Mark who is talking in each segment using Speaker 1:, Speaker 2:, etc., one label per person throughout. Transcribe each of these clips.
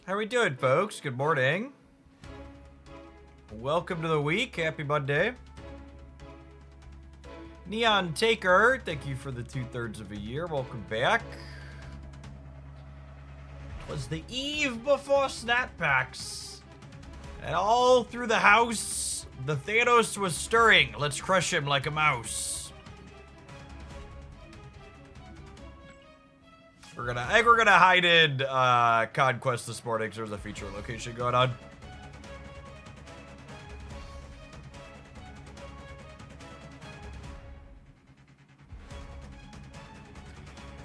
Speaker 1: How we doing, folks? Good morning. Welcome to the week. Happy Monday. Neon Taker, thank you for the 2/3 of a year. Welcome back. It was the eve before snapbacks. And all through the house, the Thanos was stirring. Let's crush him like a mouse. I think we're gonna hide in Conquest this morning because there's a feature location going on.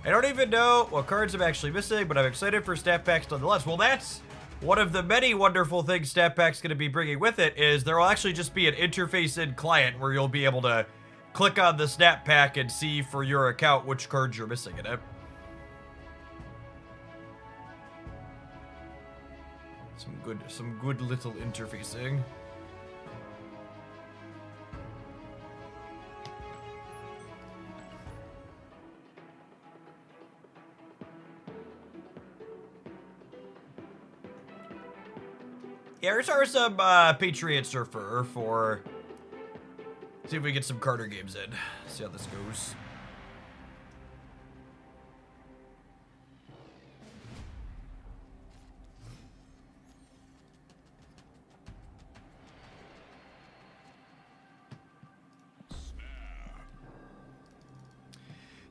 Speaker 1: I don't even know what cards I'm actually missing, but I'm excited for stat packs nonetheless. Well, that's one of the many wonderful things stat pack's going to be bringing with it is there will actually just be an interface in client where you'll be able to click on the stat pack and see for your account which cards you're missing in it. Some good little interfacing. Yeah, here's our some Patriot Surfer for see if we get some Carter games in. See how this goes.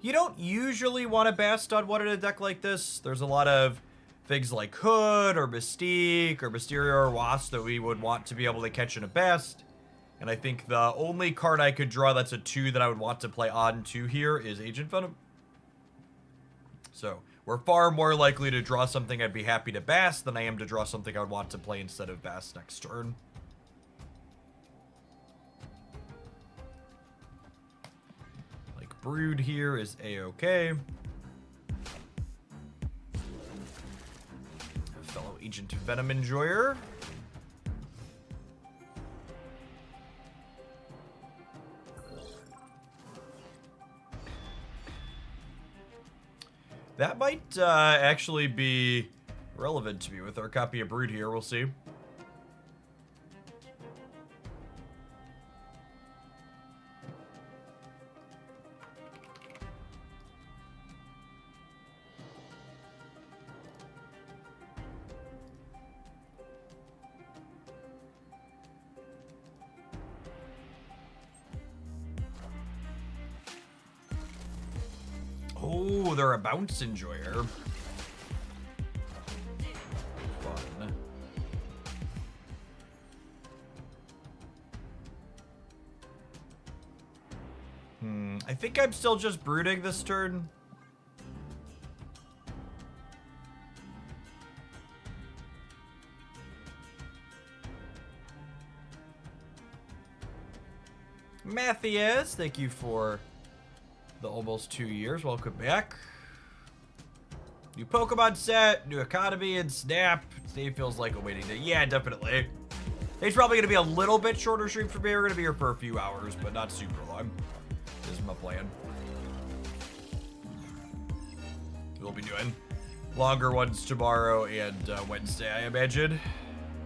Speaker 1: You don't usually want to bast on one in a deck like this. There's a lot of things like Hood or Mystique or Mysterio or Wasp that we would want to be able to catch in a bast. And I think the only card I could draw that's a 2 that I would want to play on 2 here is Agent Venom. So we're far more likely to draw something I'd be happy to bast than I am to draw something I would want to play instead of bast next turn. Brood here is a-okay. Fellow Agent Venom enjoyer. That might actually be relevant to me with our copy of Brood here. We'll see. Oh, they're a bounce enjoyer. Fun. I think I'm still just brooding this turn. Matthias, thank you for the almost 2 years. Welcome back. New Pokemon set, new economy, and Snap. Today feels like a waiting day. Yeah, definitely. It's probably going to be a little bit shorter stream for me. We're going to be here for a few hours, but not super long. This is my plan. We'll be doing longer ones tomorrow and Wednesday, I imagine.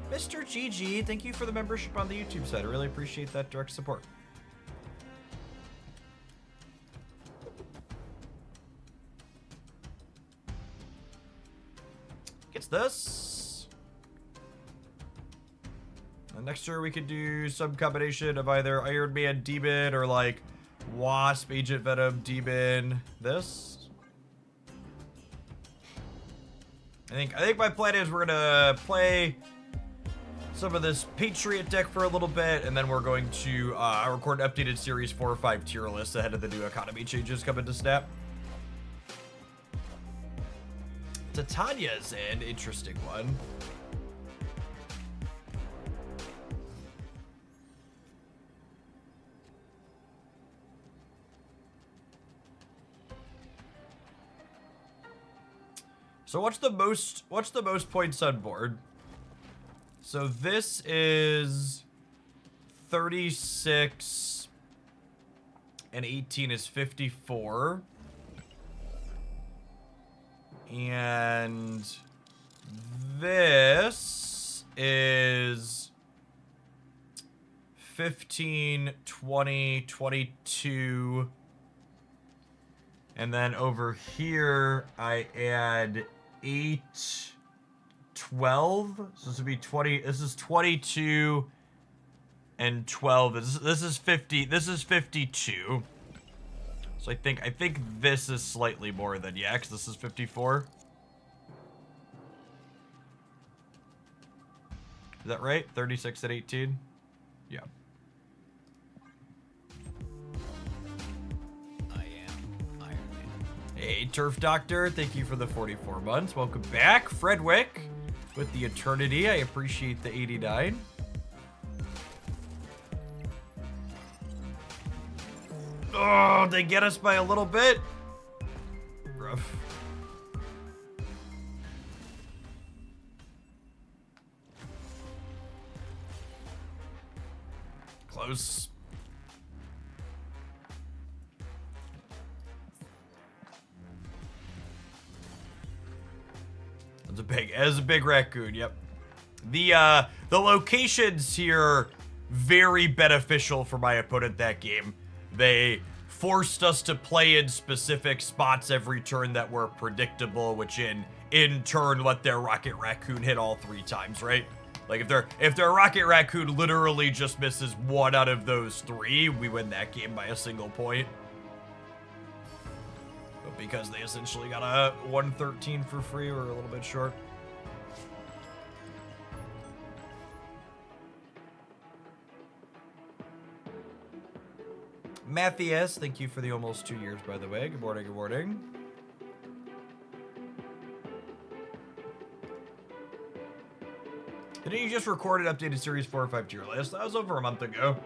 Speaker 1: Mr. GG, thank you for the membership on the YouTube side. I really appreciate that direct support. Gets this. And next turn we could do some combination of either Iron Man Demon or like Wasp, Agent Venom, Demon, this. I think my plan is we're gonna play some of this Patriot deck for a little bit, and then we're going to record an updated Series 4 or 5 tier list ahead of the new economy changes coming to Snap. Titania's an interesting one. So what's the most points on board? So this is 36 and 18 is 54. And This is 15, 20, 22. And then over here, I add 8, 12. So this would be 20. This is 22 and 12. This is 50. This is 52. So I think this is slightly more than, yeah, because this is 54. Is that right? 36 at 18? Yeah.
Speaker 2: I am Iron Man.
Speaker 1: Hey, Turf Doctor, thank you for the 44 months. Welcome back. Fredwick with the Eternity. I appreciate the 89. Oh, they get us by a little bit. Rough. Close. That's a big raccoon, yep. The locations here very beneficial for my opponent that game. They forced us to play in specific spots every turn that were predictable, which in turn let their Rocket Raccoon hit all 3 times, right? Like if their Rocket Raccoon literally just misses 1 out of those 3, we win that game by a single point. But because they essentially got a 113 for free, we're a little bit short. Matthias, thank you for the almost 2 years, by the way. Good morning, good morning. Didn't you just record an updated Series 4 or 5 tier list? That was over a month ago.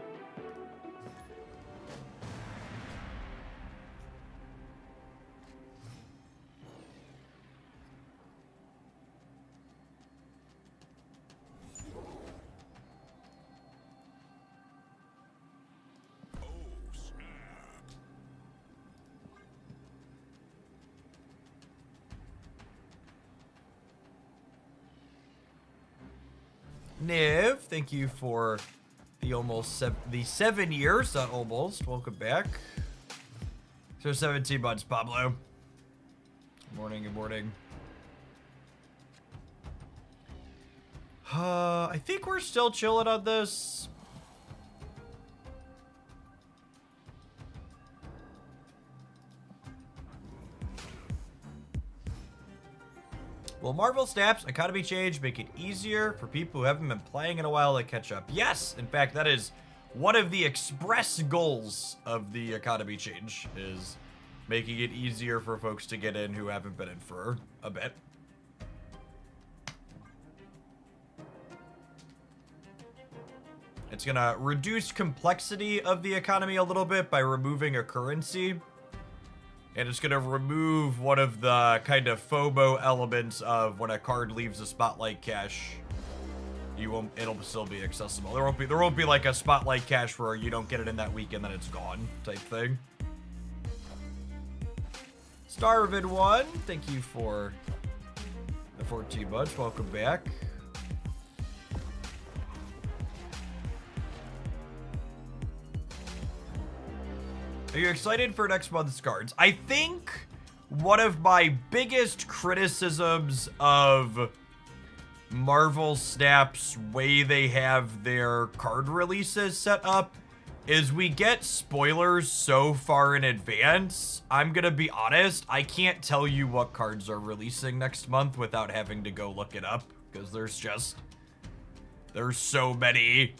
Speaker 1: Niv, thank you for the almost 7 years, not almost. Welcome back. So 17 months, Pablo. Good morning, good morning. I think we're still chilling on this. Will Marvel Snap's economy change make it easier for people who haven't been playing in a while to catch up? Yes! In fact, that is one of the express goals of the economy change, is making it easier for folks to get in who haven't been in for a bit. It's gonna reduce complexity of the economy a little bit by removing a currency. And it's going to remove one of the kind of FOMO elements of when a card leaves a Spotlight cache, it'll still be accessible. There won't be like a Spotlight cache where you don't get it in that week and then it's gone type thing. Starvid1, thank you for the 14 months. Welcome back. Are you excited for next month's cards? I think one of my biggest criticisms of Marvel Snap's way they have their card releases set up is we get spoilers so far in advance. I'm gonna be honest, I can't tell you what cards are releasing next month without having to go look it up, because there's so many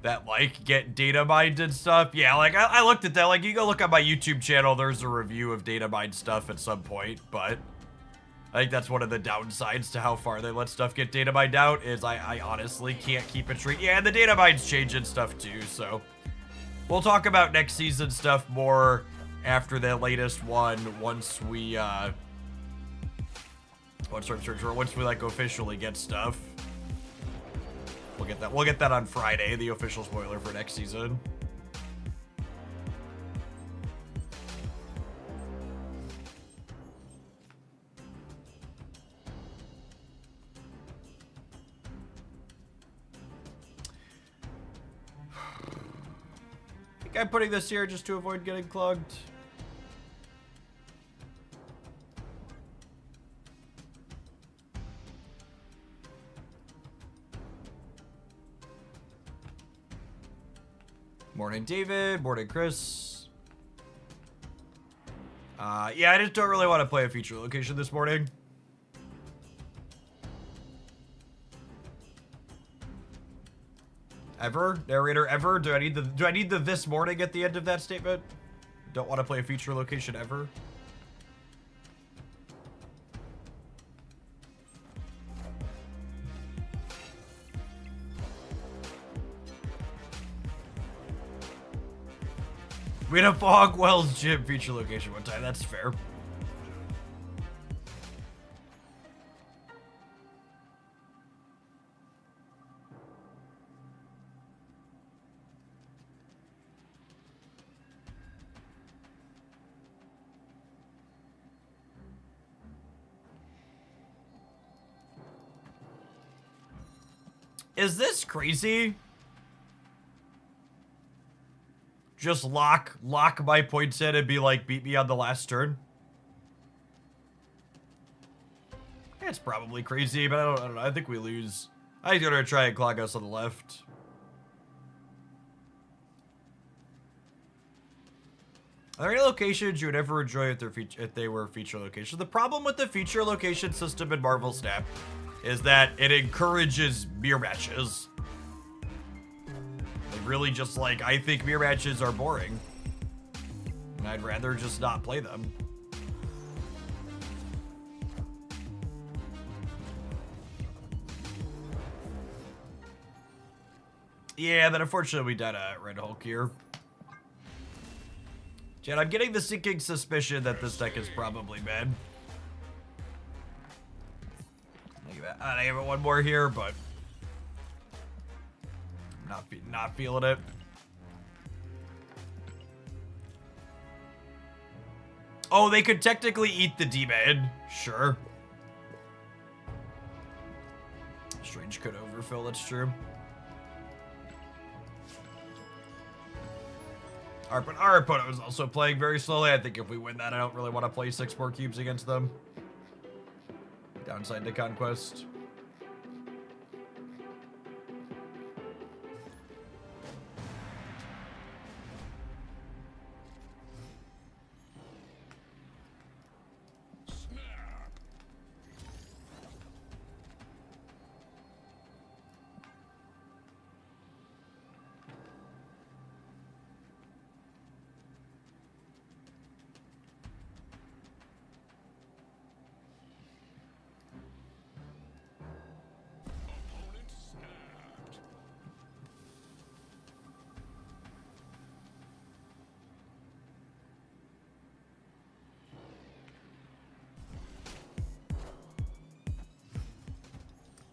Speaker 1: that like get data mined and stuff. Yeah, like I looked at that. Like you go look on my YouTube channel, there's a review of data mined stuff at some point, but I think that's one of the downsides to how far they let stuff get data mined out, is I honestly can't keep it straight. Yeah, and the data mine's changing stuff too, so we'll talk about next season stuff more after the latest one, once we like officially get stuff. We'll get that on Friday, the official spoiler for next season. I'm putting this here just to avoid getting clogged. Morning, David. Morning, Chris. Yeah, I just don't really want to play a feature location this morning. Ever? Narrator, ever? Do I need the this morning at the end of that statement? Don't want to play a feature location ever? We had a Fogwell's Gym feature location one time. That's fair. Is this crazy? Just lock my points in and be like, beat me on the last turn? It's probably crazy, but I don't know. I think we lose. I think they're gonna try and clog us on the left. Are there any locations you would ever enjoy if they were feature locations? The problem with the feature location system in Marvel Snap is that it encourages mirror matches. Really just like, I think mirror matches are boring. And I'd rather just not play them. Yeah, then unfortunately we died a Red Hulk here. Jen, I'm getting the sinking suspicion that this deck is probably bad. I have one more here, but not feeling it. Oh, they could technically eat the D-Man. Sure. Strange could overfill, that's true. Our opponent was also playing very slowly. I think if we win that, I don't really want to play 6 more cubes against them. Downside to Conquest.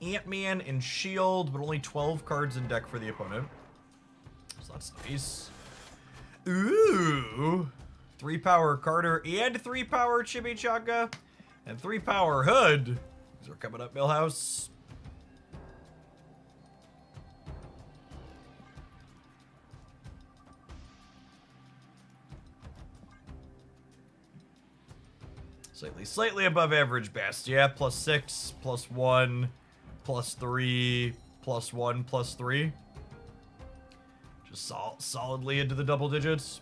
Speaker 1: Ant-Man and Shield, but only 12 cards in deck for the opponent. So that's nice. Ooh. 3-power Carter and 3-power Chimichanga. And 3-power Hood. These are coming up, Millhouse. Slightly above average best. Yeah, +6, +1. +3, +1, +3. Just solidly into the double digits.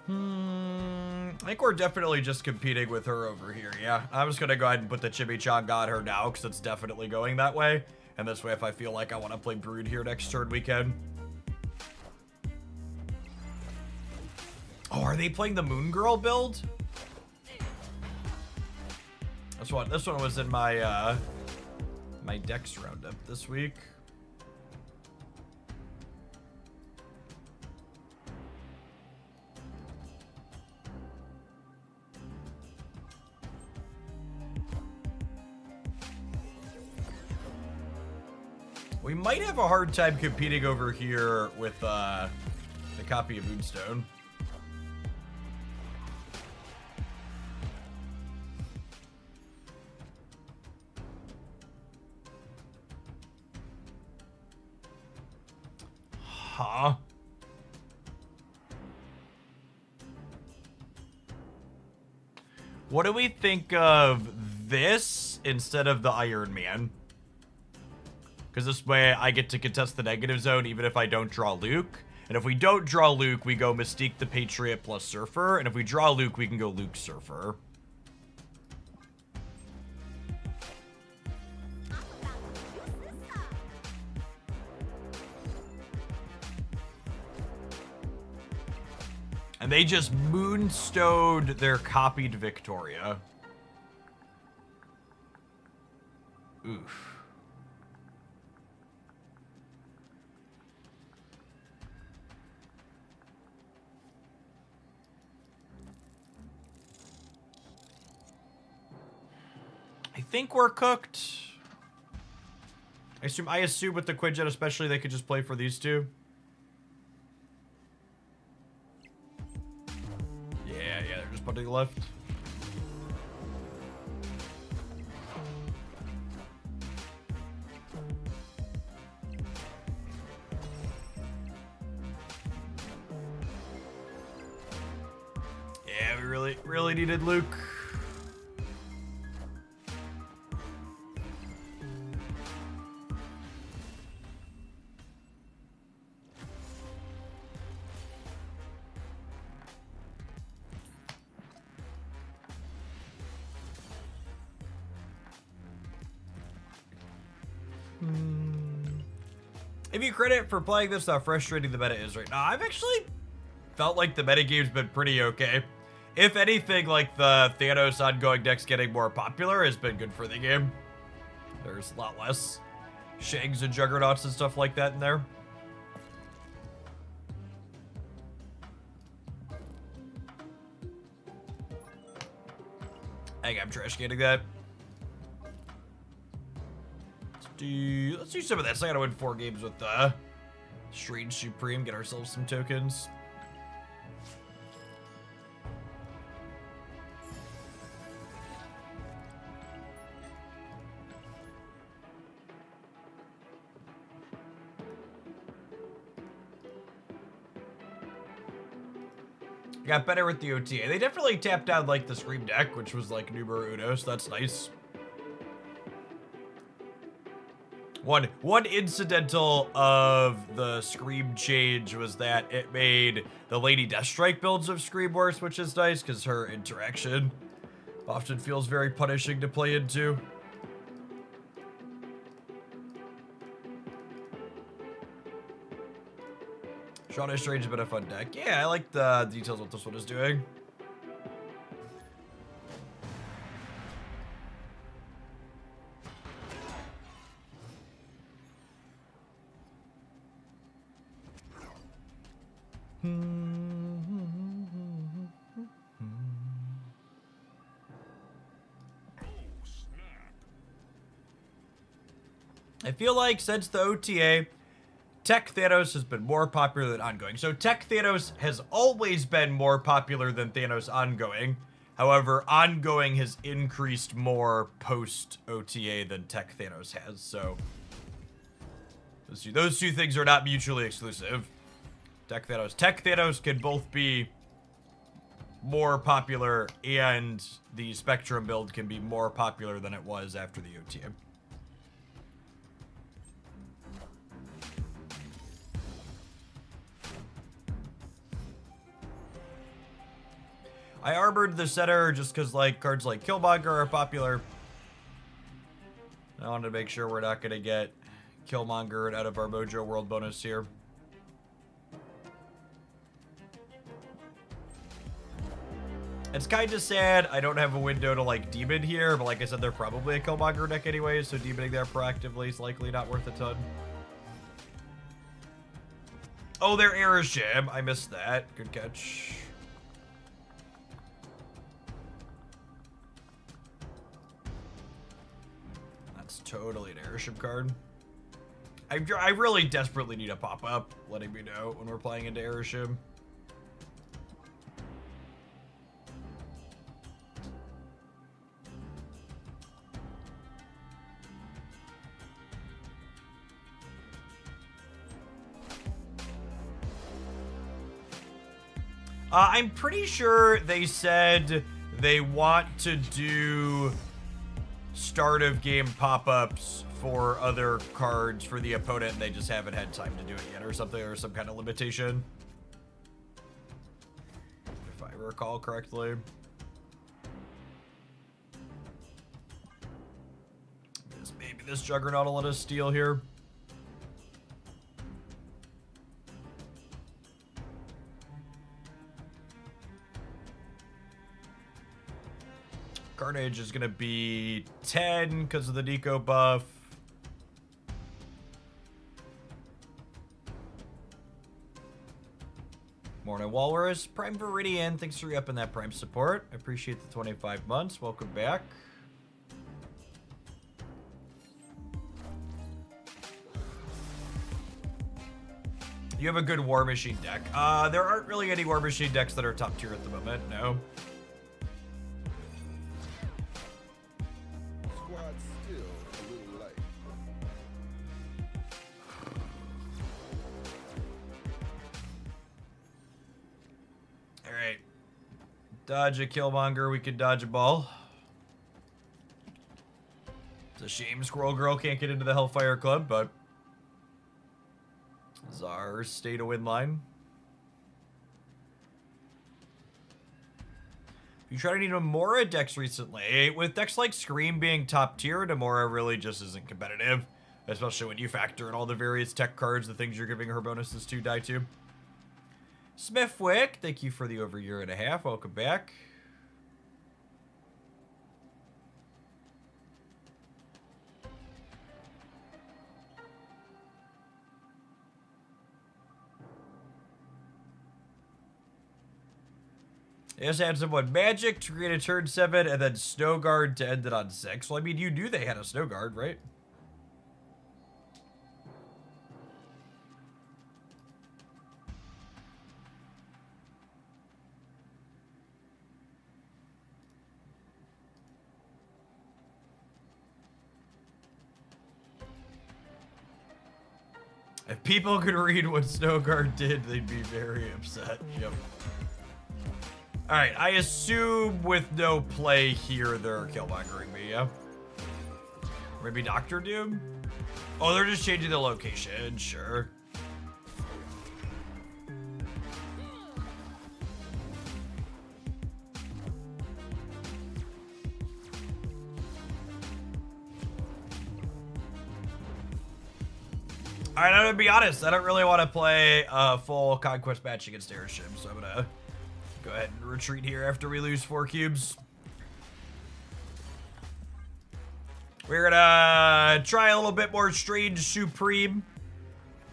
Speaker 1: I think we're definitely just competing with her over here, yeah. I'm just gonna go ahead and put the Chimichanga on her now, because it's definitely going that way. And this way, if I feel like I want to play Brood here next turn, we can. Oh, are they playing the Moon Girl build? This one was in my, my Dex roundup this week. We might have a hard time competing over here with the copy of Moonstone. Huh? What do we think of this instead of the Iron Man? Because this way I get to contest the negative zone even if I don't draw Luke. And if we don't draw Luke, we go Mystique the Patriot plus Surfer. And if we draw Luke, we can go Luke Surfer. And they just moonstoned their copied Victoria. Oof. I think we're cooked. I assume with the Quinjet especially they could just play for these two. Yeah, they're just putting left. Yeah, we really needed Luke. Give you credit for playing this, how frustrating the meta is right now. I've actually felt like the metagame's been pretty okay. If anything, like the Thanos ongoing decks getting more popular has been good for the game. There's a lot less Shangs and Juggernauts and stuff like that in there. I think I'm trash getting that. Let's do some of this. I gotta win 4 games with Strange Supreme, get ourselves some tokens. Got better with the OTA. They definitely tapped out like the Scream deck, which was like numero uno, so that's nice. One incidental of the Scream change was that it made the Lady Deathstrike builds of Scream worse, which is nice because her interaction often feels very punishing to play into. Shadow Strange has been a fun deck. Yeah, I like the details of what this one is doing. I feel like since the OTA, Tech Thanos has been more popular than ongoing. So Tech Thanos has always been more popular than Thanos ongoing. However, ongoing has increased more post OTA than Tech Thanos has. So those two things are not mutually exclusive. Tech Thanos can both be more popular, and the Spectrum build can be more popular than it was after the OTA. I armored the setter just because like cards like Killmonger are popular. I wanted to make sure we're not going to get Killmonger out of our Mojo World bonus here. It's kind of sad I don't have a window to like demon here, but like I said, they're probably a Killmonger deck anyways, so demoning there proactively is likely not worth a ton. Oh, they're Aerosham. I missed that. Good catch. That's totally an Aerosham card. I really desperately need a pop-up letting me know when we're playing into Airship. I'm pretty sure they said they want to do start of game pop-ups for other cards for the opponent, and they just haven't had time to do it yet or something, or some kind of limitation. If I recall correctly. Maybe this Juggernaut will let us steal here. Carnage is going to be 10 because of the Nico buff. Morning Walrus. Prime Viridian, thanks for re-upping that Prime support. I appreciate the 25 months. Welcome back. You have a good War Machine deck. There aren't really any War Machine decks that are top tier at the moment, no. Dodge a Killmonger, we can dodge a ball. It's a shame Squirrel Girl can't get into the Hellfire Club, but Czar stayed a win line. You tried any Namora decks recently? With decks like Scream being top tier, Namora really just isn't competitive. Especially when you factor in all the various tech cards, the things you're giving her bonuses to die to. Smithwick, thank you for the over year and a half. Welcome back. They just had someone Magic to create a turn 7 and then Snow Guard to end it on 6. Well, I mean, you knew they had a Snow Guard, right? If people could read what Snow Guard did, they'd be very upset. Yep. Alright, I assume with no play here, they're Killmongering me, yeah? Maybe Doctor Doom? Oh, they're just changing the location, sure. Alright, I'm gonna be honest, I don't really want to play a full Conquest match against Airship, so I'm gonna go ahead and retreat here after we lose 4 cubes. We're gonna try a little bit more Strange Supreme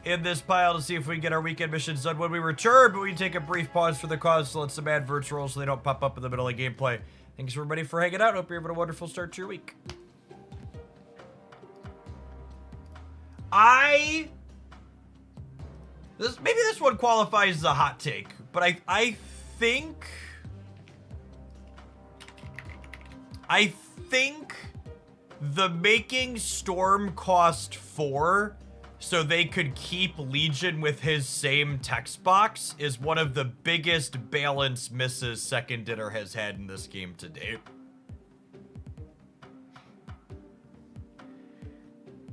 Speaker 1: in this pile to see if we can get our weekend missions done when we return, but we take a brief pause for the cause to let some adverts roll so they don't pop up in the middle of gameplay. Thanks everybody for hanging out. Hope you're having a wonderful start to your week. Maybe this one qualifies as a hot take, but I think the making Storm cost 4 so they could keep Legion with his same text box is one of the biggest balance misses Second Dinner has had in this game to date.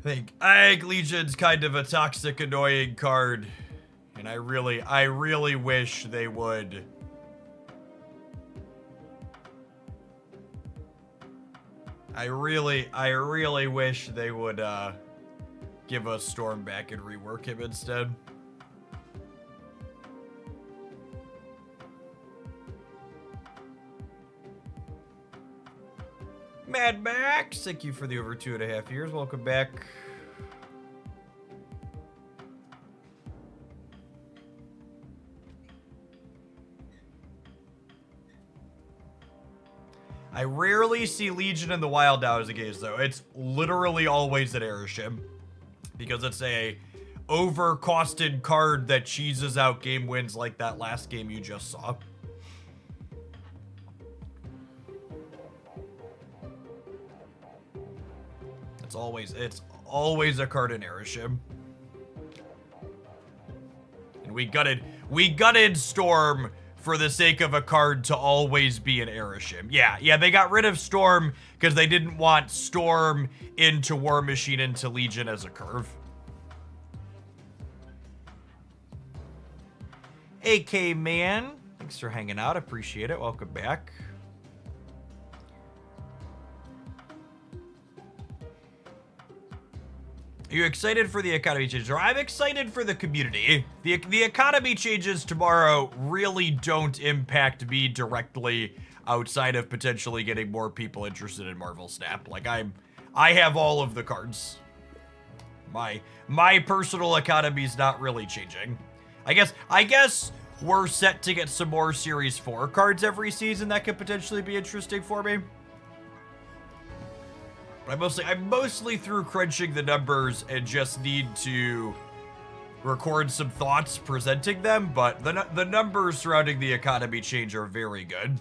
Speaker 1: I think Legion's kind of a toxic, annoying card, and I really wish they would. I really wish they would give us Storm back and rework him instead. Mad Max, thank you for the over 2.5 years. Welcome back. I rarely see Legion in the wild nowadays, though. It's literally always at Airship. because it's a overcosted card that cheeses out game wins like that last game you just saw. It's always a card in Airship. And we gutted Storm for the sake of a card to always be an Airship. Yeah, they got rid of Storm because they didn't want Storm into War Machine into Legion as a curve. AK Man, thanks for hanging out. Appreciate it. Welcome back. Are you excited for the economy changes? I'm excited for the community. The economy changes tomorrow really don't impact me directly outside of potentially getting more people interested in Marvel Snap. Like I have all of the cards. My personal economy's not really changing. I guess we're set to get some more Series 4 cards every season that could potentially be interesting for me. But I'm mostly through crunching the numbers and just need to record some thoughts presenting them, but the numbers surrounding the economy change are very good.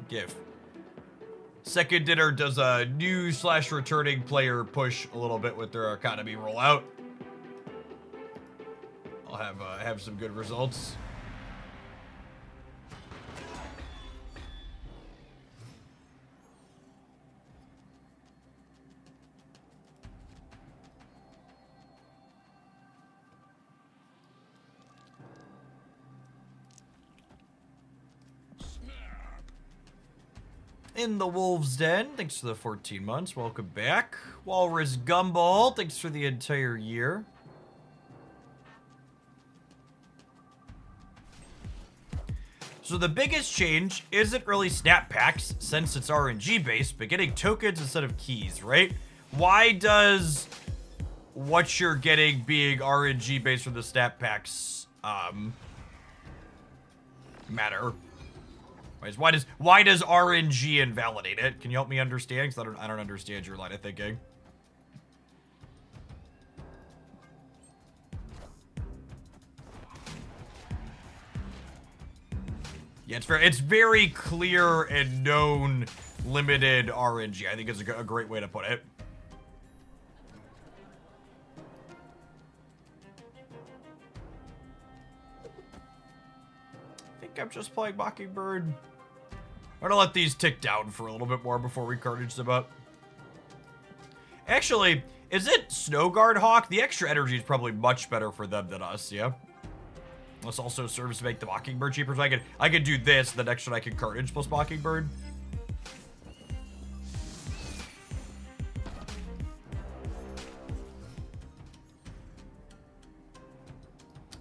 Speaker 1: If Second Dinner does a new / returning player push a little bit with their economy rollout, I'll have some good results. In the Wolves Den, thanks for the 14 months. Welcome back. Walrus Gumball, thanks for the entire year. So the biggest change isn't really snap packs, since it's RNG based, but getting tokens instead of keys, right? Why does what you're getting being RNG based from the snap packs matter? Why does RNG invalidate it? Can you help me understand? Because I don't understand your line of thinking. Yeah, it's very clear and known limited RNG. I think it's a great way to put it. I think I'm just playing Mockingbird. I'm gonna let these tick down for a little bit more before we carnage them up. Actually, is it Snowguard Hawk? The extra energy is probably much better for them than us, yeah? This also serves to make the Mockingbird cheaper, so I could do this, the next one I can carnage plus Mockingbird.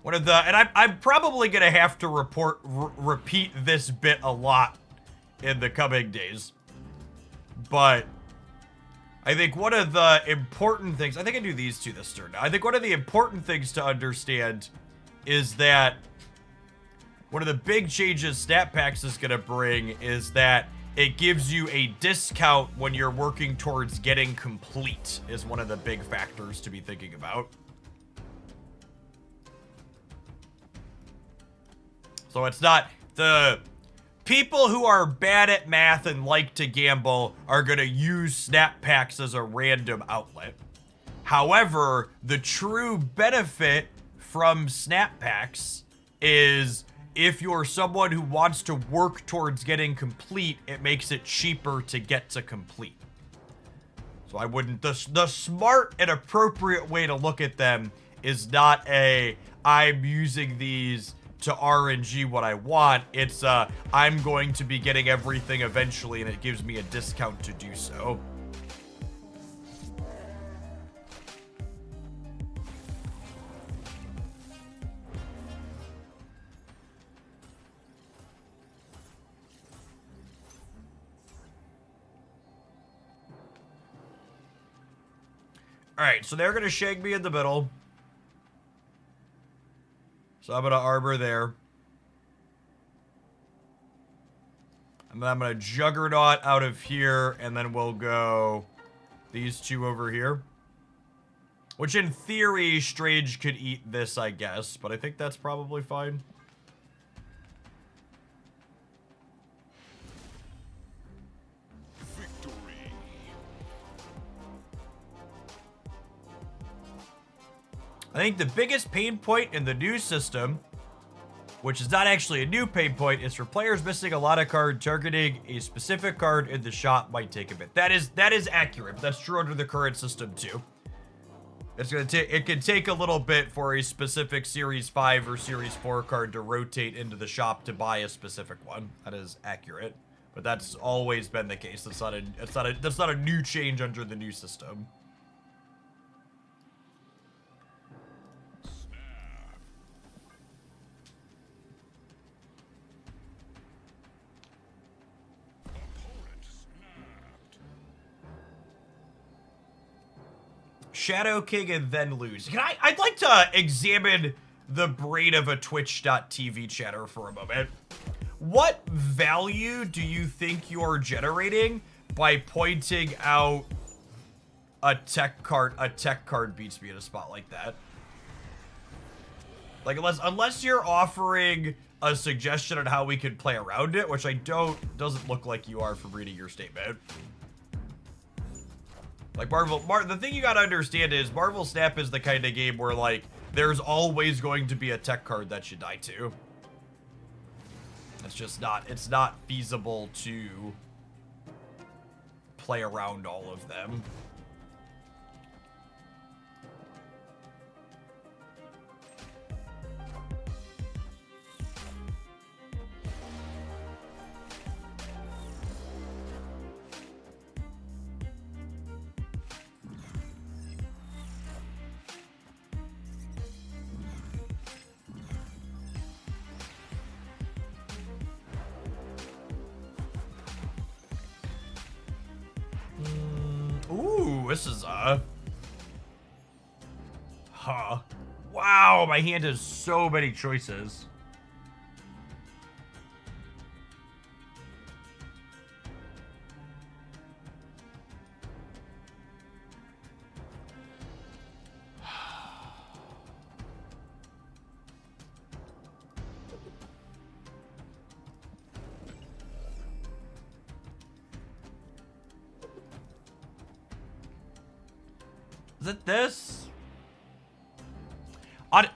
Speaker 1: And I'm probably gonna have to repeat this bit a lot in the coming days, but I think one of the important things, I think I do these two this turn now. I think one of the important things to understand is that one of the big changes Snap Packs is gonna bring is that it gives you a discount when you're working towards getting complete, is one of the big factors to be thinking about. So it's not the people who are bad at math and like to gamble are going to use Snap Packs as a random outlet. However, the true benefit from Snap Packs is if you're someone who wants to work towards getting complete, it makes it cheaper to get to complete. So I wouldn't, the smart and appropriate way to look at them is not I'm using these to RNG what I want. It's I'm going to be getting everything eventually and it gives me a discount to do so. Alright, so they're gonna shake me in the middle. So I'm gonna arbor there. And then I'm going to Juggernaut out of here, and then we'll go these two over here. Which, in theory, Strange could eat this, I guess. But I think that's probably fine.
Speaker 2: Victory.
Speaker 1: I think the biggest pain point in the new system, which is not actually a new pain point, is for players missing a lot of card. Targeting a specific card in the shop might take a bit. That is accurate, but that's true under the current system too. It can take a little bit for a specific Series 5 or Series 4 card to rotate into the shop to buy a specific one. That is accurate, but that's always been the case. That's not a new change under the new system. Shadow King and then lose. I'd like to examine the brain of a Twitch.tv chatter for a moment. What value do you think you're generating by pointing out a tech card beats me in a spot like that? Like, unless you're offering a suggestion on how we can play around it, which doesn't look like you are from reading your statement. Like, the thing you gotta understand is Marvel Snap is the kind of game where, like, there's always going to be a tech card that you die to. It's not feasible to play around all of them. Ooh, this is huh. Wow, my hand has so many choices. Is it this?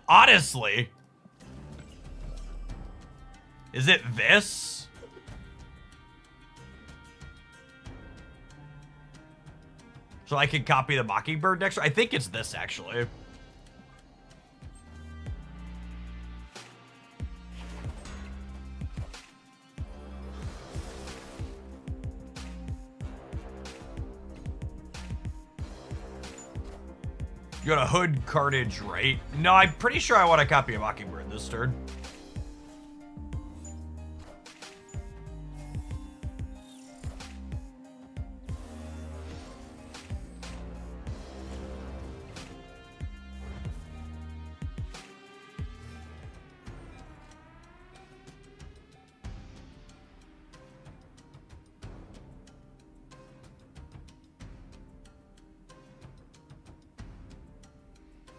Speaker 1: Honestly. Is it this? So I can copy the Mockingbird next? I think it's this, actually. You got a Hood Carnage, right? No, I'm pretty sure I want to copy a Mockingbird this turn.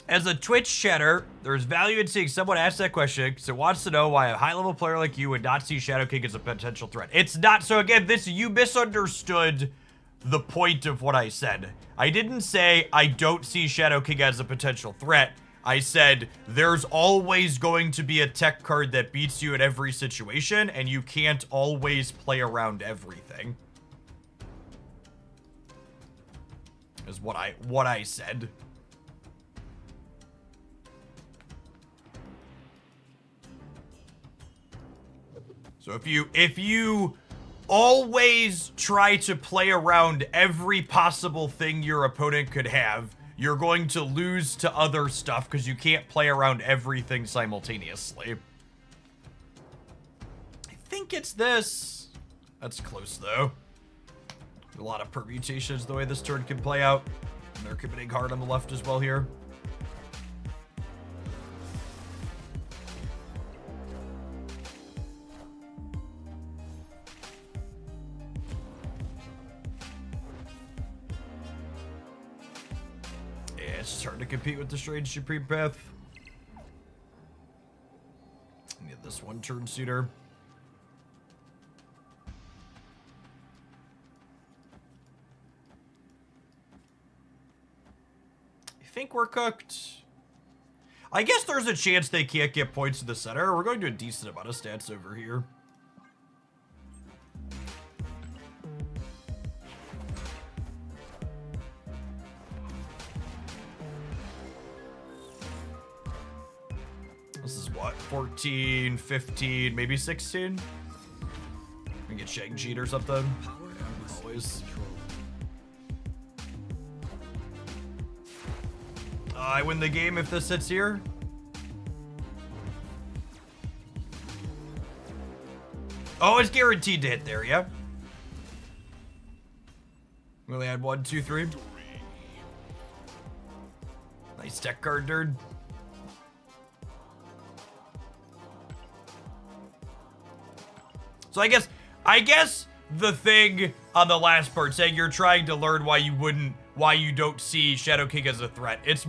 Speaker 1: As a Twitch chatter, there's value in seeing someone ask that question because it wants to know why a high-level player like you would not see Shadow King as a potential threat. It's not. So again, you misunderstood the point of what I said. I didn't say I don't see Shadow King as a potential threat. I said there's always going to be a tech card that beats you in every situation, and you can't always play around everything. Is what I said. So if you always try to play around every possible thing your opponent could have, you're going to lose to other stuff because you can't play around everything simultaneously. I think it's this. That's close though. A lot of permutations the way this turn can play out. And they're committing hard on the left as well here. it's just hard to compete with the Strange Supreme Path. Get this one turn suitor. I think we're cooked. I guess there's a chance they can't get points to the center. We're going to a decent amount of stats over here. This is what, 14, 15, maybe 16? We get Shang-Chi or something. Always. I win the game if this sits here. Oh, it's guaranteed to hit there, yeah? We only had 1, 2, 3. Nice tech card, nerd. So I guess the thing on the last part saying you're trying to learn why you don't see Shadow King as a threat. It's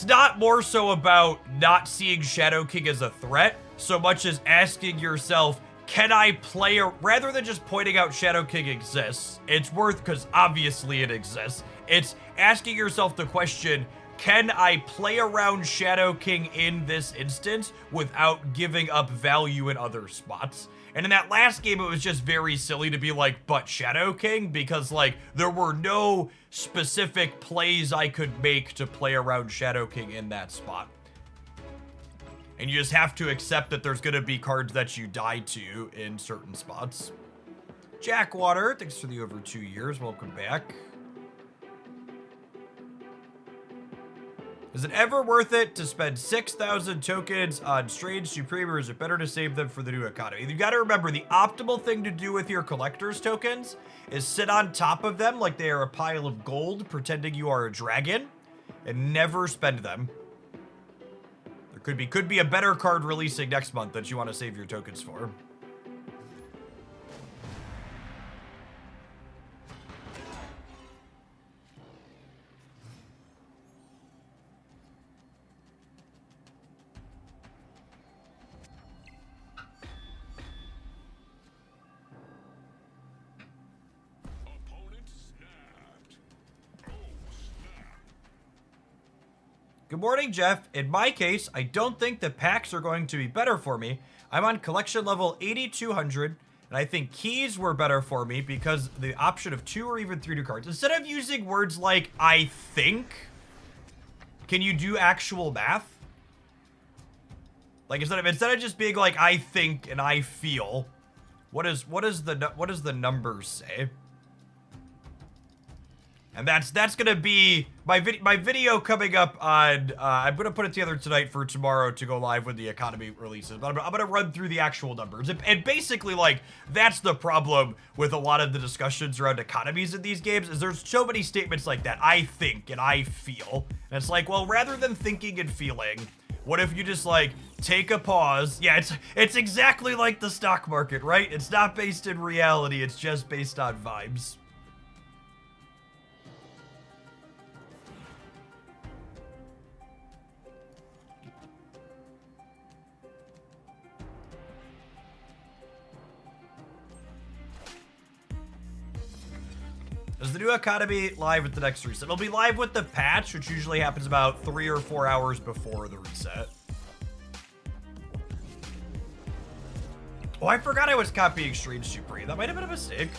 Speaker 1: not more so about not seeing Shadow King as a threat so much as asking yourself, can I play rather than just pointing out Shadow King exists, it's worth because obviously it exists. It's asking yourself the question, can I play around Shadow King in this instance without giving up value in other spots? And in that last game, it was just very silly to be like, but Shadow King? Because, like, there were no specific plays I could make to play around Shadow King in that spot. And you just have to accept that there's going to be cards that you die to in certain spots. Jackwater, thanks for the over 2 years. Welcome back. Is it ever worth it to spend 6,000 tokens on Strange Supreme, or is it better to save them for the new economy? You gotta remember, the optimal thing to do with your collector's tokens is sit on top of them like they are a pile of gold, pretending you are a dragon, and never spend them. There could be a better card releasing next month that you want to save your tokens for. Good morning, Jeff. In my case, I don't think the packs are going to be better for me. I'm on collection level 8200, and I think keys were better for me because the option of 2 or even 3 new cards. Instead of using words like I think, can you do actual math? Like instead of just being like I think and I feel, what does the numbers say? And that's gonna be my video coming up on. I'm gonna put it together tonight for tomorrow to go live when the economy releases. But I'm gonna run through the actual numbers. And basically, like, that's the problem with a lot of the discussions around economies in these games. Is there's so many statements like that. I think and I feel. And it's like, well, rather than thinking and feeling, what if you just like take a pause? Yeah, it's exactly like the stock market, right? It's not based in reality. It's just based on vibes. Is the new economy live with the next reset? It'll be live with the patch, which usually happens about 3 or 4 hours before the reset. Oh, I forgot I was copying Strange Supreme. That might have been a mistake.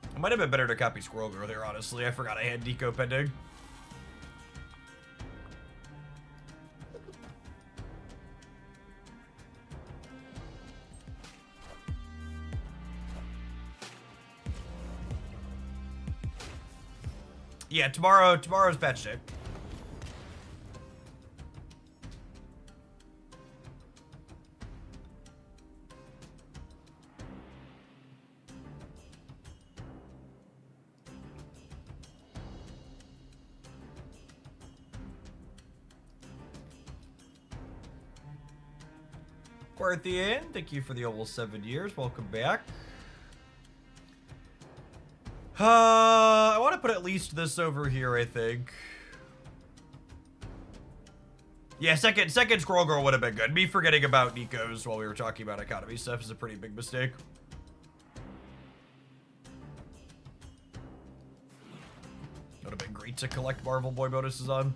Speaker 1: It might have been better to copy Squirrel Girl there, honestly. I forgot I had Deco pending. Yeah, tomorrow's patch day. Quarthian, thank you for the almost 7 years. Welcome back. put at least this over here, I think. Yeah, second Squirrel Girl would have been good. Me forgetting about Nico's while we were talking about economy stuff is a pretty big mistake. Would have been great to collect Marvel Boy bonuses on.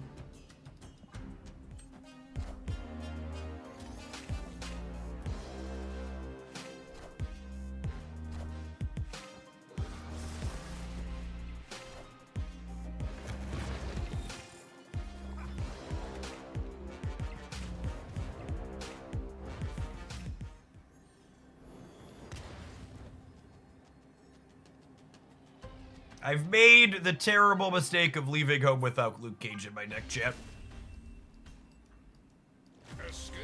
Speaker 1: I've made the terrible mistake of leaving home without Luke Cage in my deck, chat.
Speaker 3: Escaped.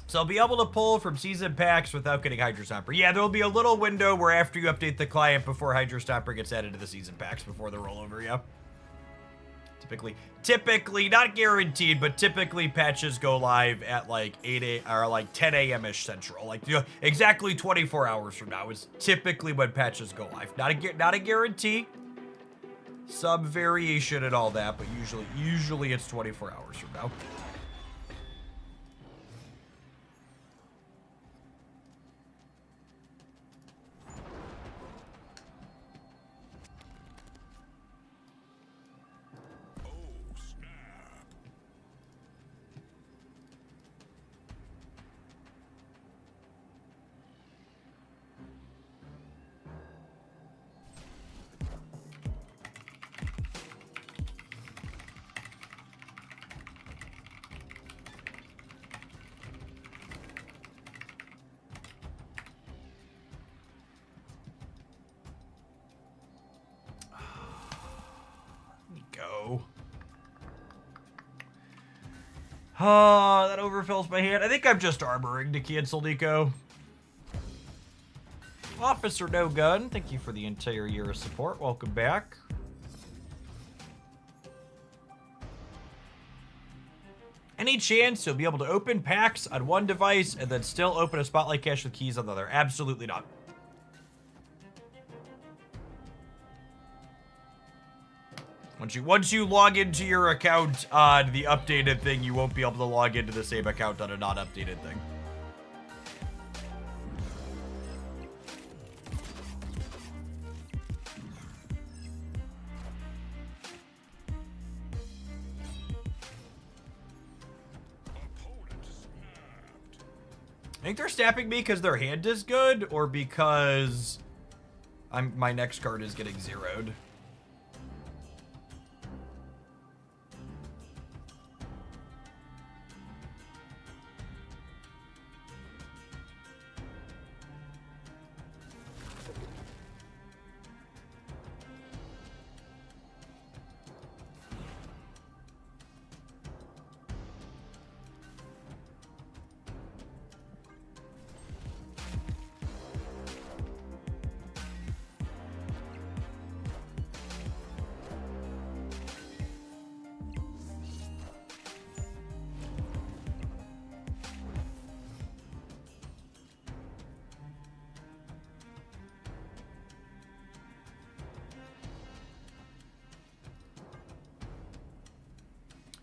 Speaker 1: So I'll be able to pull from season packs without getting Hydro Stomper. Yeah, there'll be a little window where after you update the client before Hydro Stomper gets added to the season packs before the rollover, yeah. Typically, not guaranteed, but typically patches go live at like 10 a.m.-ish Central. Like, you know, exactly 24 hours from now is typically when patches go live. Not a guarantee. Some variation and all that, but usually it's 24 hours from now. Oh, that overfills my hand. I think I'm just armoring to cancel Nico. Officer No Gun, thank you for the entire year of support. Welcome back. Any chance you'll be able to open packs on one device and then still open a Spotlight cache with keys on the other? Absolutely not. Once you log into your account on the updated thing, you won't be able to log into the same account on a non-updated thing. I think they're snapping me because their hand is good, or because my next card is getting zeroed.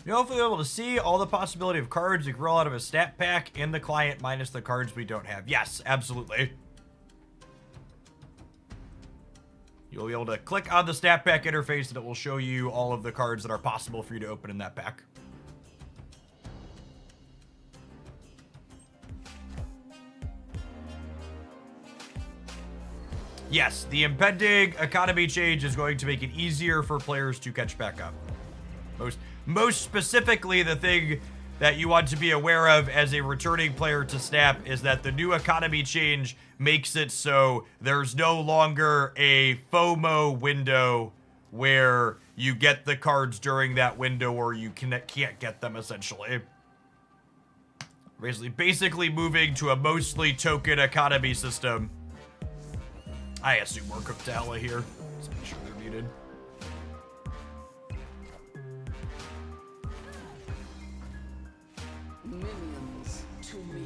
Speaker 1: You'll hopefully be able to see all the possibility of cards you can roll out of a stat pack in the client minus the cards we don't have. Yes, absolutely. You'll be able to click on the stat pack interface and it will show you all of the cards that are possible for you to open in that pack. Yes, the impending economy change is going to make it easier for players to catch back up. Most specifically, the thing that you want to be aware of as a returning player to Snap is that the new economy change makes it so there's no longer a FOMO window where you get the cards during that window or you can't get them, essentially. Basically moving to a mostly token economy system. I assume we're cooked to hella here. Let's make sure they're muted.
Speaker 4: Minions to me.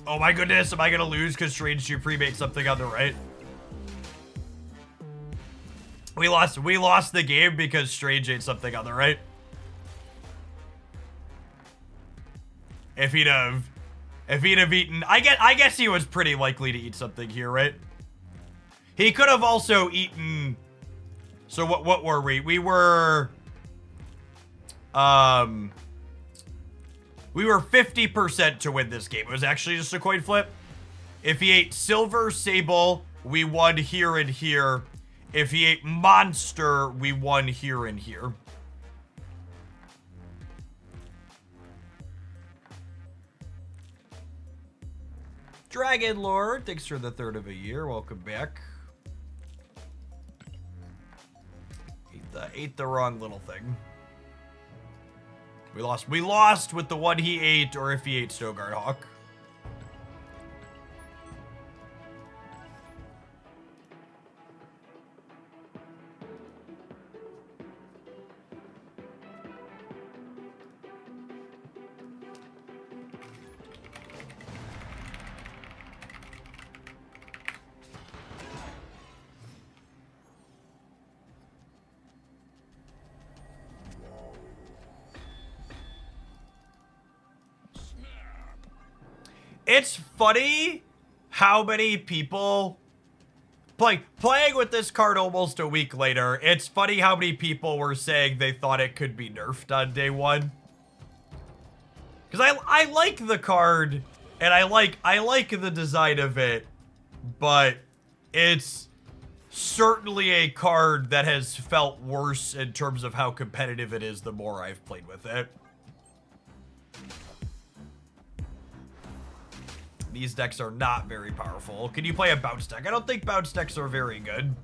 Speaker 1: Oh my goodness, am I gonna lose because Strange Supreme made something on the right? We lost the game because Strange ate something on the right. If he'd have eaten, I guess he was pretty likely to eat something here, right? He could have also eaten. So what were we? We were 50% to win this game. It was actually just a coin flip. If he ate Silver Sable, we won here and here. If he ate Monster, we won here and here. Dragon Lord, thanks for the third of a year. Welcome back. Ate the wrong little thing. We lost with the one he ate, or if he ate Stogard Hawk. It's funny how many people playing with this card almost a week later. It's funny how many people were saying they thought it could be nerfed on day one. Because I like the card and I like the design of it, but it's certainly a card that has felt worse in terms of how competitive it is the more I've played with it. These decks are not very powerful. Can you play a bounce deck? I don't think bounce decks are very good.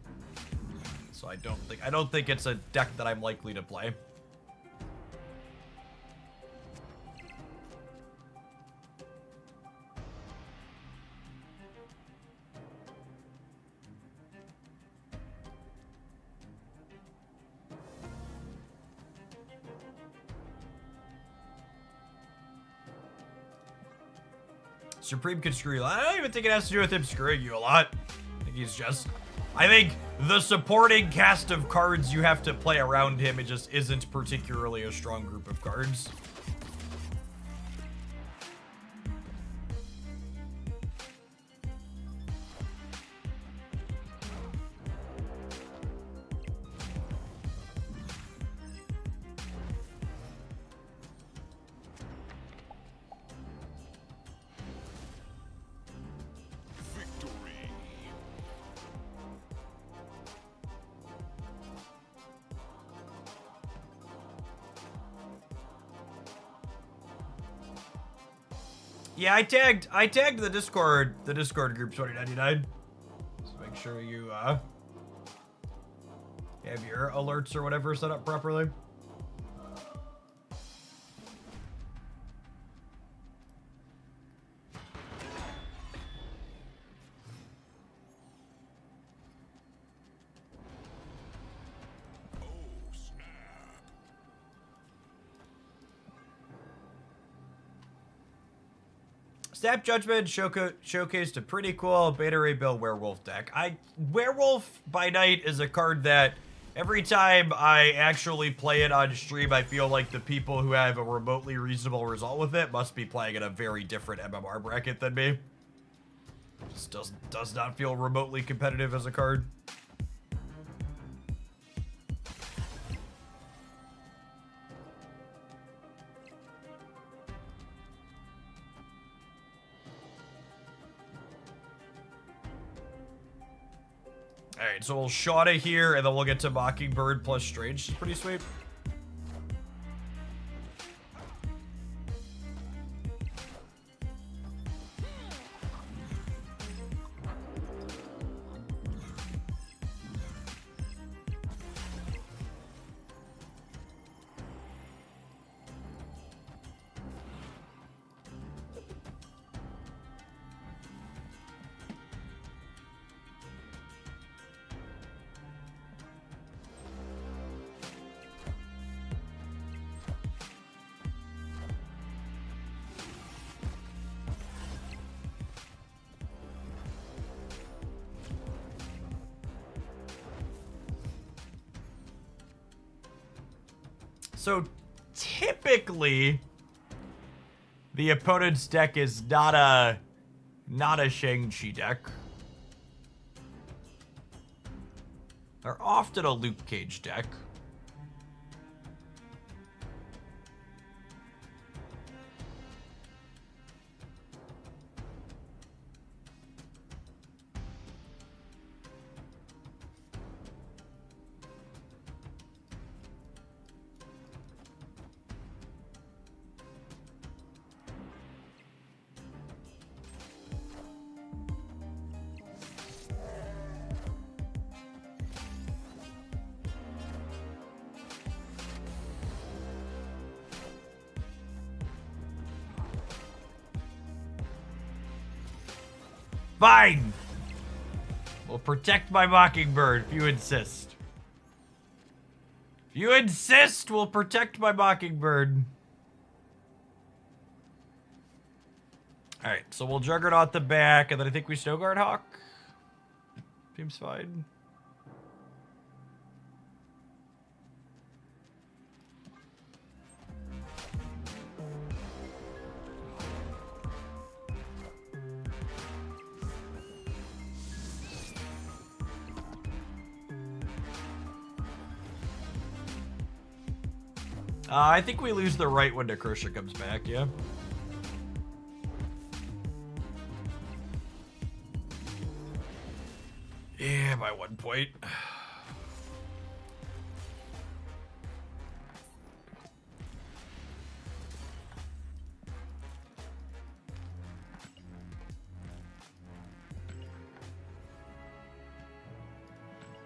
Speaker 1: So I don't think it's a deck that I'm likely to play. Supreme could screw you. I don't even think it has to do with him screwing you a lot. I think the supporting cast of cards you have to play around him, it just isn't particularly a strong group of cards. Yeah, I tagged the Discord group 2099. Just make sure you have your alerts or whatever set up properly. Snap Judgment showcased a pretty cool Beta Ray Bill Werewolf deck. Werewolf by Night is a card that every time I actually play it on stream, I feel like the people who have a remotely reasonable result with it must be playing in a very different MMR bracket than me. Just does not feel remotely competitive as a card. Alright, so we'll Shawna here, and then we'll get to Mockingbird plus Strange. It's pretty sweet. So typically, the opponent's deck is not a Shang-Chi deck. They're often a Luke Cage deck. Fine! We'll protect my Mockingbird if you insist. If you insist, we'll protect my Mockingbird. Alright, so we'll Juggernaut the back, and then I think we Snowguard Hawk. Seems fine. I think we lose the right when Necrosha comes back, yeah. Yeah, by 1 point.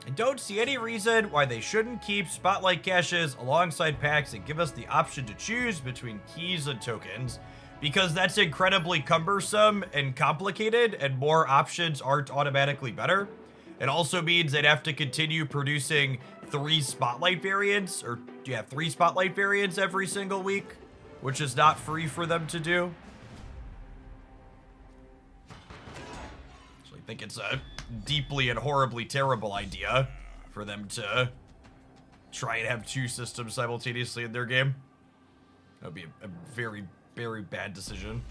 Speaker 1: I don't see any reason why they shouldn't keep Spotlight caches alongside packs and give us the option to choose between keys and tokens, because that's incredibly cumbersome and complicated, and more options aren't automatically better. It also means they'd have to continue producing 3 Spotlight variants, or yeah, 3 Spotlight variants every single week, which is not free for them to do. So I think it's a deeply and horribly terrible idea for them to try and have 2 systems simultaneously in their game. That would be a very, very bad decision.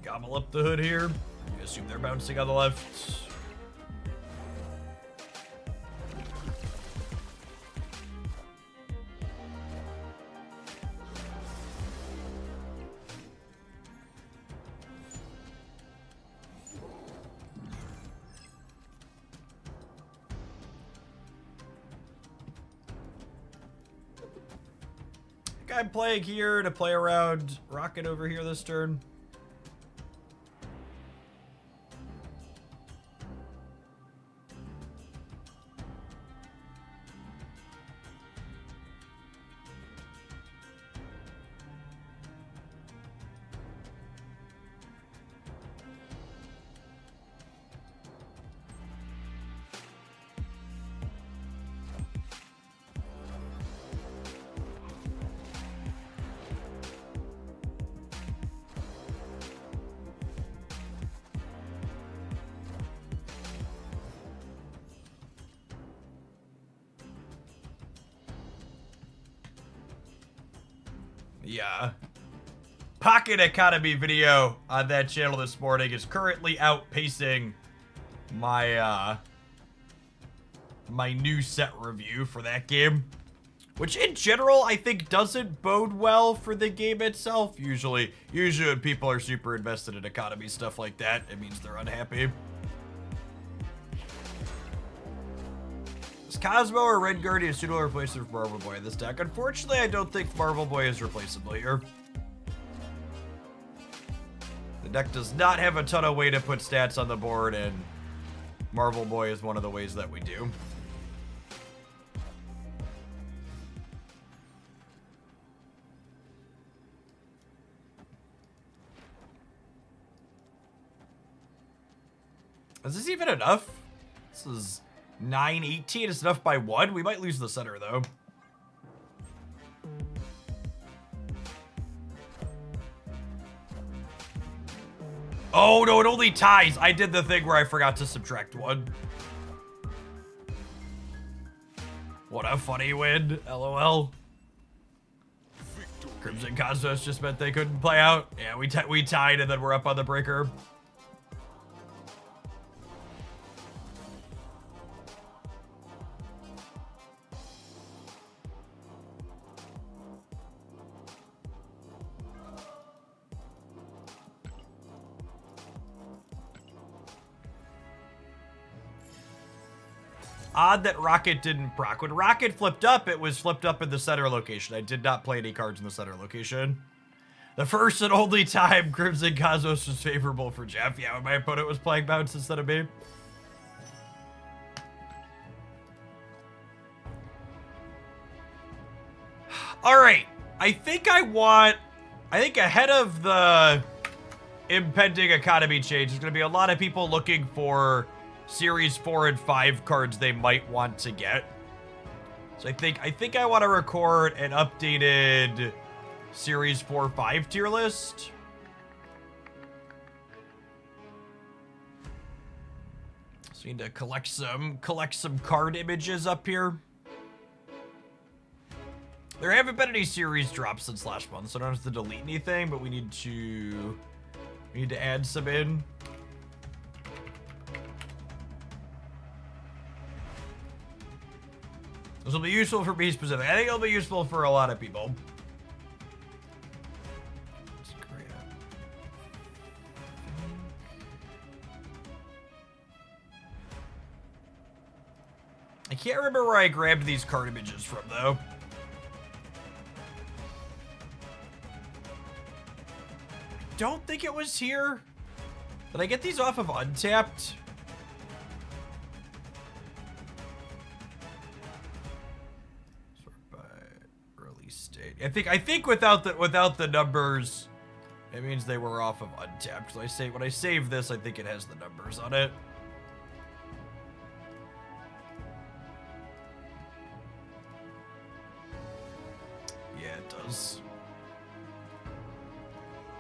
Speaker 1: Gobble up the hood here. I assume they're bouncing on the left. I think I'm playing here to play around Rocket over here this turn. Yeah. Pocket Economy video on that channel this morning is currently outpacing my my new set review for that game, which in general I think doesn't bode well for the game itself. Usually when people are super invested in economy stuff like that, it means they're unhappy. Is Cosmo or Red Guardian a suitable replacement for Marvel Boy in this deck? Unfortunately, I don't think Marvel Boy is replaceable here. The deck does not have a ton of way to put stats on the board, and Marvel Boy is one of the ways that we do. Is this even enough? This is 9-18. It's enough by 1. We might lose the center, though. Oh, no, it only ties. I did the thing where I forgot to subtract 1. What a funny win. LOL. Crimson Cosmos just meant they couldn't play out. Yeah, we tied, and then we're up on the breaker. Odd that Rocket didn't proc. When Rocket flipped up, it was flipped up in the center location. I did not play any cards in the center location. The first and only time Crimson Cosmos was favorable for Jeff. Yeah, when my opponent was playing bounce instead of me. All right. I think ahead of the impending economy change, there's going to be a lot of people looking for Series 4 and 5 cards they might want to get. So I think I want to record an updated Series 4-5 tier list. So we need to collect some card images up here. There haven't been any series drops since last month, so I don't have to delete anything, but we need to add some in. This will be useful for me specific. I think it'll be useful for a lot of people. I can't remember where I grabbed these card images from, though. Don't think it was here. Did I get these off of Untapped? I think without the numbers, it means they were off of Untapped. So when I save this, I think it has the numbers on it. Yeah, it does.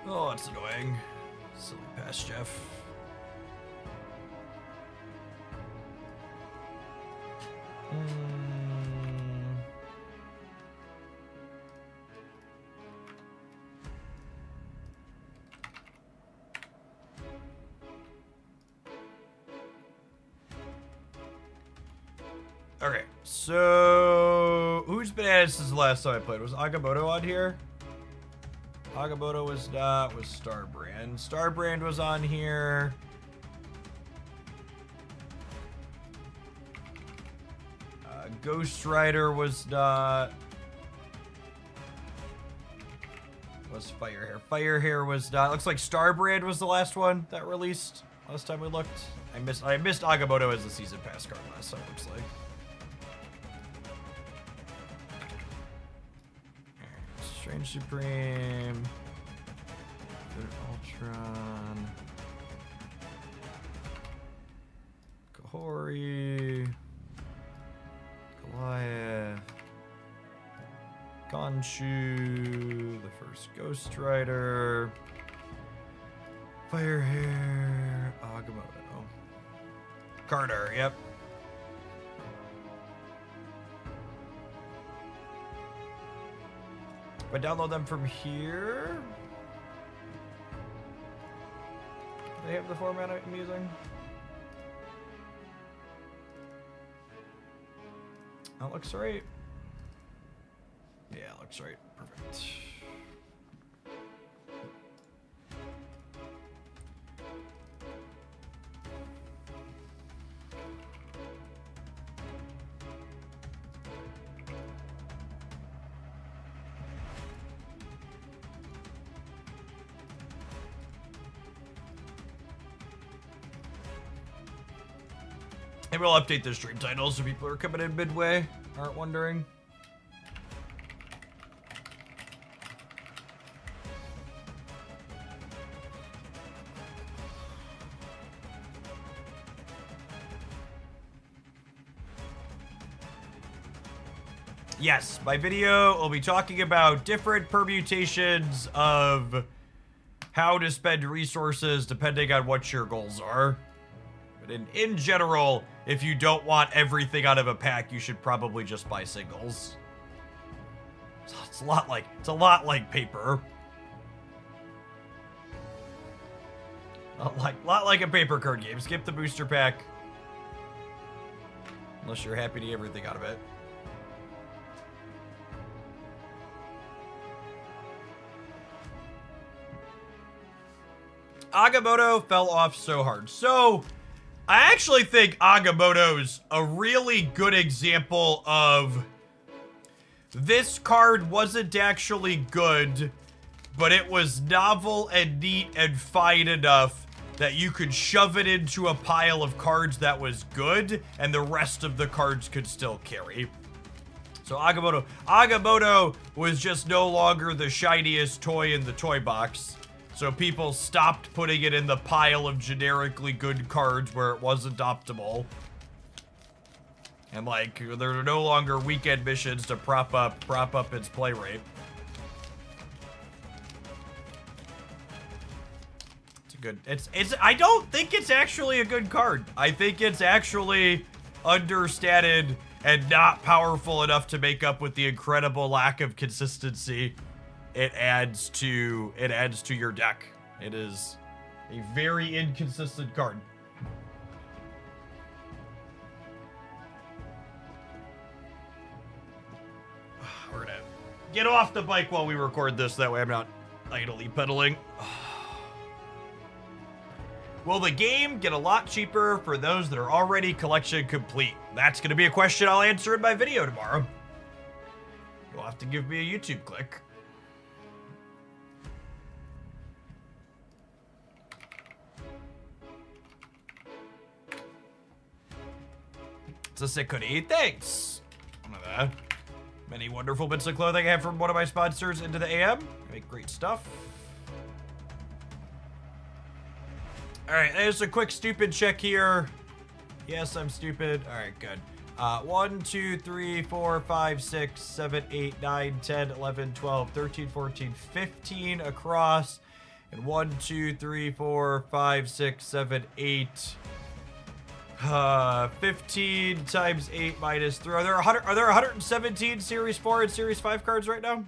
Speaker 1: Oh, it's annoying. Silly pass, Jeff. Okay, so who's been added since the last time I played? Was Agamotto on here? Agamotto was not. Was Starbrand. Starbrand was on here. Ghost Rider was not. Was Firehair. Firehair was not. Looks like Starbrand was the last one that released last time we looked. I missed Agamotto as a season pass card last time, looks like. Strange Supreme, Ultron, Kahori, Goliath, Khonshu, the first Ghost Rider, Firehair, Agamotto, Carter, yep. If I download them from here, do they have the format I'm using? That looks right. Yeah, looks right. Perfect. Maybe we'll update the stream titles so people are coming in midway aren't wondering. Yes, my video will be talking about different permutations of how to spend resources depending on what your goals are. But in general, if you don't want everything out of a pack, you should probably just buy singles. It's a lot like paper. Lot like a paper card game. Skip the booster pack. Unless you're happy to get everything out of it. Agamotto fell off so hard. So, I actually think Agamotto's a really good example of this card wasn't actually good, but it was novel and neat and fine enough that you could shove it into a pile of cards that was good, and the rest of the cards could still carry. So Agamotto was just no longer the shiniest toy in the toy box. So people stopped putting it in the pile of generically good cards where it wasn't optimal. And like, there are no longer weekend missions to prop up its play rate. I don't think it's actually a good card. I think it's actually understated and not powerful enough to make up with the incredible lack of consistency it adds to your deck. It is a very inconsistent card. We're gonna get off the bike while we record this, that way I'm not idly pedaling. Will the game get a lot cheaper for those that are already collection complete? That's gonna be a question I'll answer in my video tomorrow. You'll have to give me a YouTube click. It's a sick hoodie. Thanks. One of the many wonderful bits of clothing I have from one of my sponsors, Into the AM. They make great stuff. All right, there's a quick stupid check here. Yes, I'm stupid. All right, good. 1, 2, 3, 4, 5, 6, 7, 8, 9, 10, 11, 12, 13, 14, 15 across. And 1, 2, 3, 4, 5, 6, 7, 8. 15 times 8 minus 3. Are there 117 Series 4 and Series 5 cards right now?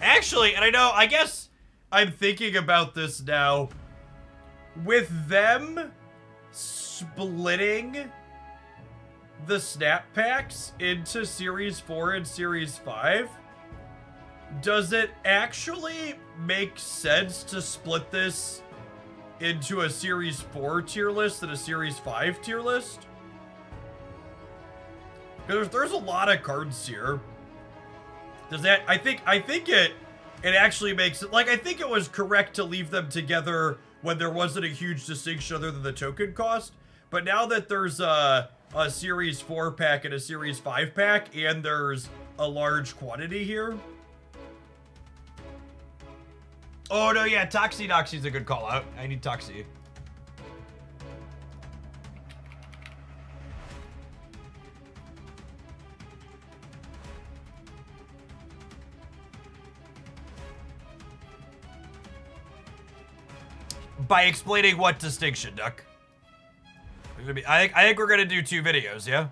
Speaker 1: Actually, and I guess I'm thinking about this now. With them splitting the snap packs into Series 4 and Series 5, does it actually make sense to split this into a Series 4 tier list and a Series 5 tier list? Because there's a lot of cards here. Does that, I think it actually makes it, like, I think it was correct to leave them together when there wasn't a huge distinction other than the token cost. But now that there's a Series 4 pack and a Series 5 pack, and there's a large quantity here. Oh, no, yeah, Toxie a good call out. I need Toxie. By explaining what distinction, Duck? I think we're gonna do 2 videos, yeah?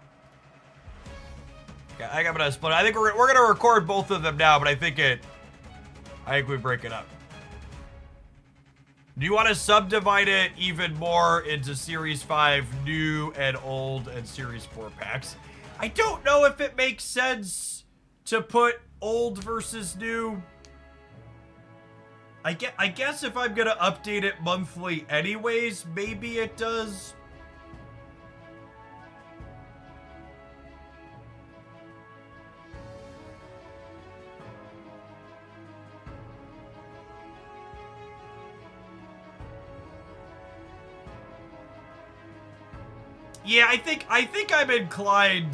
Speaker 1: Okay, I think I'm gonna split. I think we're gonna record both of them now, but I think we break it up. Do you want to subdivide it even more into Series 5 new and old and Series 4 packs? I don't know if it makes sense to put old versus new. I guess if I'm gonna update it monthly anyways, maybe it does. Yeah, I think I'm inclined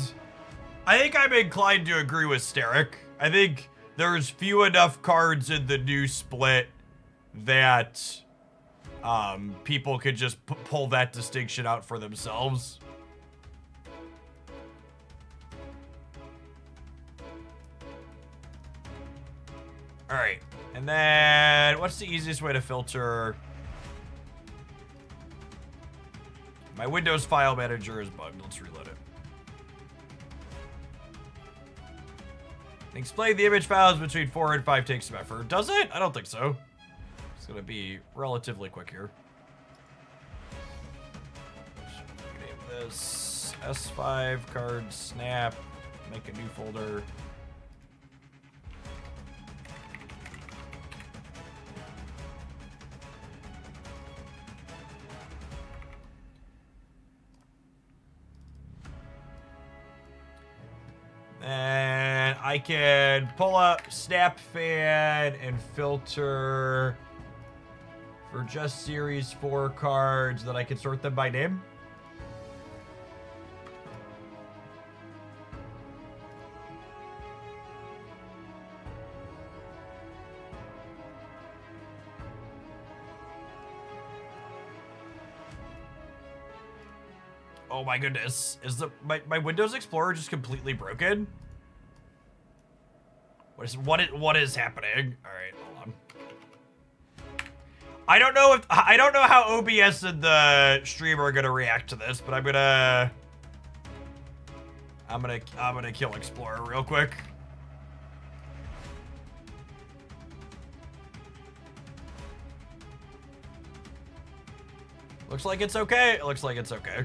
Speaker 1: to agree with Steric. I think there's few enough cards in the new split that people could just pull that distinction out for themselves. All right, and then what's the easiest way to filter? My Windows file manager is bugged. Let's reload it. Explain the image files between 4 and 5 takes some effort. Does it? I don't think so. It's gonna be relatively quick here. Name this S5 card snap. Make a new folder. And I can pull up Snap Fan and filter for just Series 4 cards that I can sort them by name. Oh my goodness. Is my Windows Explorer just completely broken? What is happening? All right, hold on. I don't know how OBS and the stream are gonna react to this, but I'm gonna kill Explorer real quick. Looks like it's okay. It looks like it's okay.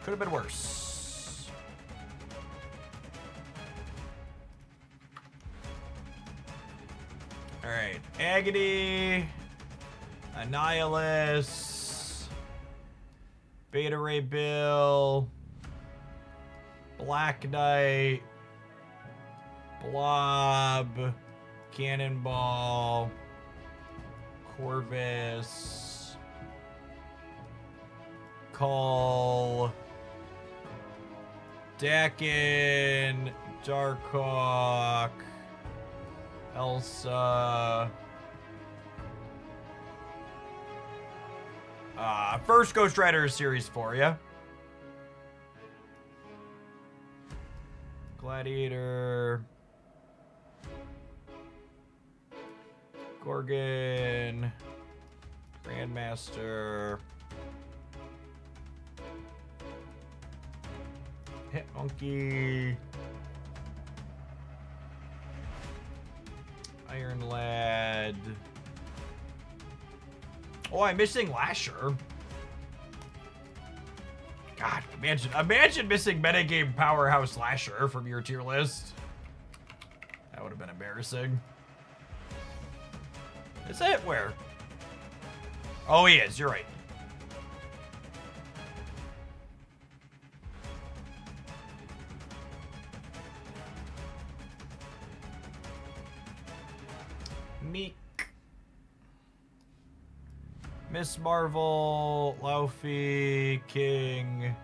Speaker 1: Could have been worse. All right, Agony, Annihilus, Beta Ray Bill, Black Knight, Blob, Cannonball, Corvus, Call, Dakin, Darkhawk, Elsa. First Ghost Rider Series 4, yeah? Gladiator. Gorgon. Grandmaster. Hit Monkey. Iron Lad. Oh, I'm missing Lasher. God, imagine missing metagame powerhouse Lasher from your tier list. That would have been embarrassing. Is it? Where? Oh, he is. You're right. Meek. Miss Marvel, Laufey, King,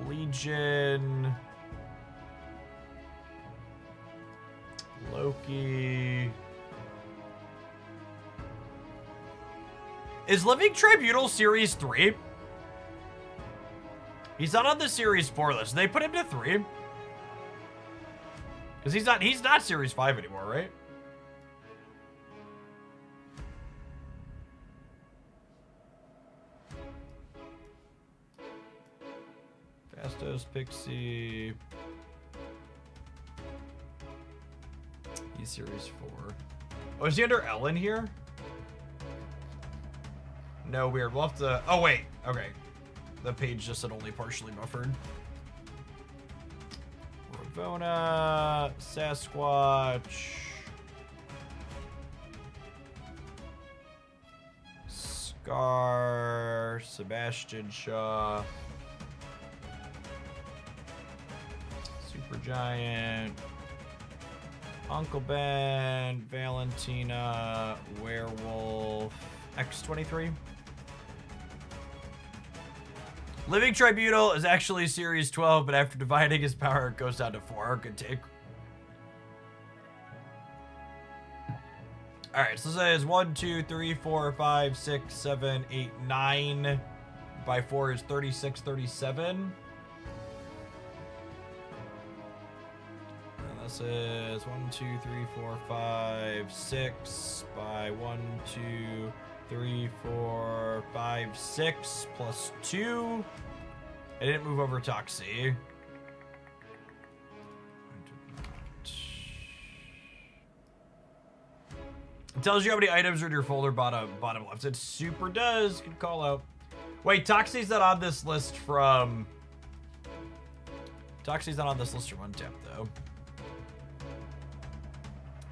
Speaker 1: Legion, Loki. Is Living Tribunal Series 3? He's not on the Series 4 list. They put him to 3? Because he's not Series 5 anymore, right? Estos, Pixie. He's Series 4. Oh, is he under Ellen here? No, weird. We'll have to... Oh, wait. Okay. The page just said only partially buffered. Ravona, Sasquatch. Scar, Sebastian Shaw. Supergiant. Uncle Ben, Valentina, Werewolf, X23. Living Tribunal is actually Series 12, but after dividing his power, it goes down to 4. Good take. Alright, so this is 1, 2, 3, 4, 5, 6, 7, 8, 9. By 4 is 36, 37. And this is 1, 2, 3, 4, 5, 6. By 1, 2, 3, 4, 5, 6 plus 2. I didn't move over Toxie. It tells you how many items are in your folder bottom left. It super does. Good call out. Wait, Toxie's not on this list from... Toxie's not on this list from Untap, though.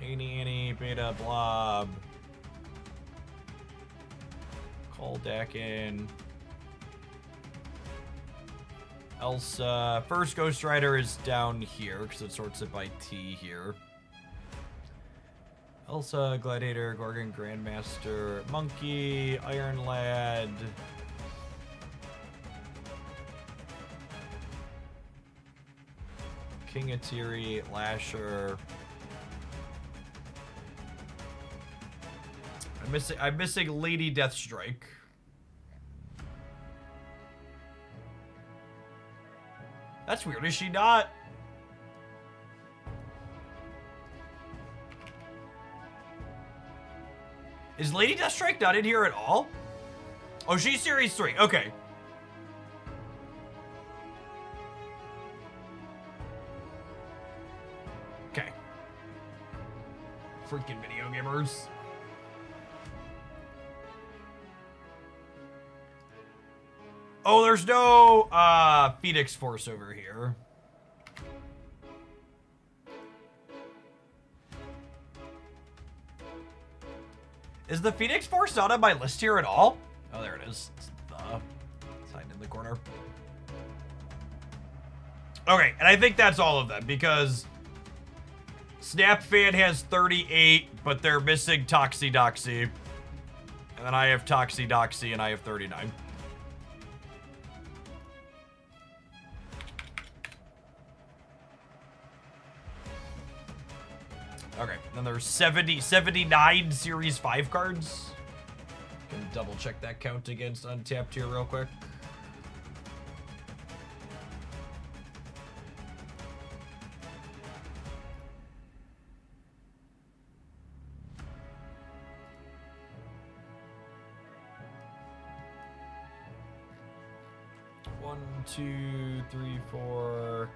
Speaker 1: Annie, Beta, Blob. Kaldakin. Elsa. First Ghost Rider is down here because it sorts it by T here. Elsa, Gladiator, Gorgon, Grandmaster, Monkey, Iron Lad. King Atiri, Lasher. I'm missing Lady Deathstrike. That's weird. Is she not? Is Lady Deathstrike not in here at all? Oh, she's Series 3. Okay. Okay. Freaking video gamers. Oh, there's no Phoenix Force over here. Is the Phoenix Force not on my list here at all? Oh, there it is. It's hiding in the corner. Okay, and I think that's all of them because Snap Fan has 38, but they're missing Toxie Doxie. And then I have Toxie Doxie and I have 39. Okay, then there's 79 Series 5 cards. Can double check that count against Untapped here real quick. One, 2, 3, 4,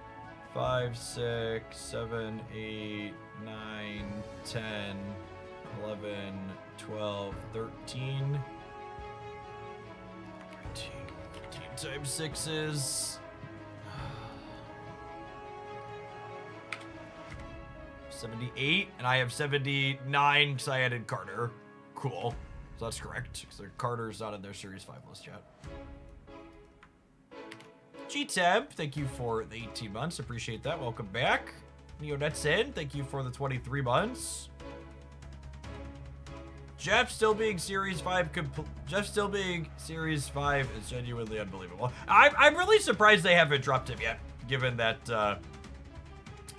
Speaker 1: 5, 6, 7, 8, 9, 10, 11, 12, 13. 13 times 6 is... 78, and I have 79 because I added Carter. Cool. So that's correct, because Carter's not in their Series 5 list yet. G-Tab, thank you for the 18 months. Appreciate that. Welcome back. NeoNetsin, thank you for the 23 months. Jeff still being Series 5 is genuinely unbelievable. I'm really surprised they haven't dropped him yet, given that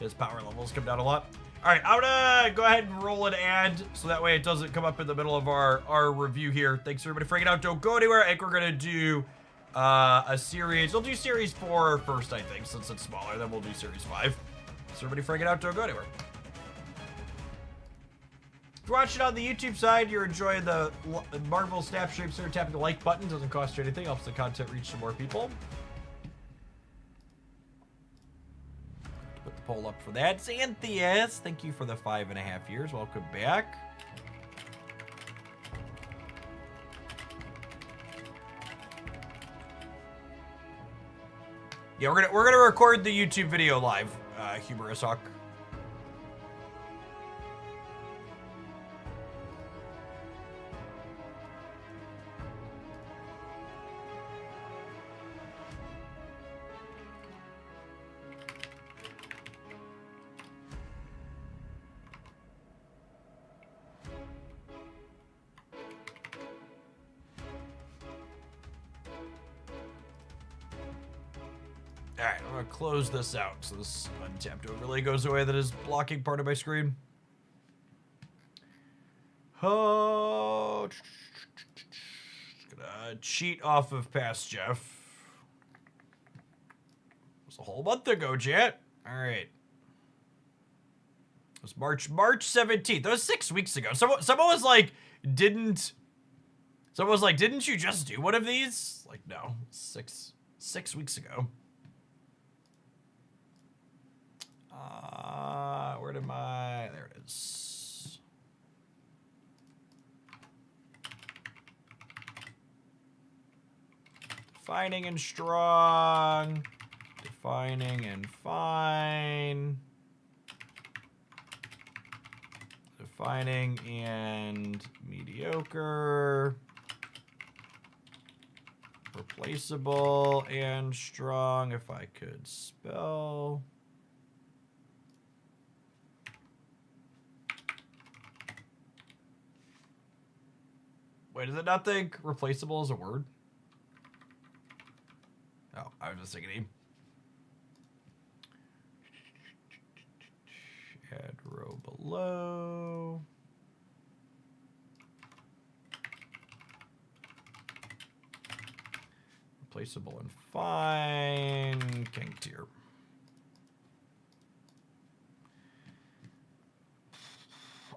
Speaker 1: his power levels come down a lot. All right, I'm gonna go ahead and roll an ad so that way it doesn't come up in the middle of our review here. Thanks everybody for hanging out. Don't go anywhere. I think we're gonna do a series. We'll do Series 4 first, I think, since it's smaller. Then we'll do Series 5. So everybody freaking out, don't go anywhere. If you're watching on the YouTube side, you're enjoying the Marvel snap streams here, tapping the like button. Doesn't cost you anything. Helps the content reach to more people. poll up for that. Xanthias, thank you for the 5.5 years. Welcome back. Yeah, we're gonna record the YouTube video live, Humorous Hawk. Alright, I'm gonna close this out so this untapped overlay goes away that is blocking part of my screen. Oh, gonna cheat off of past Jeff. It was a whole month ago, chat. Alright. It was March 17th. That was 6 weeks ago. Someone was like, didn't you just do one of these? Like, no. Six weeks ago. Where did my... There it is. Defining and strong. Defining and fine. Defining and mediocre. Replaceable and strong, if I could spell. Wait, does it not think replaceable is a word? Oh, I was just thinking. Add row below. Replaceable and fine. King tier.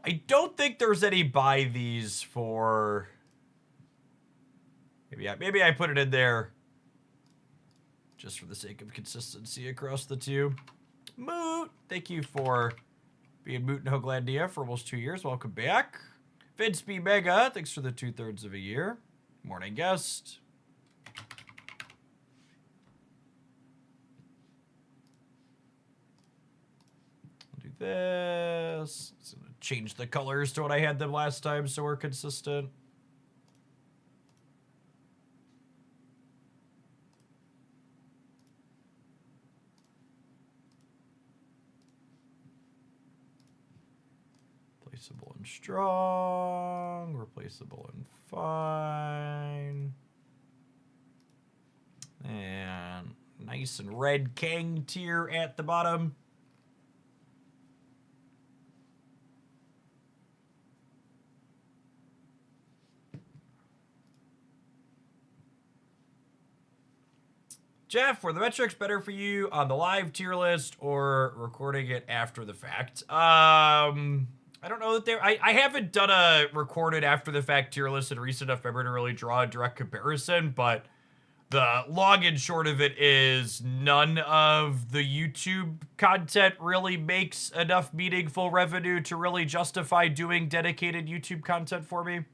Speaker 1: I don't think there's any buy these for... Maybe I put it in there just for the sake of consistency across the two. Moot, thank you for being Moot and Hoaglandia for almost 2 years. Welcome back. Vince B. Mega, thanks for the 2/3 of a year. Morning guest. I'll do this. Let's change the colors to what I had them last time so we're consistent. Replaceable and strong, replaceable and fine. And nice and red Kang tier at the bottom. Jeff, were the metrics better for you on the live tier list or recording it after the fact? I don't know that I haven't done a recorded after the fact tier list in recent enough memory to really draw a direct comparison, but the long and short of it is none of the YouTube content really makes enough meaningful revenue to really justify doing dedicated YouTube content for me.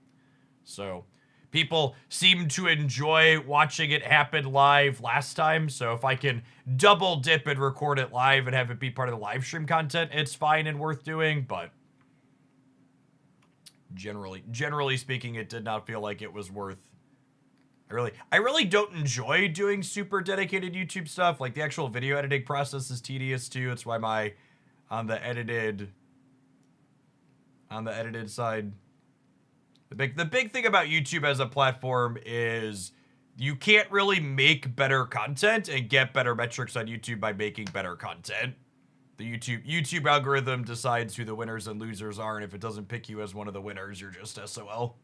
Speaker 1: So people seem to enjoy watching it happen live last time, so if I can double dip and record it live and have it be part of the live stream content, it's fine and worth doing, but generally speaking, it did not feel like it was worth. I really don't enjoy doing super dedicated YouTube stuff. Like the actual video editing process is tedious too. It's why my on the edited side, the big thing about YouTube as a platform is you can't really make better content and get better metrics on YouTube by making better content. The YouTube algorithm decides who the winners and losers are, and if it doesn't pick you as one of the winners, you're just SOL.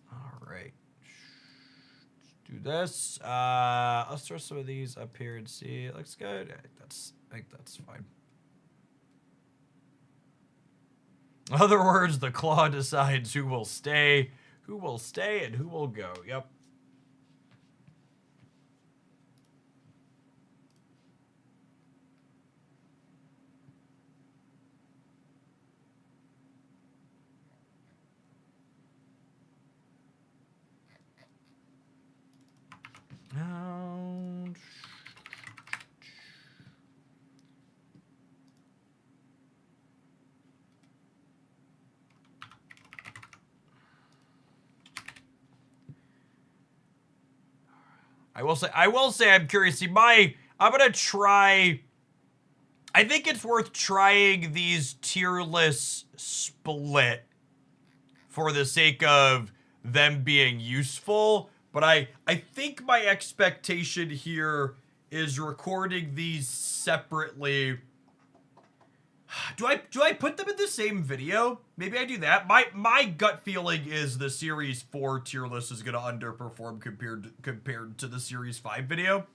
Speaker 1: All right. Let's do this. Let's throw some of these up here and see. It looks good. That's I think that's fine. In other words, the claw decides who will stay, and who will go. Yep. I will say I'm curious. See, I'm gonna try. I think it's worth trying these tier lists split for the sake of them being useful. But I think my expectation here is recording these separately. Do I put them in the same video? Maybe I do that. My gut feeling is the Series 4 tier list is gonna underperform compared to the Series 5 video.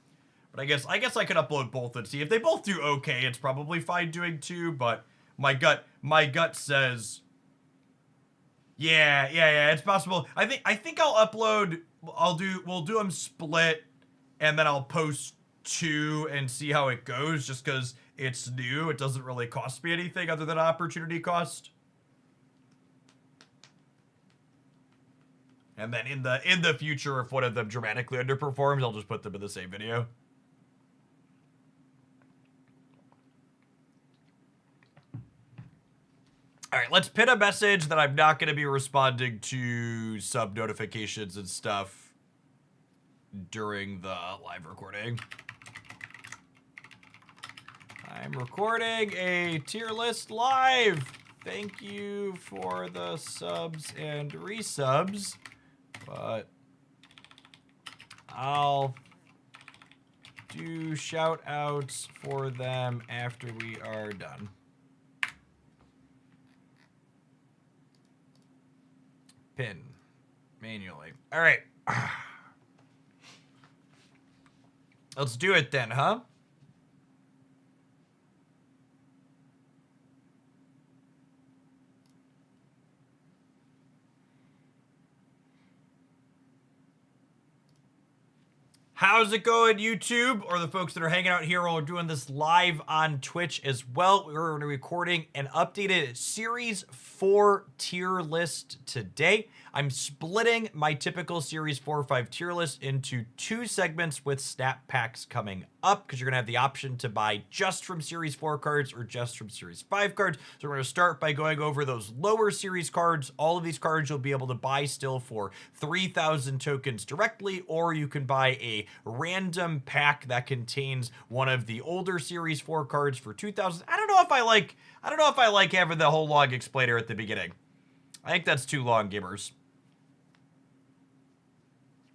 Speaker 1: But I guess I could upload both and see if they both do okay. It's probably fine doing two, but my gut says, yeah, it's possible. I think I'll upload. We'll do them split, and then I'll post two and see how it goes. Just because it's new, it doesn't really cost me anything other than opportunity cost. And then in the future, if one of them dramatically underperforms, I'll just put them in the same video. All right, let's pin a message that I'm not going to be responding to sub notifications and stuff during the live recording. I'm recording a tier list live. Thank you for the subs and resubs, but I'll do shout outs for them after we are done. Pin manually. All right. Let's do it then, huh? How's it going, YouTube? Or the folks that are hanging out here while we're doing this live on Twitch as well. We're recording an updated Series 4 tier list today. I'm splitting my typical Series 4 or 5 tier list into two segments with snap packs coming up, because you're going to have the option to buy just from Series 4 cards or just from Series 5 cards. So we're going to start by going over those lower series cards. All of these cards you'll be able to buy still for 3,000 tokens directly, or you can buy a random pack that contains one of the older Series 4 cards for 2,000. I don't know if I like having the whole long explainer at the beginning. I think that's too long, gamers.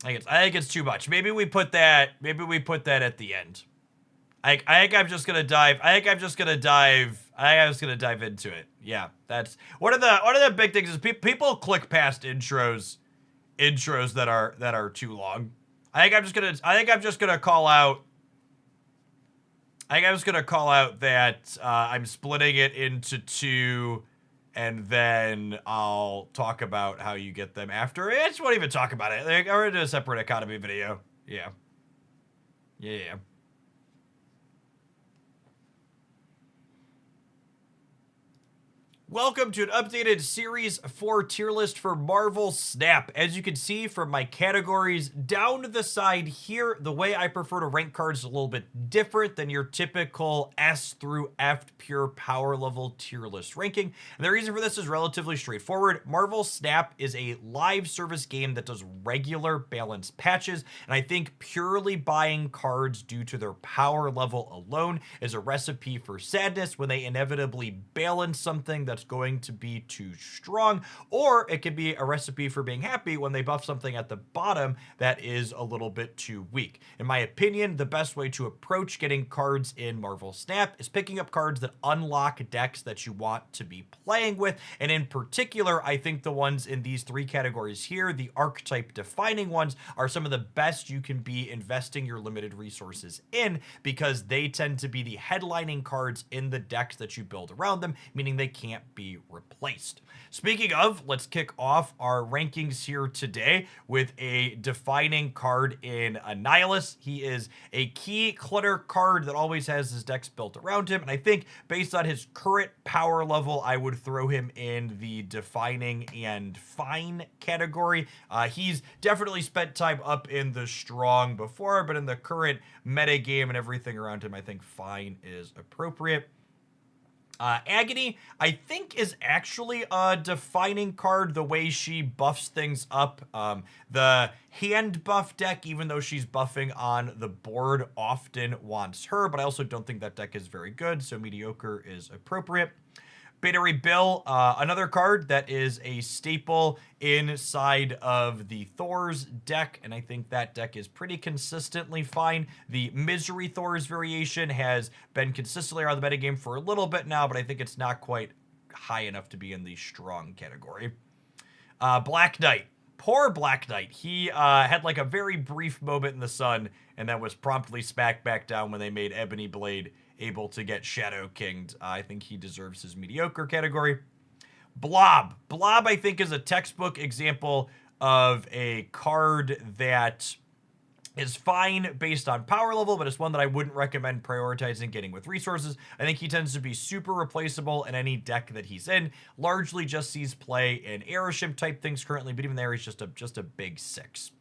Speaker 1: I think it's too much. Maybe we put that at the end. I think I'm just gonna dive into it. Yeah, that's one of the big things is people click past intros that are too long. I think I'm just gonna call out that I'm splitting it into two, and then I'll talk about how you get them after. I just won't even talk about it. I'm gonna do a separate economy video. Yeah. Welcome to an updated Series 4 tier list for Marvel Snap. As you can see from my categories down the side here, the way I prefer to rank cards is a little bit different than your typical S through F pure power level tier list ranking. And the reason for this is relatively straightforward. Marvel Snap is a live service game that does regular balance patches, and I think purely buying cards due to their power level alone is a recipe for sadness when they inevitably balance something that's that's going to be too strong, or it could be a recipe for being happy when they buff something at the bottom that is a little bit too weak. In my opinion, the best way to approach getting cards in Marvel Snap is picking up cards that unlock decks that you want to be playing with, and in particular, I think the ones in these three categories here, the archetype defining ones, are some of the best you can be investing your limited resources in, because they tend to be the headlining cards in the decks that you build around them, meaning they can't be replaced. Speaking of, let's kick off our rankings here today with a defining card in Annihilus. He is a key clutter card that always has his decks built around him, and I think based on his current power level, I would throw him in the defining and fine category. He's definitely spent time up in the strong before, but in the current meta game and everything around him, I think fine is appropriate. Agony, I think, is actually a defining card the way she buffs things up. The hand buff deck, even though she's buffing on the board, often wants her, but I also don't think that deck is very good, so mediocre is appropriate. Beta Ray Bill, another card that is a staple inside of the Thor's deck, and I think that deck is pretty consistently fine. The Misery Thor's variation has been consistently around the metagame for a little bit now, but I think it's not quite high enough to be in the strong category. Black Knight. Poor Black Knight. He had like a very brief moment in the sun, and that was promptly smacked back down when they made Ebony Blade able to get Shadow Kinged. I think he deserves his mediocre category. Blob. Blob, I think, is a textbook example of a card that is fine based on power level, but it's one that I wouldn't recommend prioritizing getting with resources. I think he tends to be super replaceable in any deck that he's in. Largely just sees play in Aeroship type things currently, but even there he's just a big 6.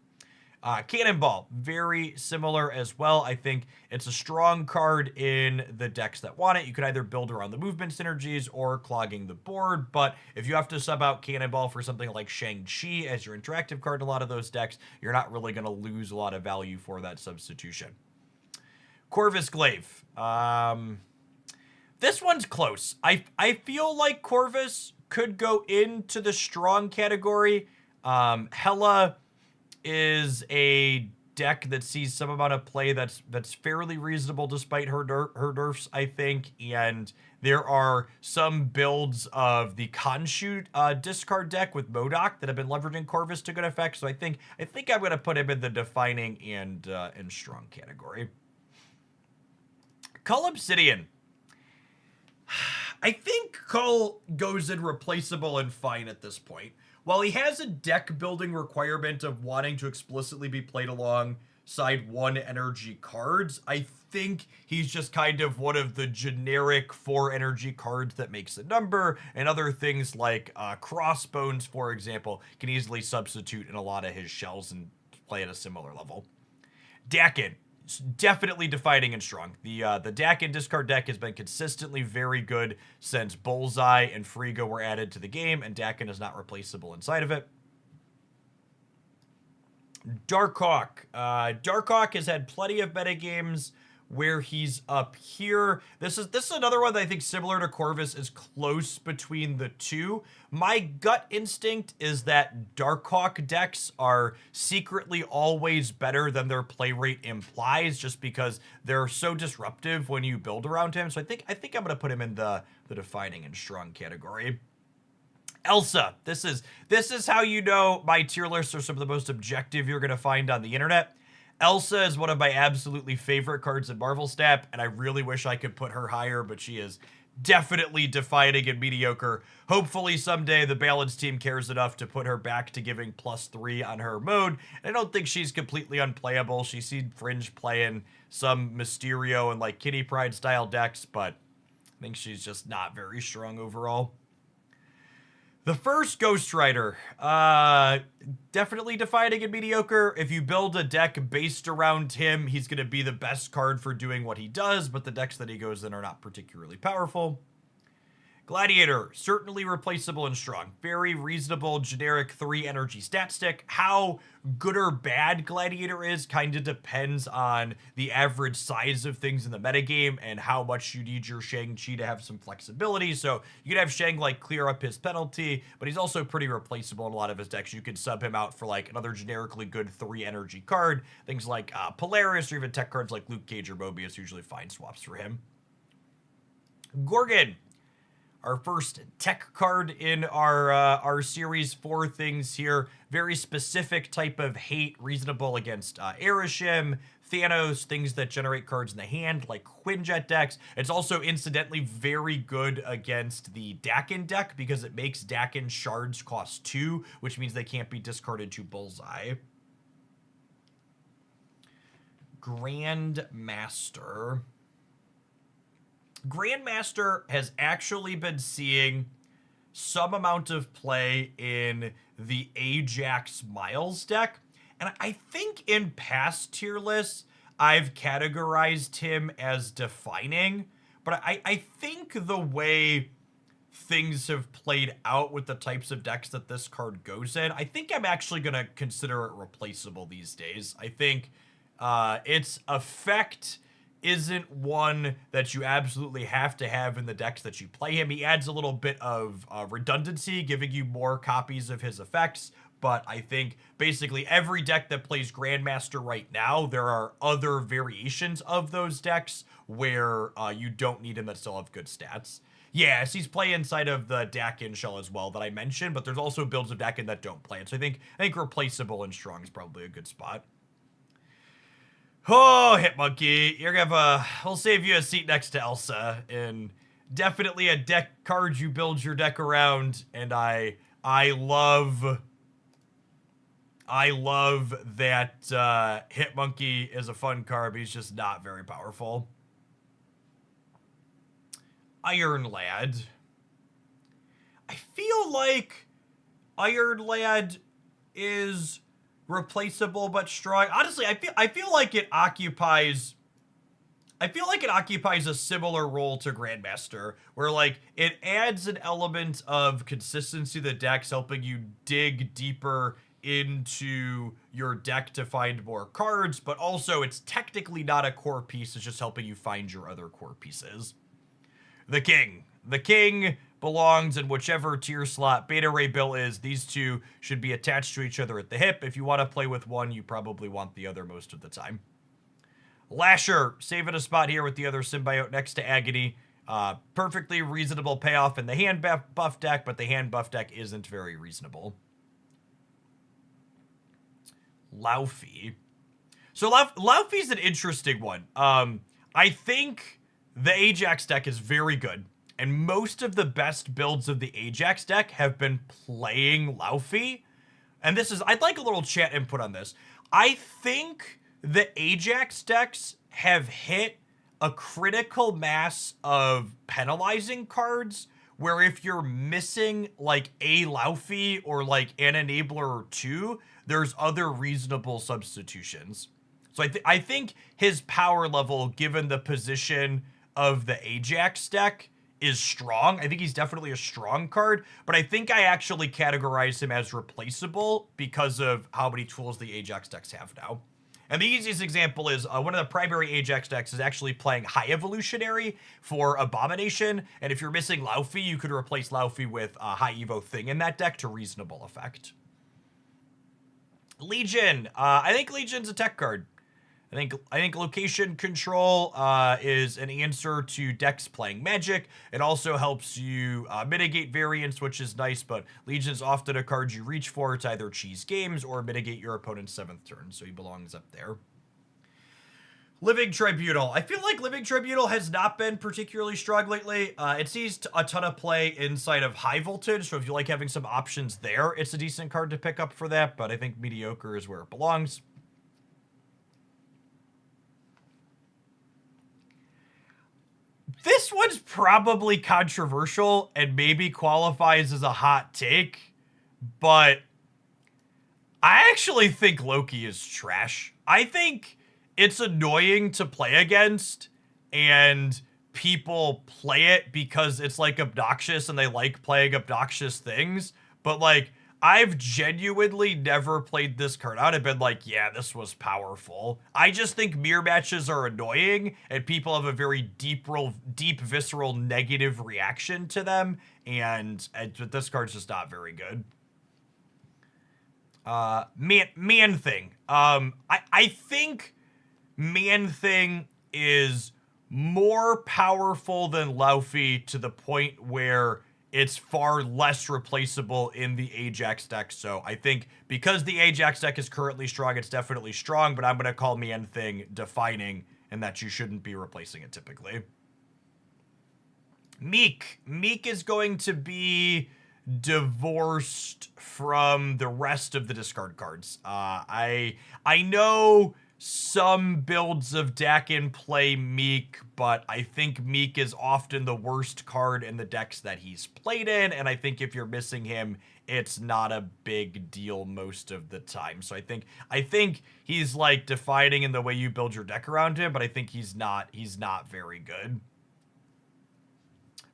Speaker 1: Cannonball, very similar as well. I think it's a strong card in the decks that want it. You could either build around the movement synergies or clogging the board, but if you have to sub out Cannonball for something like Shang-Chi as your interactive card in a lot of those decks, you're not really going to lose a lot of value for that substitution. Corvus Glaive. This one's close. I feel like Corvus could go into the strong category. Hela is a deck that sees some amount of play that's fairly reasonable despite her nerfs, I think, and there are some builds of the Khonshu discard deck with MODOK that have been leveraging Corvus to good effect, so I think I'm going to put him in the defining and strong category. Cull Obsidian. I think Cull goes in replaceable and fine at this point. While he has a deck building requirement of wanting to explicitly be played alongside 1 energy cards, I think he's just kind of one of the generic 4 energy cards that makes a number, and other things like Crossbones, for example, can easily substitute in a lot of his shells and play at a similar level. Dakin. Definitely defining and strong. The Dakin discard deck has been consistently very good since Bullseye and Friga were added to the game, and Dakin is not replaceable inside of it. Darkhawk. Darkhawk has had plenty of metagames where he's up here. This is another one that I think, similar to Corvus, is close between the two. My gut instinct is that Darkhawk decks are secretly always better than their play rate implies, just because they're so disruptive when you build around him. So I think I'm going to put him in the defining and strong category. Elsa. This is how you know my tier lists are some of the most objective you're going to find on the internet. Elsa is one of my absolutely favorite cards in Marvel Snap, and I really wish I could put her higher, but she is definitely defining and mediocre. Hopefully someday the balance team cares enough to put her back to giving +3 on her mode. And I don't think she's completely unplayable. She's seen Fringe playing some Mysterio and like Kitty Pryde style decks, but I think she's just not very strong overall. The first Ghost Rider, definitely defining and mediocre. If you build a deck based around him, he's going to be the best card for doing what he does, but the decks that he goes in are not particularly powerful. Gladiator, certainly replaceable and strong. Very reasonable, generic 3 energy stat stick. How good or bad Gladiator is kind of depends on the average size of things in the metagame and how much you need your Shang-Chi to have some flexibility. So you could have Shang like clear up his penalty, but he's also pretty replaceable in a lot of his decks. You could sub him out for like another generically good 3 energy card. Things like Polaris or even tech cards like Luke Cage or Mobius usually find swaps for him. Gorgon. Our first tech card in our series. 4 things here. Very specific type of hate, reasonable against Erishim, Thanos, things that generate cards in the hand, like Quinjet decks. It's also incidentally very good against the Dakin deck because it makes Dakin shards cost 2, which means they can't be discarded to Bullseye. Grandmaster. Grandmaster has actually been seeing some amount of play in the Ajax Miles deck. And I think in past tier lists, I've categorized him as defining. But I think the way things have played out with the types of decks that this card goes in, I think I'm actually going to consider it replaceable these days. I think its effect isn't one that you absolutely have to have in the decks that you play him. He adds a little bit of redundancy, giving you more copies of his effects, but I think basically every deck that plays Grandmaster right now, there are other variations of those decks where you don't need him that still have good stats. Yes, he's play inside of the Dakin shell as well that I mentioned, but there's also builds of Dakin that don't play it, so I think replaceable and strong is probably a good spot. Oh, Hitmonkey, you're gonna we'll save you a seat next to Elsa, and definitely a deck card you build your deck around, and I love that Hitmonkey is a fun card, but he's just not very powerful. Iron Lad. I feel like Iron Lad is replaceable but strong. Honestly, I feel like it occupies a similar role to Grandmaster, where like it adds an element of consistency to the decks, helping you dig deeper into your deck to find more cards, but also it's technically not a core piece, it's just helping you find your other core pieces. The King. The King belongs in whichever tier slot Beta Ray Bill is. These two should be attached to each other at the hip. If you want to play with one, you probably want the other most of the time. Lasher, saving a spot here with the other symbiote next to Agony. Perfectly reasonable payoff in the hand buff deck, but the hand buff deck isn't very reasonable. Laufey. So Laufey's an interesting one. I think the Ajax deck is very good, and most of the best builds of the Ajax deck have been playing Laufey. And this is, I'd like a little chat input on this. I think the Ajax decks have hit a critical mass of penalizing cards, where if you're missing like a Laufey or like an enabler or 2, there's other reasonable substitutions. So I think his power level, given the position of the Ajax deck, is strong. I think he's definitely a strong card, but I think I actually categorize him as replaceable because of how many tools the Ajax decks have now. And the easiest example is one of the primary Ajax decks is actually playing High Evolutionary for Abomination, and if you're missing Laufey, you could replace Laufey with a High Evo Thing in that deck to reasonable effect. Legion. I think Legion's a tech card. I think location control is an answer to decks playing Magic. It also helps you mitigate variance, which is nice, but Legion's often a card you reach for to either cheese games or mitigate your opponent's 7th turn, so he belongs up there. Living Tribunal. I feel like Living Tribunal has not been particularly strong lately. It sees a ton of play inside of High Voltage, so if you like having some options there, it's a decent card to pick up for that, but I think mediocre is where it belongs. This one's probably controversial and maybe qualifies as a hot take, but I actually think Loki is trash. I think it's annoying to play against, and people play it because it's like obnoxious and they like playing obnoxious things, but like I've genuinely never played this card out and been like, yeah, this was powerful. I just think mirror matches are annoying and people have a very deep, visceral negative reaction to them, and this card's just not very good. Man Thing. I think Man Thing is more powerful than Laufey to the point where it's far less replaceable in the Ajax deck. So I think because the Ajax deck is currently strong, it's definitely strong, but I'm going to call Man Thing defining and that you shouldn't be replacing it typically. Meek. Meek is going to be divorced from the rest of the discard cards. I know some builds of Dakin play Meek, but I think Meek is often the worst card in the decks that he's played in, and I think if you're missing him, it's not a big deal most of the time. So I think he's like defining in the way you build your deck around him, but I think he's not very good.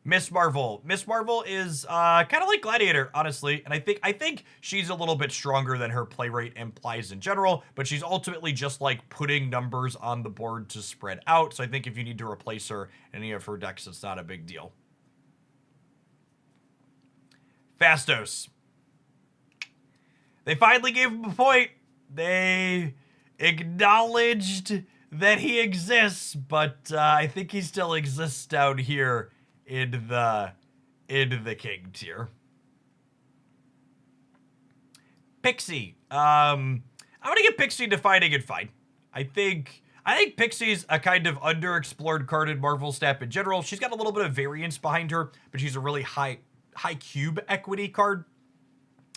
Speaker 1: Miss Marvel. Miss Marvel is kind of like Gladiator, honestly, and I think she's a little bit stronger than her play rate implies in general, but she's ultimately just like putting numbers on the board to spread out, so I think if you need to replace her in any of her decks, it's not a big deal. Fastos. They finally gave him a point. They acknowledged that he exists, but I think he still exists down here in the king tier. Pixie. I'm gonna get Pixie defining and fine. I think Pixie's a kind of underexplored card in Marvel Snap in general. She's got a little bit of variance behind her, but she's a really high cube equity card,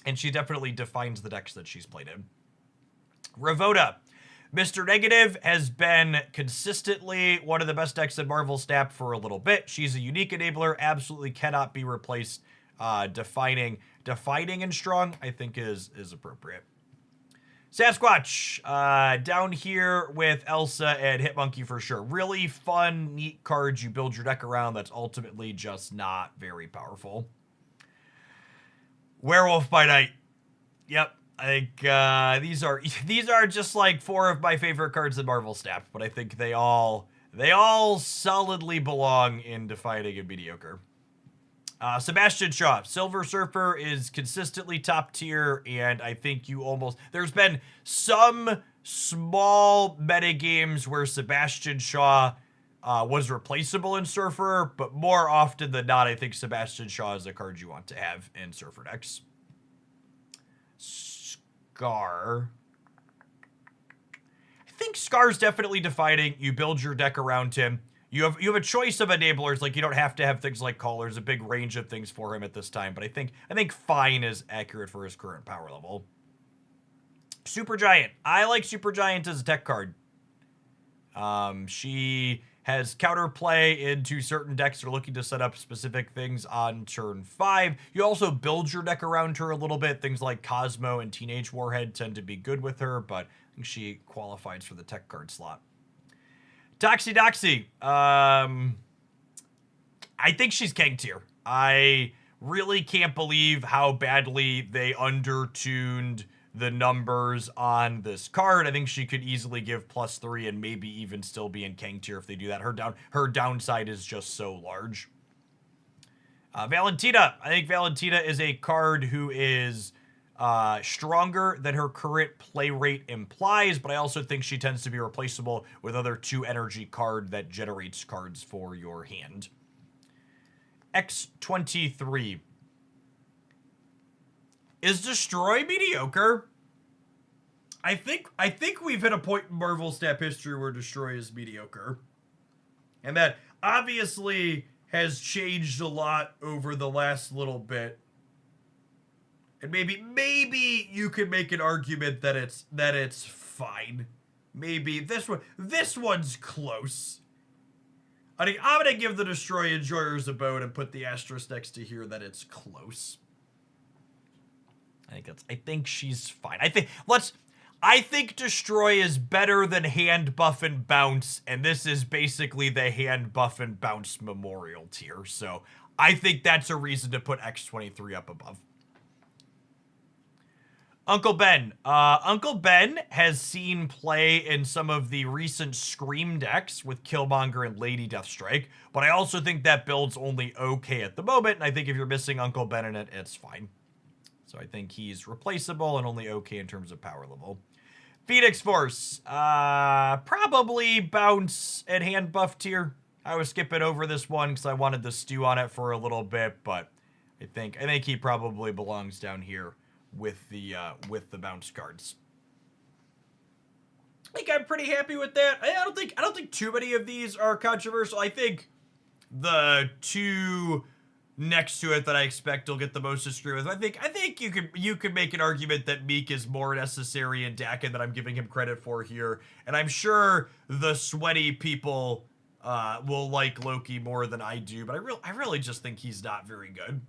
Speaker 1: and she definitely defines the decks that she's played in. Ravoda. Mr. Negative has been consistently one of the best decks in Marvel Snap for a little bit. She's a unique enabler, absolutely cannot be replaced. Defining and strong, I think is appropriate. Sasquatch, down here with Elsa and Hitmonkey for sure. Really fun, neat cards you build your deck around that's ultimately just not very powerful. Werewolf by Night. Yep. I think these are just like 4 of my favorite cards in Marvel Snap, but I think they all solidly belong in defining and mediocre. Sebastian Shaw, Silver Surfer is consistently top tier, and I think there's been some small meta games where Sebastian Shaw was replaceable in Surfer, but more often than not, I think Sebastian Shaw is a card you want to have in Surfer decks. Scar. I think Scar's definitely defining. You build your deck around him. You have a choice of enablers. Like, you don't have to have things like Call. There's a big range of things for him at this time, but I think fine is accurate for his current power level. Supergiant. I like Supergiant as a tech card. She has counterplay into certain decks that are looking to set up specific things on turn 5. You also build your deck around her a little bit. Things like Cosmo and Teenage Warhead tend to be good with her, but I think she qualifies for the tech card slot. Doxy. I think she's king tier. I really can't believe how badly they undertuned the numbers on this card. I think she could easily give +3 and maybe even still be in king tier if they do that. Her downside is just so large. Valentina. I think Valentina is a card who is stronger than her current play rate implies, but I also think she tends to be replaceable with other 2 energy card that generates cards for your hand. X23. Is Destroy mediocre? I think we've hit a point in Marvel Snap history where Destroy is mediocre. And that obviously has changed a lot over the last little bit. And maybe you could make an argument that it's fine. Maybe this one's close. I think I'm gonna give the Destroy Enjoyers a vote and put the asterisk next to here that it's close. I think she's fine. I think Destroy is better than Hand Buff and Bounce, and this is basically the Hand Buff and Bounce Memorial tier, so I think that's a reason to put X23 up above. Uncle Ben. Uncle Ben has seen play in some of the recent Scream decks with Killmonger and Lady Deathstrike, but I also think that build's only okay at the moment, and I think if you're missing Uncle Ben in it, it's fine. So I think he's replaceable and only okay in terms of power level. Phoenix Force. Probably Bounce and Hand Buff tier. I was skipping over this one because I wanted to stew on it for a little bit, but I think he probably belongs down here with the bounce cards. I think I'm pretty happy with that. I don't think too many of these are controversial. I think the two next to it that I expect will get the most to screw with. I think you could make an argument that Meek is more necessary in deck and that I'm giving him credit for here. And I'm sure the sweaty people will like Loki more than I do, but I really just think he's not very good.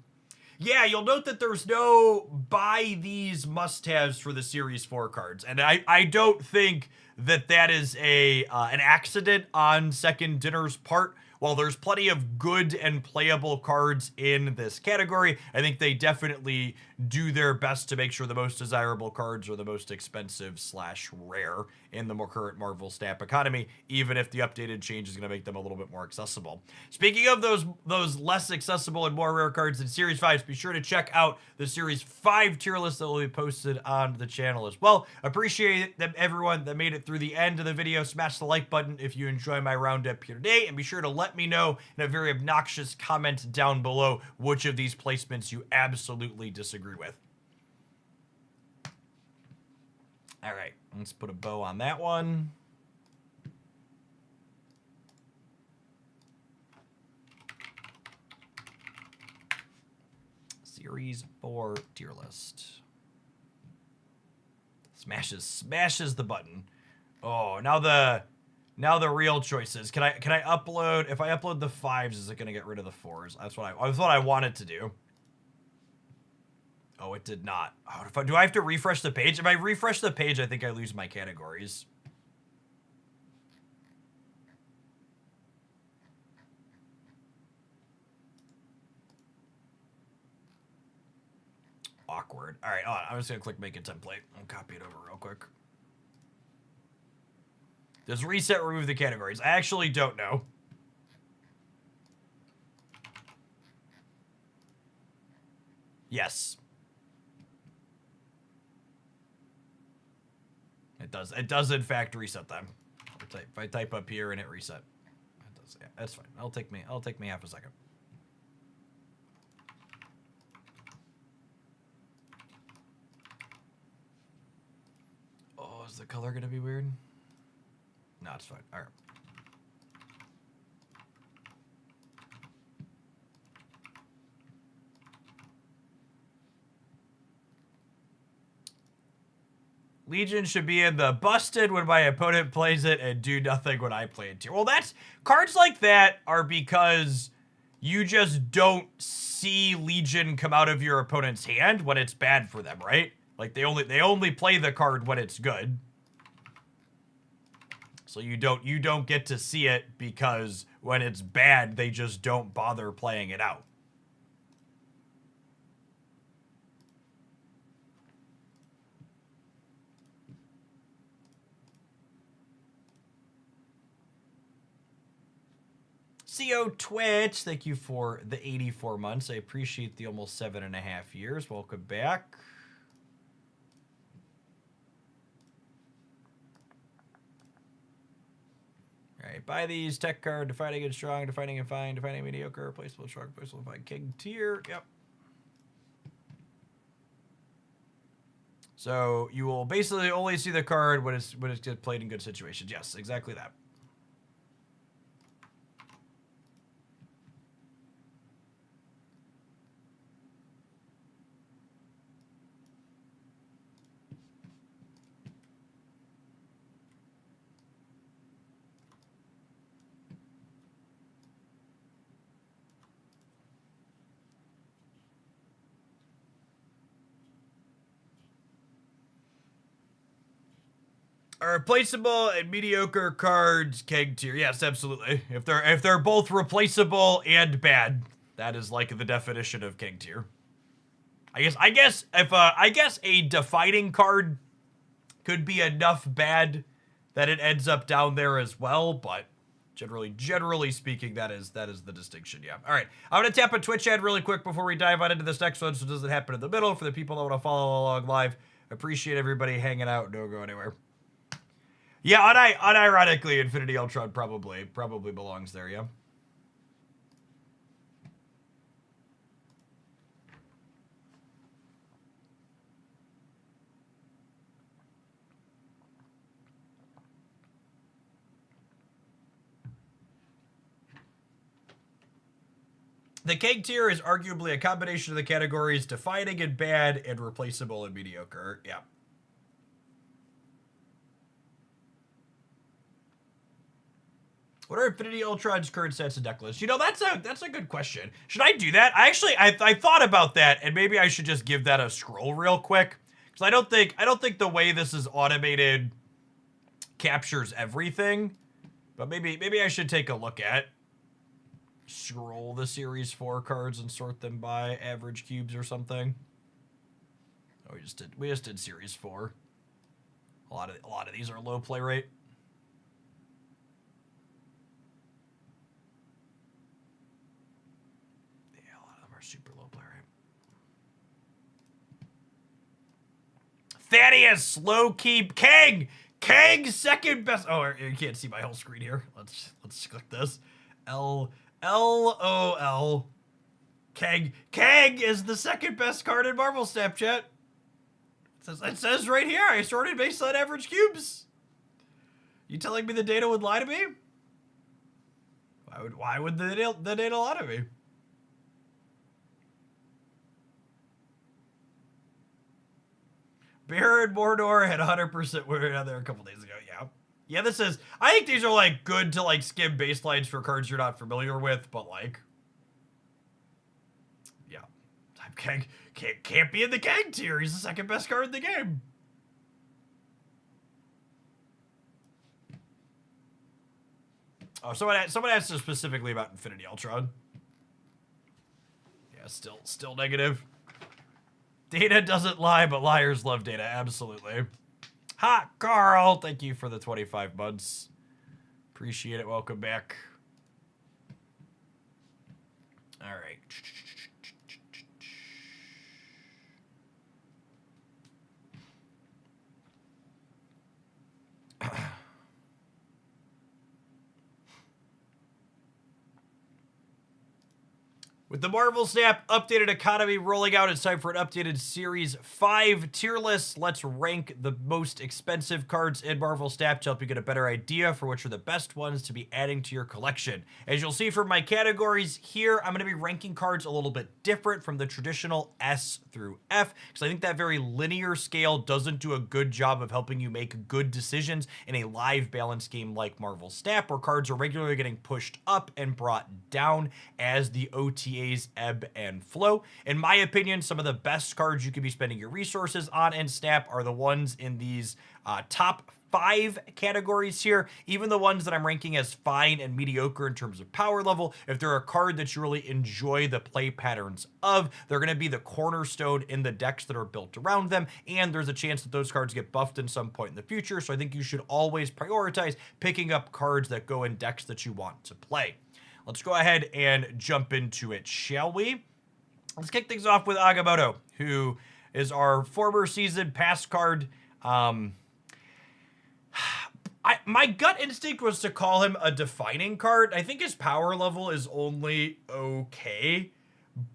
Speaker 1: Yeah, you'll note that there's no buy these must-haves for the Series 4 cards. And I don't think that is an accident on Second Dinner's part. While there's plenty of good and playable cards in this category, I think they definitely do their best to make sure the most desirable cards are the most expensive / rare in the more current Marvel stamp economy, even if the updated change is going to make them a little bit more accessible. Speaking of those less accessible and more rare cards in Series 5, be sure to check out the Series 5 tier list that will be posted on the channel as well. Appreciate everyone that made it through the end of the video. Smash the like button if you enjoy my roundup here today, and be sure to let me know in a very obnoxious comment down below which of these placements you absolutely disagree with. All right, let's put a bow on that one. Series 4 tier list. Smashes the button. Oh, now the real choices. Can I upload? If I upload the 5s, is it gonna get rid of the 4s? That's what I wanted to do. Oh, it did not. Oh, do I have to refresh the page? If I refresh the page, I think I lose my categories. Awkward. All right, hold on. I'm just gonna click make a template. I'll copy it over real quick. Does reset remove the categories? I actually don't know. Yes. It does. It does in fact reset them. If I type up here and hit reset, it does. Yeah, that's fine. It'll take me half a second. Oh, is the color gonna be weird? No, it's fine. All right. Legion should be in the busted when my opponent plays it and do nothing when I play it too. Well, that's cards like that are because you just don't see Legion come out of your opponent's hand when it's bad for them, right? Like they only play the card when it's good. So you don't get to see it because when it's bad, they just don't bother playing it out. CO Twitch, thank you for the 84 months. I appreciate the almost 7.5 years. Welcome back. All right, buy these tech card, defining and strong, defining and fine, defining mediocre, replaceable strong, replaceable fine, king tier. Yep. So you will basically only see the card when it's played in good situations. Yes, exactly that. Replaceable and mediocre cards, keg tier. Yes, absolutely. If they're both replaceable and bad, that is like the definition of keg tier. I guess a defining card could be enough bad that it ends up down there as well, but generally speaking, that is the distinction. Yeah. All right, I'm gonna tap a Twitch ad really quick before we dive on into this next one, so it doesn't happen in the middle. For the people that want to follow along live, appreciate everybody hanging out. Don't go anywhere. Yeah, unironically, Infinity Ultron probably belongs there. Yeah. The keg tier is arguably a combination of the categories defining and bad and replaceable and mediocre. Yeah. What are Infinity Ultron's current stats and deck list? You know, that's a good question. Should I do that? I thought about that, and maybe I should just give that a scroll real quick, because I don't think the way this is automated captures everything. But maybe I should take a look at. Scroll the Series 4 cards and sort them by average cubes or something. Oh, we just did Series 4. A lot of these are low play rate. Yeah, a lot of them are super low play rate. Thaddeus, low keep, Keg, second best. Oh, you can't see my whole screen here. Let's click this. LOL. Keg is the second best card in Marvel Snapchat. It says right here, I sorted based on average cubes. You telling me the data would lie to me? Why would the data lie to me? Bear and Mordor had 100% were out there a couple days ago. Yeah. Yeah, this is... I think these are, like, good to, like, skim baselines for cards you're not familiar with, but, like... Yeah. Keg can't be in the Keg tier. He's the second best card in the game. Oh, someone asked us specifically about Infinity Ultron. Yeah, still negative. Data doesn't lie, but liars love data. Absolutely. Ha, Carl, thank you for the 25 months. Appreciate it. Welcome back. All right. With the Marvel Snap updated economy rolling out, it's time for an updated Series 5 tier list. Let's rank the most expensive cards in Marvel Snap to help you get a better idea for which are the best ones to be adding to your collection. As you'll see from my categories here, I'm going to be ranking cards a little bit different from the traditional S through F, because I think that very linear scale doesn't do a good job of helping you make good decisions in a live balance game like Marvel Snap, where cards are regularly getting pushed up and brought down as the OTAs ebb and flow. In my opinion, some of the best cards you could be spending your resources on in Snap are the ones in these top 5 categories here. Even the ones that I'm ranking as fine and mediocre in terms of power level, if they're a card that you really enjoy the play patterns of, they're going to be the cornerstone in the decks that are built around them, and there's a chance that those cards get buffed in some point in the future, so I think you should always prioritize picking up cards that go in decks that you want to play. Let's go ahead and jump into it, shall we? Let's kick things off with Agamotto, who is our former season pass card. My gut instinct was to call him a defining card. I think his power level is only okay,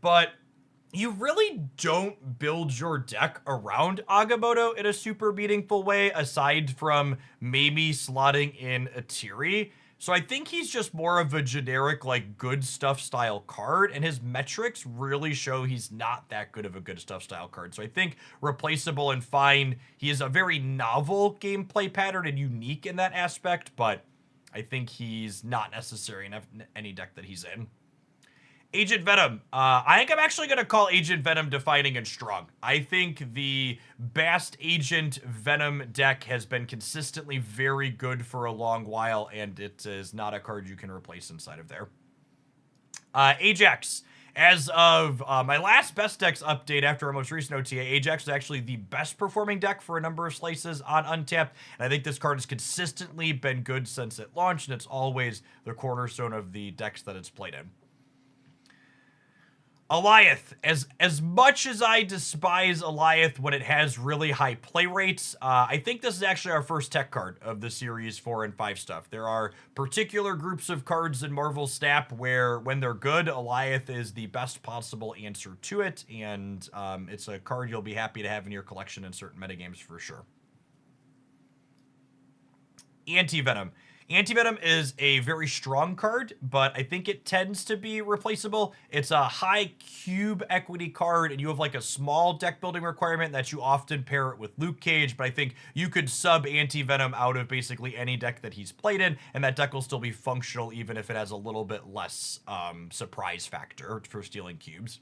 Speaker 1: but you really don't build your deck around Agamotto in a super meaningful way, aside from maybe slotting in a Tiri. So I think he's just more of a generic, like, good stuff style card, and his metrics really show he's not that good of a good stuff style card. So I think replaceable and fine. He is a very novel gameplay pattern and unique in that aspect, but I think he's not necessary in any deck that he's in. Agent Venom. I think I'm actually going to call Agent Venom defining and strong. I think the Bast Agent Venom deck has been consistently very good for a long while, and it is not a card you can replace inside of there. Ajax. As of my last best decks update after our most recent OTA, Ajax is actually the best performing deck for a number of slices on Untapped, and I think this card has consistently been good since it launched, and it's always the cornerstone of the decks that it's played in. Alioth. As much as I despise Alioth when it has really high play rates, I think this is actually our first tech card of the Series 4 and 5 stuff. There are particular groups of cards in Marvel Snap where, when they're good, Alioth is the best possible answer to it, and it's a card you'll be happy to have in your collection in certain metagames for sure. Anti-Venom. Anti-Venom is a very strong card, but I think it tends to be replaceable. It's a high cube equity card, and you have like a small deck building requirement that you often pair it with Luke Cage, but I think you could sub Anti-Venom out of basically any deck that he's played in, and that deck will still be functional even if it has a little bit less surprise factor for stealing cubes.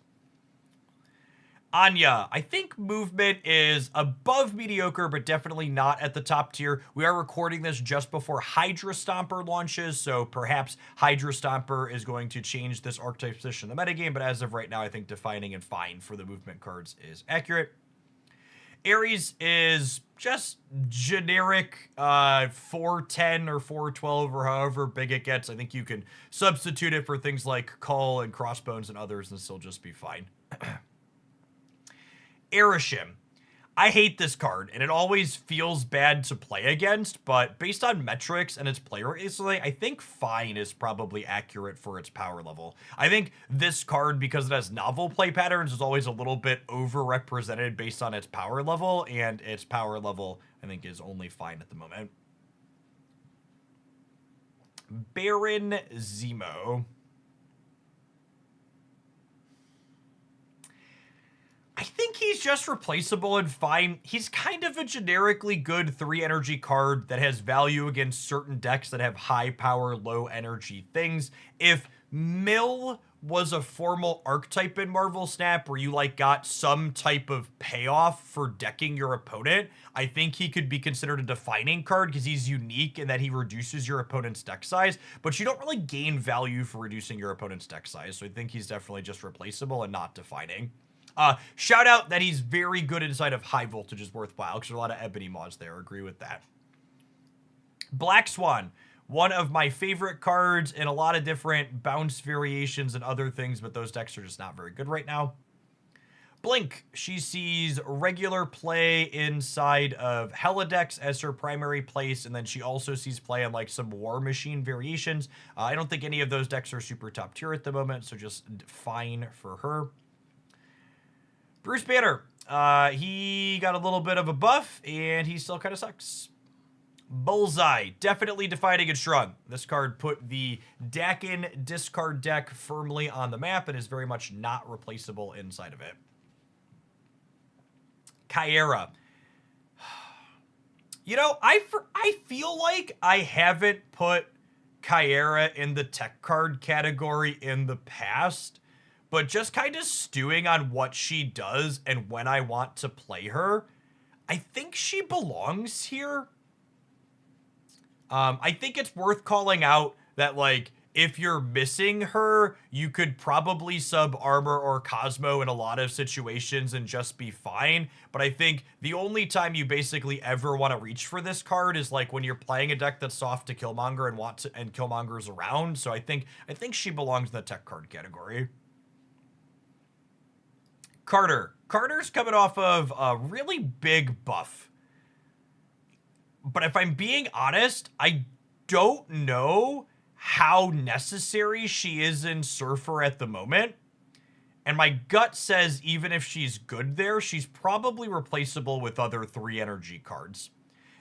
Speaker 1: Anya. I think movement is above mediocre, but definitely not at the top tier. We are recording this just before Hydra Stomper launches, so perhaps Hydra Stomper is going to change this archetype position in the metagame, but as of right now, I think defining and fine for the movement cards is accurate. Ares is just generic 410 or 412 or however big it gets. I think you can substitute it for things like Cull and Crossbones and others and still just be fine. Erishim. I hate this card, and it always feels bad to play against, but based on metrics and its player recently, I think fine is probably accurate for its power level. I think this card, because it has novel play patterns, is always a little bit overrepresented based on its power level, and its power level, I think, is only fine at the moment. Baron Zemo. I think he's just replaceable and fine. He's kind of a generically good 3 energy card that has value against certain decks that have high power, low energy things. If Mill was a formal archetype in Marvel Snap where you like got some type of payoff for decking your opponent, I think he could be considered a defining card because he's unique in that he reduces your opponent's deck size, but you don't really gain value for reducing your opponent's deck size. So I think he's definitely just replaceable and not defining. Shout out that he's very good inside of high voltage is worthwhile because there's a lot of Ebony mods there. Agree with that. Black Swan. One of my favorite cards in a lot of different bounce variations and other things, but those decks are just not very good right now. Blink. She sees regular play inside of Hella decks as her primary place, and then she also sees play on like some War Machine variations. I don't think any of those decks are super top tier at the moment, so just fine for her. Bruce Banner, he got a little bit of a buff, and he still kind of sucks. Bullseye, definitely defining and strong. This card put the Dakin discard deck firmly on the map and is very much not replaceable inside of it. Kyera. You know, I feel like I haven't put Kyera in the tech card category in the past, but just kind of stewing on what she does and when I want to play her, I think she belongs here. I think it's worth calling out that, like, if you're missing her, you could probably sub Armor or Cosmo in a lot of situations and just be fine. But I think the only time you basically ever want to reach for this card is like when you're playing a deck that's soft to Killmonger and Killmonger's around. So I think she belongs in the tech card category. Carter. Carter's coming off of a really big buff. But if I'm being honest, I don't know how necessary she is in Surfer at the moment. And my gut says even if she's good there, she's probably replaceable with other 3 energy cards.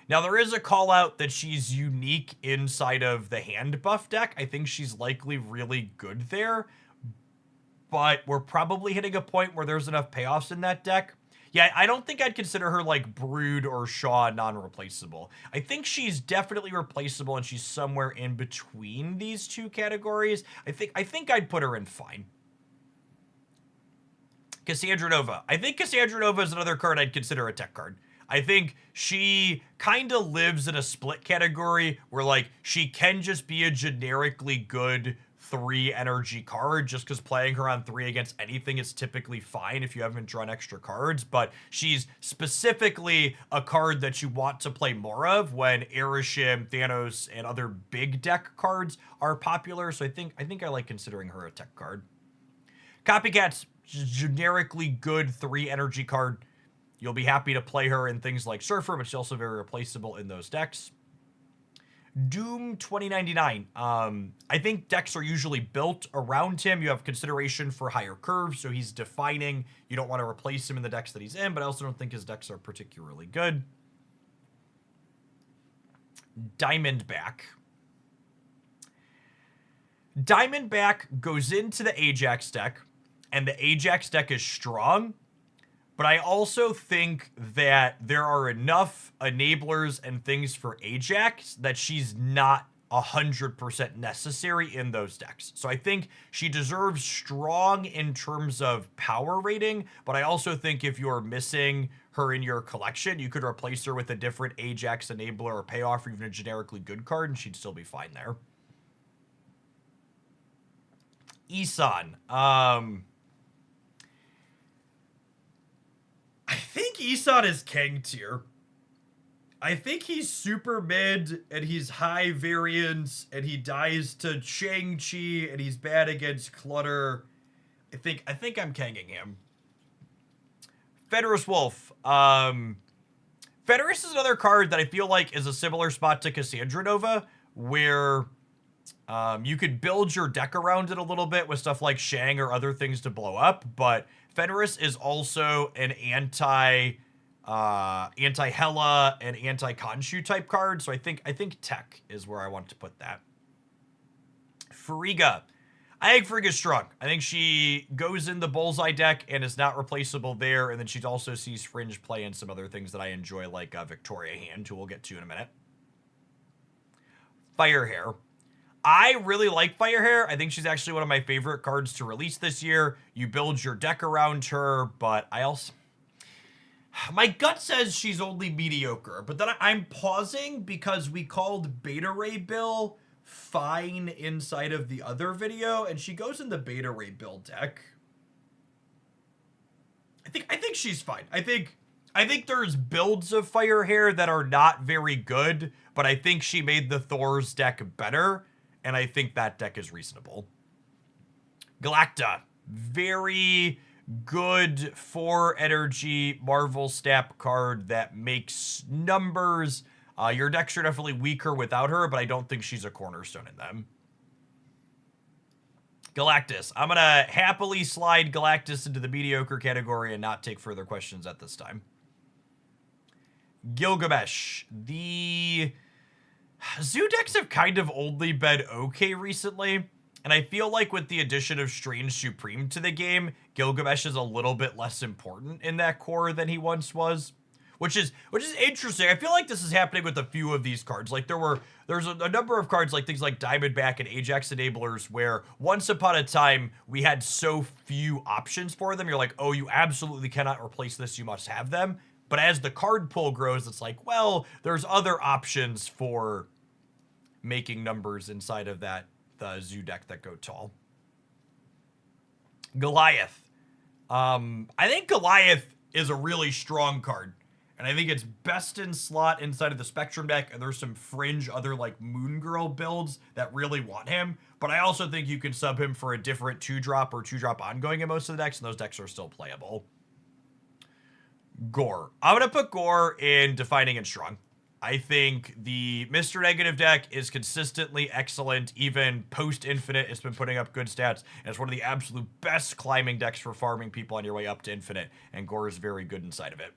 Speaker 1: Now, there is a call out that she's unique inside of the hand buff deck. I think she's likely really good there. But we're probably hitting a point where there's enough payoffs in that deck. Yeah, I don't think I'd consider her like Brood or Shaw non-replaceable. I think she's definitely replaceable and she's somewhere in between these two categories. I think I'd put her in fine. Cassandra Nova. I think Cassandra Nova is another card I'd consider a tech card. I think she kind of lives in a split category where, like, she can just be a generically good 3 energy card just because playing her on 3 against anything is typically fine if you haven't drawn extra cards, but she's specifically a card that you want to play more of when Erishim, Thanos, and other big deck cards are popular, so I think I like considering her a tech card. Copycat's generically good 3 energy card. You'll be happy to play her in things like Surfer, but she's also very replaceable in those decks. Doom 2099. I think decks are usually built around him. You have consideration for higher curves, so he's defining. You don't want to replace him in the decks that he's in, but I also don't think his decks are particularly good. Diamondback. Diamondback goes into the Ajax deck, and the Ajax deck is strong, but I also think that there are enough enablers and things for Ajax that she's not 100% necessary in those decks. So I think she deserves strong in terms of power rating, but I also think if you're missing her in your collection, you could replace her with a different Ajax enabler or payoff or even a generically good card, and she'd still be fine there. Isan. I think Isan is King tier. I think he's super mid, and he's high variance, and he dies to Shang-Chi, and he's bad against Clutter. I think I'm kanging him. Fenris Wolf. Fenris is another card that I feel like is a similar spot to Cassandra Nova, where you could build your deck around it a little bit with stuff like Shang or other things to blow up, but Fenris is also an anti-Hela and anti-Khonshu type card, so I think tech is where I want to put that. Frigga. I think Frigga's strong. I think she goes in the Bullseye deck and is not replaceable there, and then she also sees Fringe play in some other things that I enjoy, like Victoria Hand, who we'll get to in a minute. Firehair. I really like Firehair. I think she's actually one of my favorite cards to release this year. You build your deck around her, but I also... My gut says she's only mediocre, but then I'm pausing because we called Beta Ray Bill fine inside of the other video, and she goes in the Beta Ray Bill deck. I think she's fine. I think there's builds of Firehair that are not very good, but I think she made the Thor's deck better, and I think that deck is reasonable. Galacta. Very good 4 energy Marvel Snap card that makes numbers. Your decks are definitely weaker without her, but I don't think she's a cornerstone in them. Galactus. I'm going to happily slide Galactus into the mediocre category and not take further questions at this time. Gilgamesh. The Zoo decks have kind of only been okay recently, and I feel like with the addition of Strange Supreme to the game, Gilgamesh is a little bit less important in that core than he once was, which is interesting. I feel like this is happening with a few of these cards. Like there's a number of cards, like things like Diamondback and Ajax enablers, where once upon a time we had so few options for them. You're like, oh, you absolutely cannot replace this. You must have them. But as the card pool grows, it's like, well, there's other options for making numbers inside of the Zoo deck that go tall. Goliath. I think Goliath is a really strong card, and I think it's best in slot inside of the Spectrum deck, and there's some fringe other like Moon Girl builds that really want him, but I also think you can sub him for a different 2-drop or 2-drop ongoing in most of the decks, and those decks are still playable. Gore. I'm going to put Gore in Defining and Strong. I think the Mr. Negative deck is consistently excellent. Even post-Infinite, it's been putting up good stats. And it's one of the absolute best climbing decks for farming people on your way up to Infinite. And Gore is very good inside of it.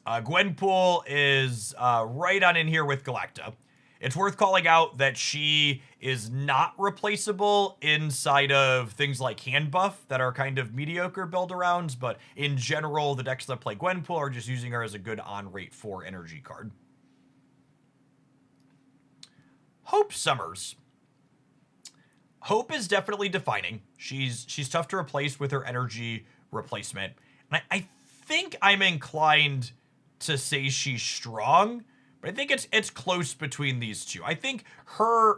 Speaker 1: Gwenpool is right on in here with Galacta. It's worth calling out that she is not replaceable inside of things like Hand Buff that are kind of mediocre build-arounds, but in general, the decks that play Gwenpool are just using her as a good on-rate 4 energy card. Hope Summers. Hope is definitely defining. She's tough to replace with her energy replacement. And I think I'm inclined to say she's strong, but I think it's close between these two. I think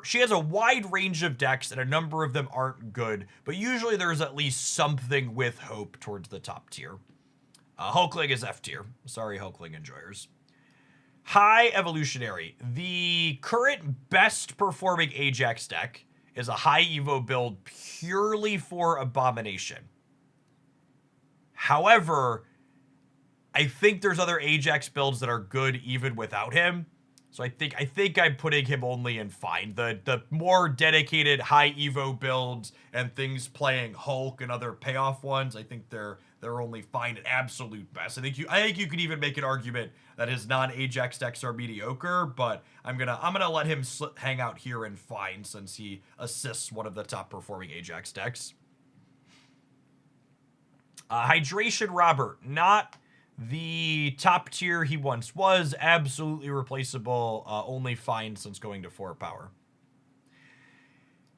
Speaker 1: she has a wide range of decks, and a number of them aren't good, but usually there's at least something with hope towards the top tier. Hulkling is F tier. Sorry, Hulkling enjoyers. High Evolutionary. The current best performing Ajax deck is a high Evo build purely for Abomination. However, I think there's other Ajax builds that are good even without him. So I think I'm putting him only in fine. The more dedicated high Evo builds and things playing Hulk and other payoff ones, I think they're only fine at absolute best. I think you could even make an argument that his non-Ajax decks are mediocre, but I'm gonna let him hang out here in fine since he assists one of the top performing Ajax decks. Hydration Robert, not the top tier he once was, absolutely replaceable, only fine since going to 4 power.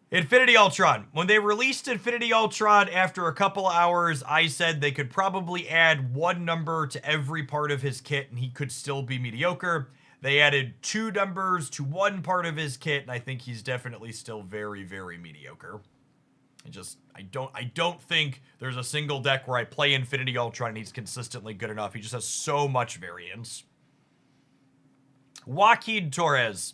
Speaker 1: Infinity Ultron. When they released Infinity Ultron, after a couple hours, I said they could probably add 1 number to every part of his kit and he could still be mediocre. They added 2 numbers to 1 part of his kit, and I think he's definitely still very, very mediocre. I don't think there's a single deck where I play Infinity Ultron and he's consistently good enough. He just has so much variance. Joaquin Torres.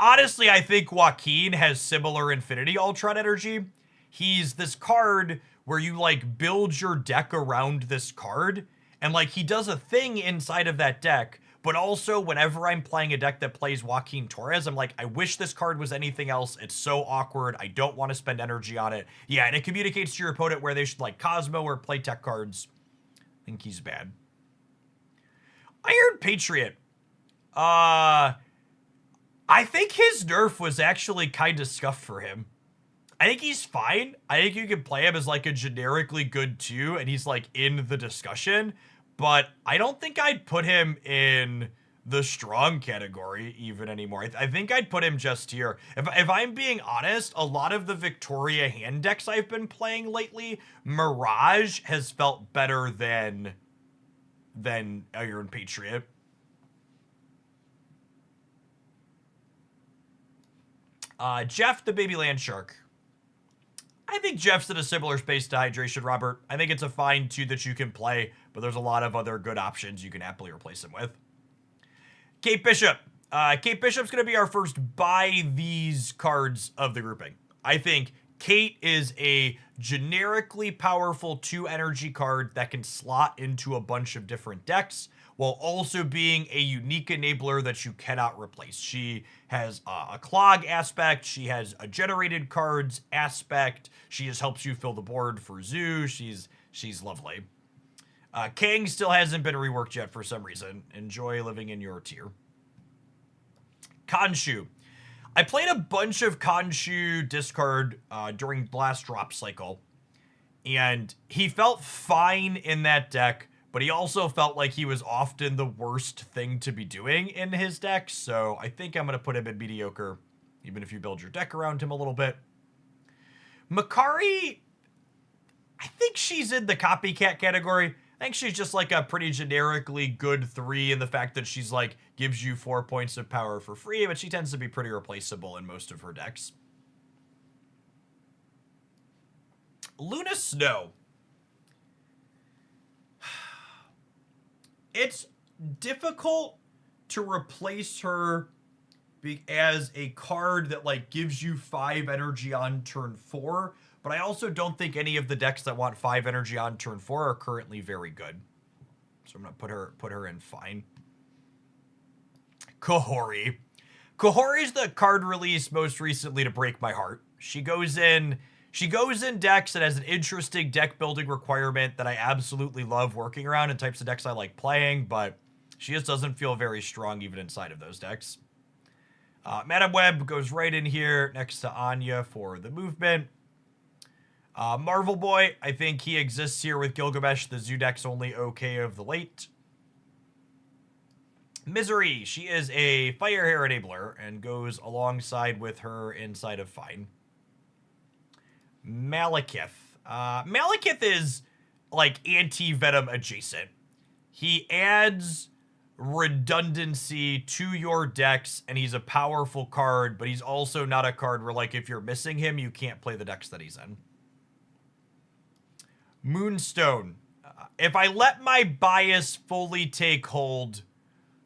Speaker 1: Honestly, I think Joaquin has similar Infinity Ultron energy. He's this card where you, like, build your deck around this card, and, like, he does a thing inside of that deck, but also whenever I'm playing a deck that plays Joaquin Torres, I'm like, I wish this card was anything else. It's so awkward. I don't want to spend energy on it. Yeah, and it communicates to your opponent where they should, like, Cosmo or play tech cards. I think he's bad. Iron Patriot. I think his nerf was actually kind of scuffed for him. I think he's fine. I think you can play him as like a generically good 2, and he's like in the discussion, but I don't think I'd put him in the strong category even anymore. I think I'd put him just here. If I'm being honest, a lot of the Victoria hand decks I've been playing lately, Mirage has felt better than Iron Patriot. Jeff the Baby Land Shark. I think Jeff's in a similar space to Hydration Robert. I think it's a fine 2 that you can play, but there's a lot of other good options you can happily replace him with. Kate Bishop. Kate Bishop's going to be our first buy these cards of the grouping. I think Kate is a generically powerful 2 energy card that can slot into a bunch of different decks, while also being a unique enabler that you cannot replace. She has a clog aspect, she has a generated cards aspect, she just helps you fill the board for Zoo, she's lovely. Kang still hasn't been reworked yet for some reason. Enjoy living in your tier. Khonshu. I played a bunch of Khonshu discard during last drop cycle, and he felt fine in that deck, but he also felt like he was often the worst thing to be doing in his deck, so I think I'm going to put him in mediocre, even if you build your deck around him a little bit. Makari, I think she's in the copycat category. I think she's just like a pretty generically good 3 in the fact that she's like, gives you 4 points of power for free, but she tends to be pretty replaceable in most of her decks. Luna Snow. It's difficult to replace her as a card that like gives you 5 energy on turn 4, but I also don't think any of the decks that want 5 energy on turn 4 are currently very good. So I'm gonna put her in fine. Kahori. Kahori's the card released most recently to break my heart. She goes in decks that has an interesting deck building requirement that I absolutely love working around and types of decks I like playing, but she just doesn't feel very strong even inside of those decks. Madam Web goes right in here next to Anya for the movement. Marvel Boy, I think he exists here with Gilgamesh. The Zoo deck's only okay of the late. Misery, she is a fire hair enabler and goes alongside with her inside of fine. Malekith. Malekith is like anti-venom adjacent. He adds redundancy to your decks, and he's a powerful card, but he's also not a card where, like, if you're missing him, you can't play the decks that he's in. Moonstone. If I let my bias fully take hold,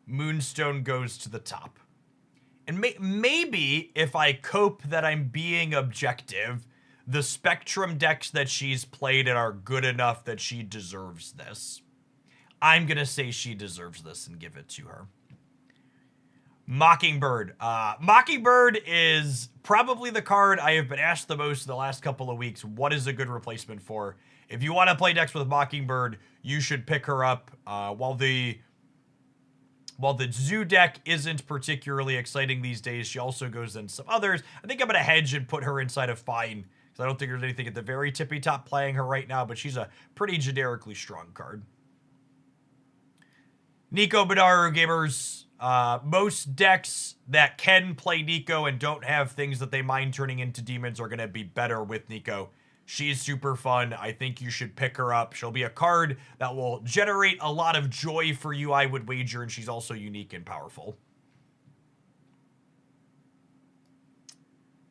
Speaker 1: Moonstone goes to the top. And maybe if I cope that I'm being objective, the Spectrum decks that she's played and are good enough that she deserves this. I'm going to say she deserves this and give it to her. Mockingbird. Mockingbird is probably the card I have been asked the most the last couple of weeks. What is a good replacement for? If you want to play decks with Mockingbird, you should pick her up. While the Zoo deck isn't particularly exciting these days, she also goes in some others. I think I'm going to hedge and put her inside of Fine, because I don't think there's anything at the very tippy top playing her right now, but she's a pretty generically strong card. Nico Badaru gamers. Most decks that can play Nico and don't have things that they mind turning into demons are going to be better with Nico. She's super fun. I think you should pick her up. She'll be a card that will generate a lot of joy for you, I would wager, and she's also unique and powerful.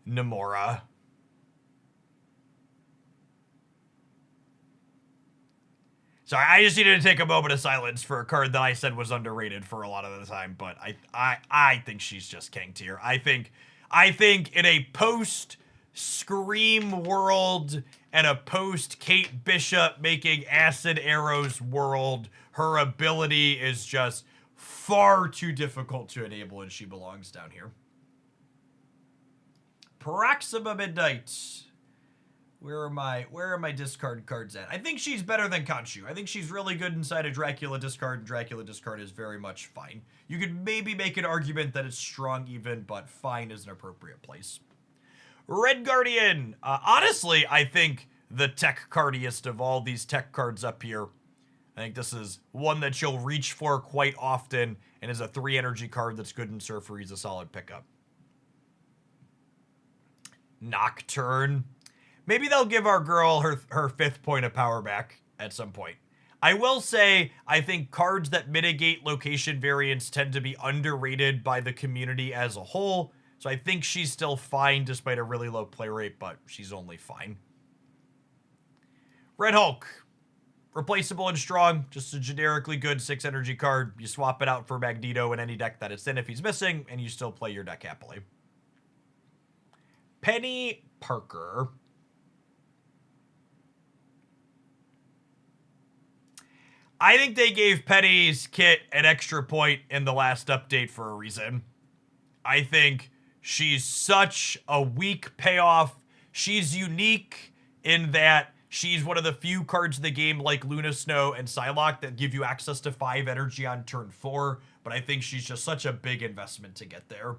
Speaker 1: Namora. Sorry, I just needed to take a moment of silence for a card that I said was underrated for a lot of the time, but I think she's just king tier. I think in a post-Scream world and a post-Kate Bishop making acid arrows world, her ability is just far too difficult to enable, and she belongs down here. Proxima Midnight. Where are my discard cards at? I think she's better than Khonshu. I think she's really good inside of Dracula discard, and Dracula discard is very much fine. You could maybe make an argument that it's strong even, but fine is an appropriate place. Red Guardian. Honestly, I think the tech cardiest of all these tech cards up here. I think this is one that you'll reach for quite often, and is a 3 energy card that's good in Surfer. He's a solid pickup. Nocturne. Maybe they'll give our girl her 5th point of power back at some point. I will say, I think cards that mitigate location variance tend to be underrated by the community as a whole. So I think she's still fine despite a really low play rate, but she's only fine. Red Hulk. Replaceable and strong. Just a generically good 6 energy card. You swap it out for Magneto in any deck that it's in if he's missing, and you still play your deck happily. Penny Parker. I think they gave Penny's kit an extra point in the last update for a reason. I think she's such a weak payoff. She's unique in that she's one of the few cards in the game like Luna Snow and Psylocke that give you access to 5 energy on turn 4, but I think she's just such a big investment to get there.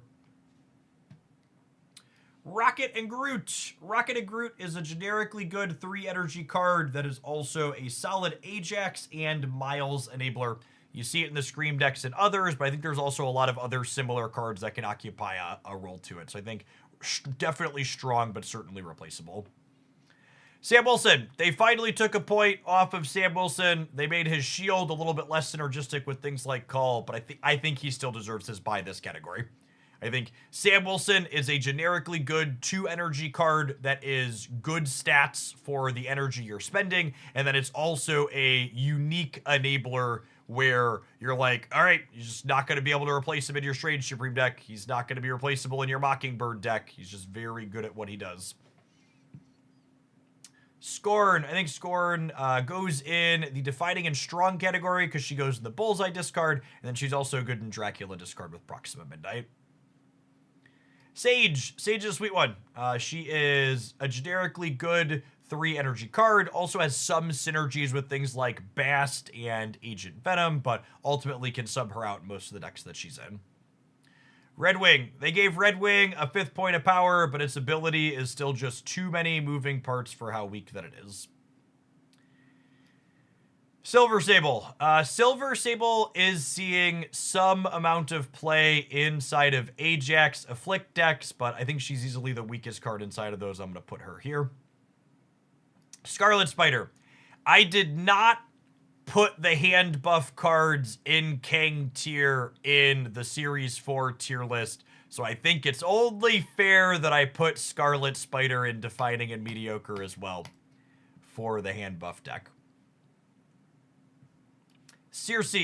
Speaker 1: Rocket and Groot. Rocket and Groot is a generically good 3 energy card that is also a solid Ajax and Miles enabler. You see it in the Scream decks and others, but I think there's also a lot of other similar cards that can occupy a role to it. So I think definitely strong, but certainly replaceable. Sam Wilson. They finally took a point off of Sam Wilson. They made his shield a little bit less synergistic with things like Call, but I think he still deserves his buy this category. I think Sam Wilson is a generically good 2 energy card that is good stats for the energy you're spending, and then it's also a unique enabler where you're like, all right, you're just not going to be able to replace him in your Strange Supreme deck. He's not going to be replaceable in your Mockingbird deck. He's just very good at what he does. Scorn. I think Scorn goes in the Defining and Strong category because she goes in the Bullseye discard, and then she's also good in Dracula discard with Proxima Midnight. Sage. Sage is a sweet one. She is a generically good 3 energy card. Also has some synergies with things like Bast and Agent Venom, but ultimately can sub her out in most of the decks that she's in. Red Wing. They gave Red Wing a 5th point of power, but its ability is still just too many moving parts for how weak that it is. Silver Sable. Silver Sable is seeing some amount of play inside of Ajax Afflict decks, but I think she's easily the weakest card inside of those. I'm going to put her here. Scarlet Spider. I did not put the hand buff cards in King tier in the Series 4 tier list, so I think it's only fair that I put Scarlet Spider in Defining and Mediocre as well for the hand buff deck. Circe.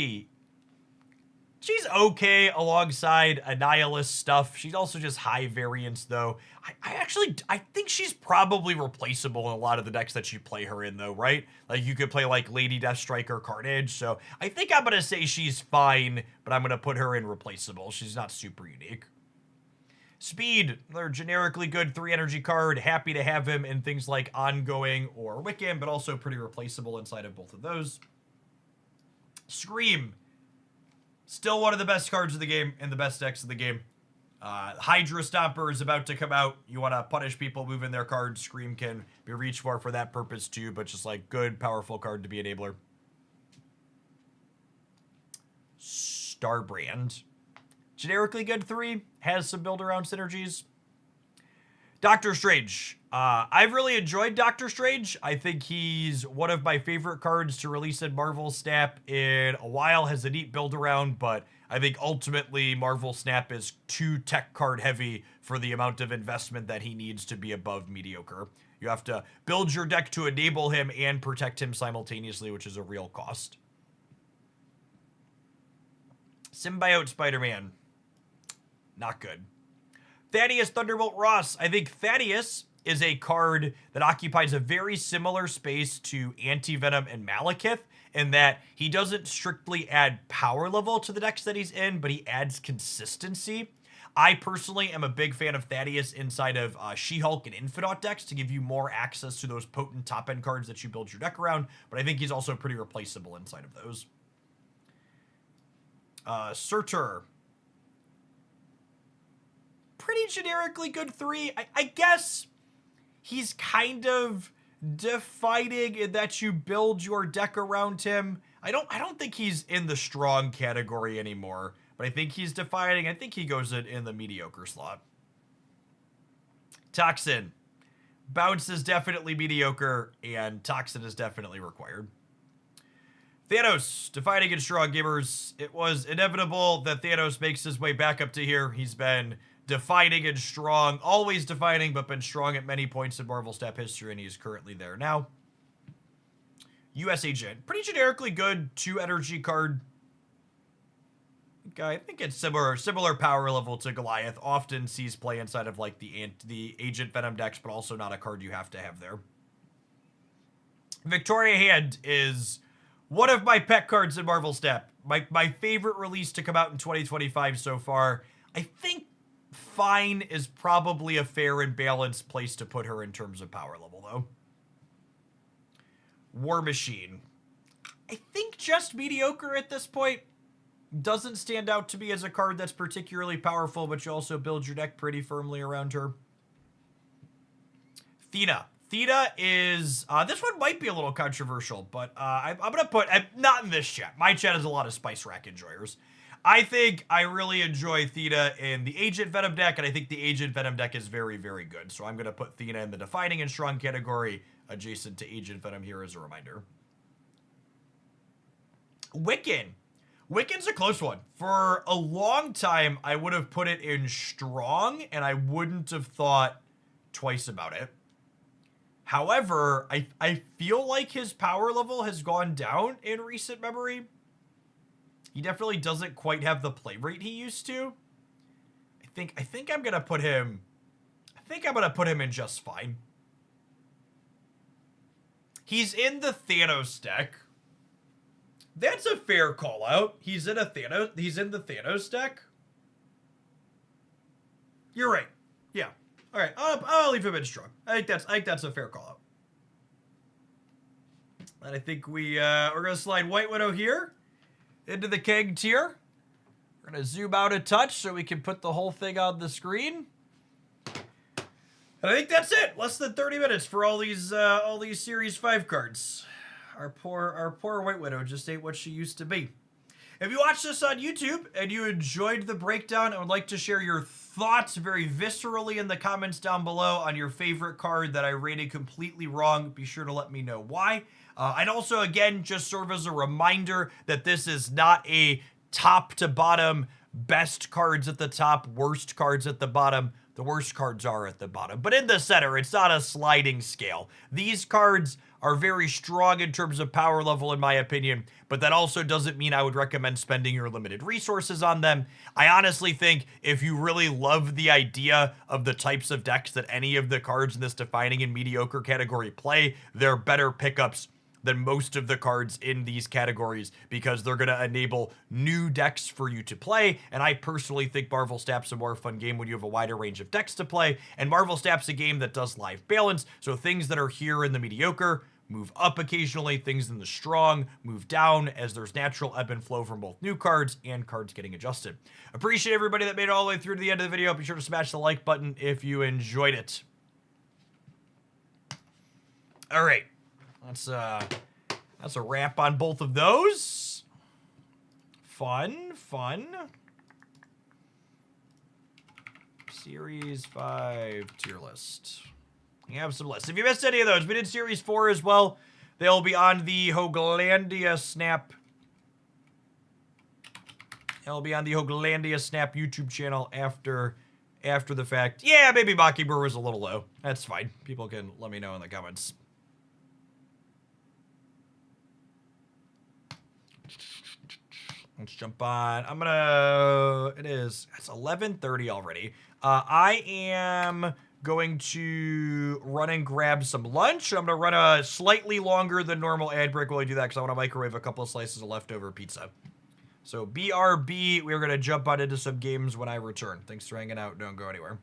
Speaker 1: She's okay alongside Annihilus stuff. She's also just high variance, though. I think she's probably replaceable in a lot of the decks that you play her in, though, right? Like, you could play, like, Lady Deathstrike or Carnage, so I think I'm going to say she's fine, but I'm going to put her in replaceable. She's not super unique. Speed, another generically good 3-energy card. Happy to have him in things like Ongoing or Wiccan, but also pretty replaceable inside of both of those. Scream. Still one of the best cards of the game and the best decks of the game. Hydra Stomper is about to come out. You want to punish people moving their cards. Scream can be reached for that purpose too, but just like good, powerful card to be enabler. Starbrand. Generically good 3. Has some build-around synergies. Doctor Strange. I've really enjoyed Doctor Strange. I think he's one of my favorite cards to release in Marvel Snap in a while. Has a neat build around, but I think ultimately Marvel Snap is too tech card heavy for the amount of investment that he needs to be above mediocre. You have to build your deck to enable him and protect him simultaneously, which is a real cost. Symbiote Spider-Man. Not good. Thaddeus Thunderbolt Ross. I think Thaddeus is a card that occupies a very similar space to Anti-Venom and Malekith in that he doesn't strictly add power level to the decks that he's in, but he adds consistency. I personally am a big fan of Thaddeus inside of She-Hulk and Infinite decks to give you more access to those potent top-end cards that you build your deck around, but I think he's also pretty replaceable inside of those. Surtur. Pretty generically good 3. I guess he's kind of defining in that you build your deck around him. I don't think he's in the strong category anymore, but I think he's defining. I think he goes in the mediocre slot. Toxin. Bounce is definitely mediocre, and Toxin is definitely required. Thanos, defining and strong gamers. It was inevitable that Thanos makes his way back up to here. He's been defining and strong, always defining, but been strong at many points in Marvel Snap history, and he's currently there now. US Agent, pretty generically good 2-energy card. Okay, I think it's similar power level to Goliath. Often sees play inside of like the Agent Venom decks, but also not a card you have to have there. Victoria Hand is one of my pet cards in Marvel Snap. My favorite release to come out in 2025 so far. I think fine is probably a fair and balanced place to put her in terms of power level, though. War Machine. I think just mediocre at this point. Doesn't stand out to me as a card that's particularly powerful, but you also build your deck pretty firmly around her. Thena. Theta is, this one might be a little controversial, but I'm going to put, not in this chat. My chat has a lot of Spice Rack enjoyers. I think I really enjoy Theta in the Agent Venom deck, and I think the Agent Venom deck is very, very good. So I'm going to put Theta in the defining and strong category, adjacent to Agent Venom here as a reminder. Wiccan. Wiccan's a close one. For a long time, I would have put it in strong, and I wouldn't have thought twice about it. However, I feel like his power level has gone down in recent memory. He definitely doesn't quite have the play rate he used to. I think I'm gonna put him. I think I'm gonna put him in just fine. He's in the Thanos deck. That's a fair call out. He's in the Thanos deck. You're right. Yeah. All right. I'll leave him in strong. I think that's a fair call out. And I think we're gonna slide White Widow here into the Keg tier. We're gonna zoom out a touch so we can put the whole thing on the screen. And I think that's it. Less than 30 minutes for all these Series 5 cards. Our poor White Widow just ain't what she used to be. If you watched this on YouTube and you enjoyed the breakdown and would like to share your thoughts very viscerally in the comments down below on your favorite card that I rated completely wrong, be sure to let me know why. I'd also, again, just serve as a reminder that this is not a top to bottom, best cards at the top, worst cards at the bottom. The worst cards are at the bottom. But in the center, it's not a sliding scale. These cards are very strong in terms of power level, in my opinion, but that also doesn't mean I would recommend spending your limited resources on them. I honestly think if you really love the idea of the types of decks that any of the cards in this defining and mediocre category play, they're better pickups than most of the cards in these categories because they're going to enable new decks for you to play. And I personally think Marvel Snap's a more fun game when you have a wider range of decks to play. And Marvel Snap's a game that does live balance. So things that are here in the mediocre move up occasionally, things in the strong move down as there's natural ebb and flow from both new cards and cards getting adjusted. Appreciate everybody that made it all the way through to the end of the video. Be sure to smash the like button if you enjoyed it. All right. That's a wrap on both of those. Fun. Series 5 tier list. We have some lists. If you missed any of those, we did Series 4 as well. They'll be on the Hoaglandia Snap. They'll be on the Hoaglandia Snap YouTube channel after the fact. Yeah, maybe Mockingbird was a little low. That's fine. People can let me know in the comments. Let's jump on. It's 11:30 already. I am going to run and grab some lunch. I'm going to run a slightly longer than normal ad break while I do that because I want to microwave a couple of slices of leftover pizza. So BRB, we're going to jump on into some games when I return. Thanks for hanging out. Don't go anywhere.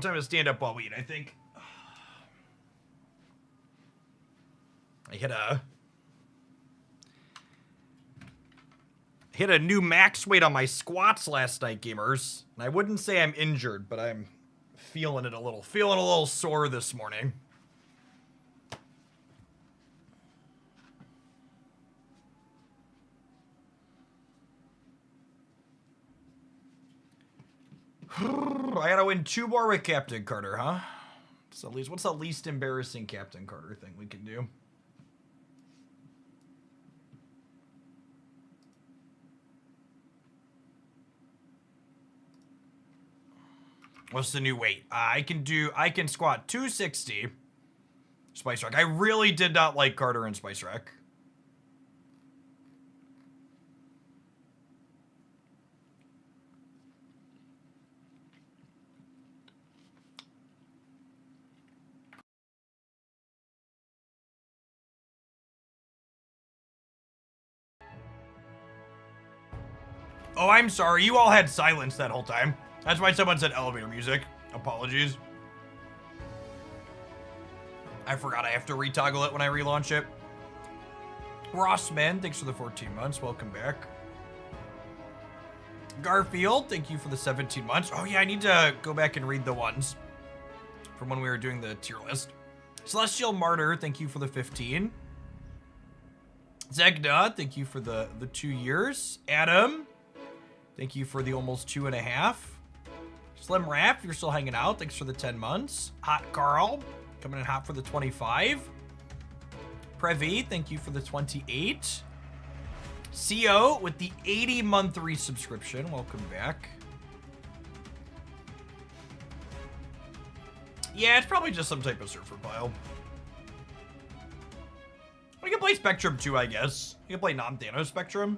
Speaker 1: time to stand up while we eat, I think. I hit a new max weight on my squats last night, gamers. And I wouldn't say I'm injured, but I'm feeling a little sore this morning. I gotta win 2 more with Captain Carter, huh? So at least, what's the least embarrassing Captain Carter thing we can do? What's the new weight? I can squat 260. Spice Rack. I really did not like Carter and Spice Rack. Oh, I'm sorry. You all had silence that whole time. That's why someone said elevator music. Apologies. I forgot I have to retoggle it when I relaunch it. Rossman, thanks for the 14 months. Welcome back. Garfield, thank you for the 17 months. Oh yeah, I need to go back and read the ones from when we were doing the tier list. Celestial Martyr, thank you for the 15. Zegna, thank you for the 2 years. Adam, thank you for the almost 2.5. Slim Rap, you're still hanging out. Thanks for the 10 months. Hot Carl, coming in hot for the 25. Previ, thank you for the 28. CO with the 80-month resubscription. Welcome back. Yeah, it's probably just some type of surfer pile. We can play Spectrum too, I guess. You can play non-Thanos Spectrum.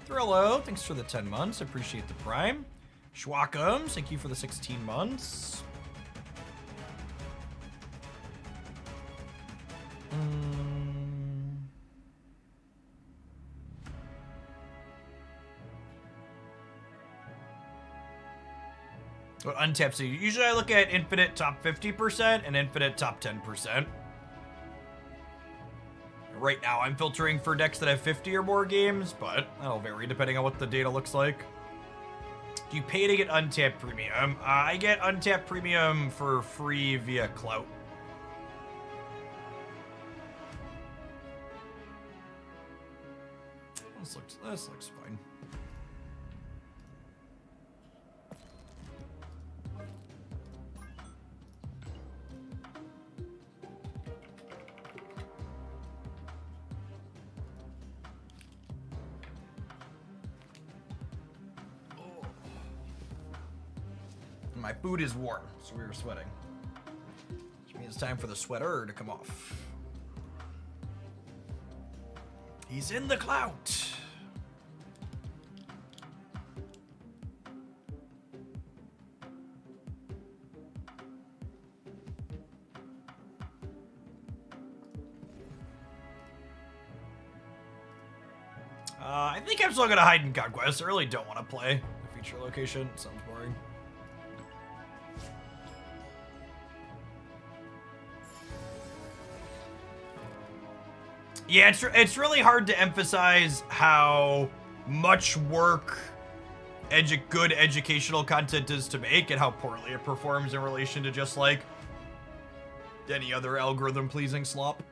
Speaker 1: Thrillo, thanks for the 10 months. Appreciate the Prime. Schwackums, thank you for the 16 months. What untapped? So usually I look at infinite top 50% and infinite top 10%. Right now I'm filtering for decks that have 50 or more games, but that'll vary depending on what the data looks like. Do you pay to get untapped premium? I get untapped premium for free via Clout. This looks fine. My boot is warm, so we were sweating. Which means it's time for the sweater to come off. He's in the clout. I think I'm still gonna hide in Conquest. I really don't want to play the feature location. It sounds boring. Yeah, it's really hard to emphasize how much work good educational content is to make and how poorly it performs in relation to just like any other algorithm pleasing slop.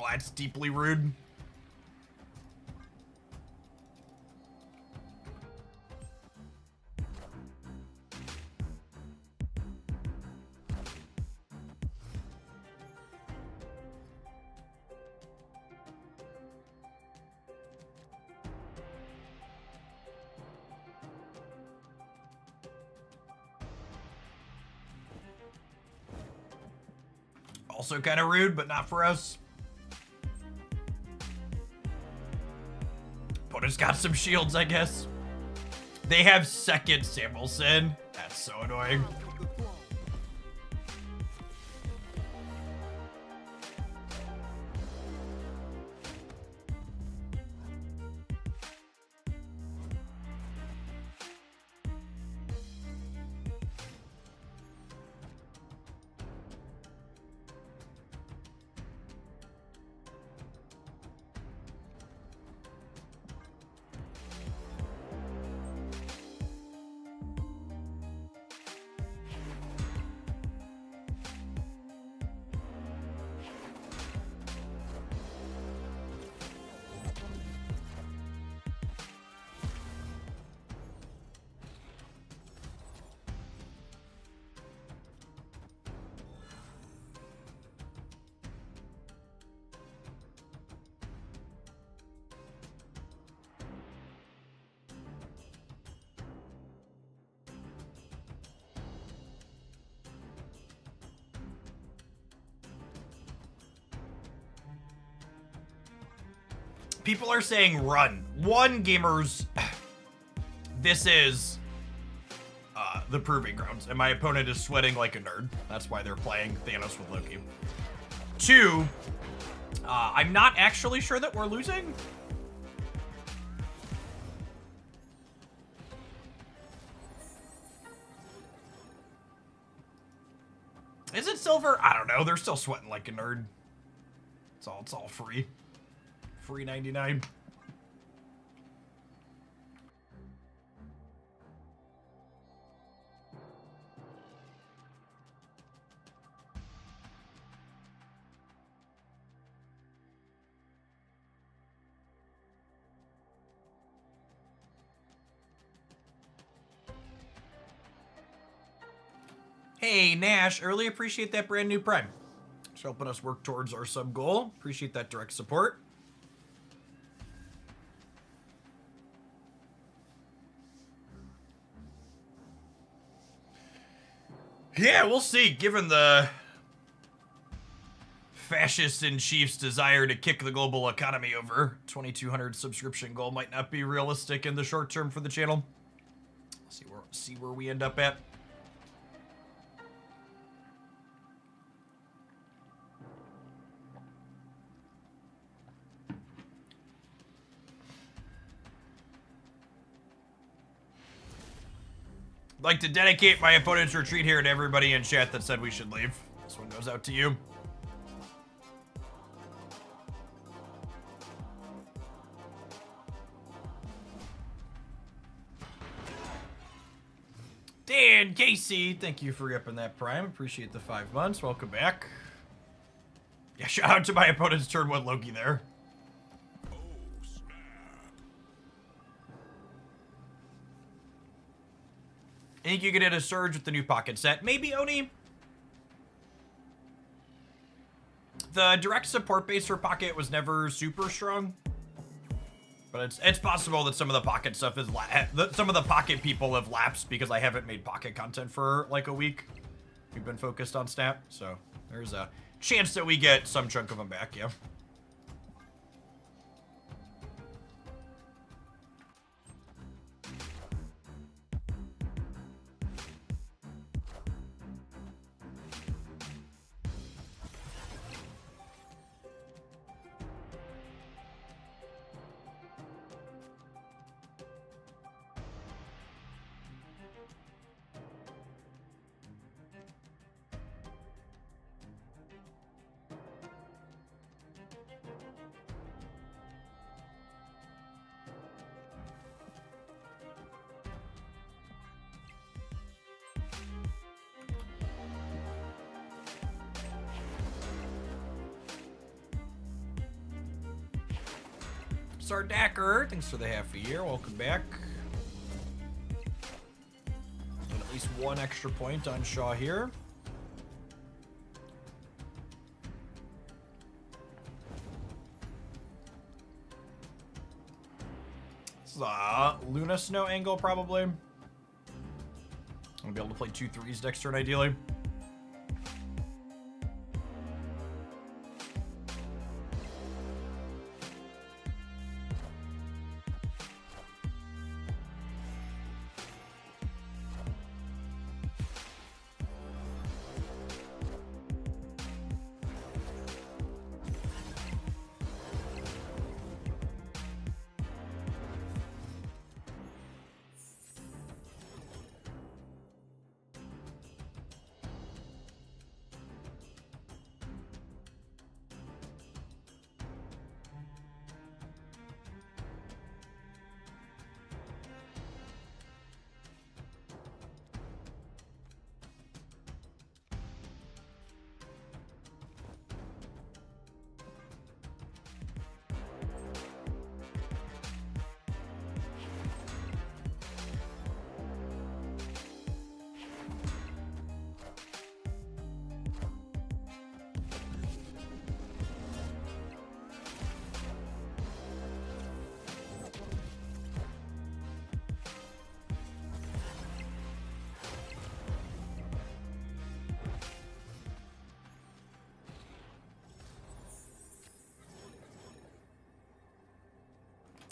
Speaker 1: That's deeply rude. Also kind of rude, but not for us. Opponent's got some shields, I guess. They have second Samuelson. That's so annoying. People are saying run. One, gamers. This is the proving grounds, and my opponent is sweating like a nerd. That's why they're playing Thanos with Loki. Two, I'm not actually sure that we're losing. Is it silver? I don't know. They're still sweating like a nerd. It's all free. Free 99. Hey, Nash, early appreciate that brand new Prime. It's helping us work towards our sub goal. Appreciate that direct support. Yeah, we'll see. Given the fascists in chief's desire to kick the global economy over, 2,200 subscription goal might not be realistic in the short term for the channel. See where we end up at. I'd like to dedicate my opponent's retreat here to everybody in chat that said we should leave. This one goes out to you. Dan Casey, thank you for ripping that Prime. Appreciate the 5 months. Welcome back. Yeah, shout out to my opponent's turn 1 Loki there. I think you could hit a surge with the new pocket set. Maybe, Oni. The direct support base for pocket was never super strong. But it's possible that some of the pocket stuff is... some of the pocket people have lapsed because I haven't made pocket content for like a week. We've been focused on snap. So there's a chance that we get some chunk of them back, yeah. Sardacker, thanks for the half a year. Welcome back. And at least one extra point on Shaw here. This is a Luna Snow angle, probably. I'm gonna be able to play 2 3s next turn, ideally.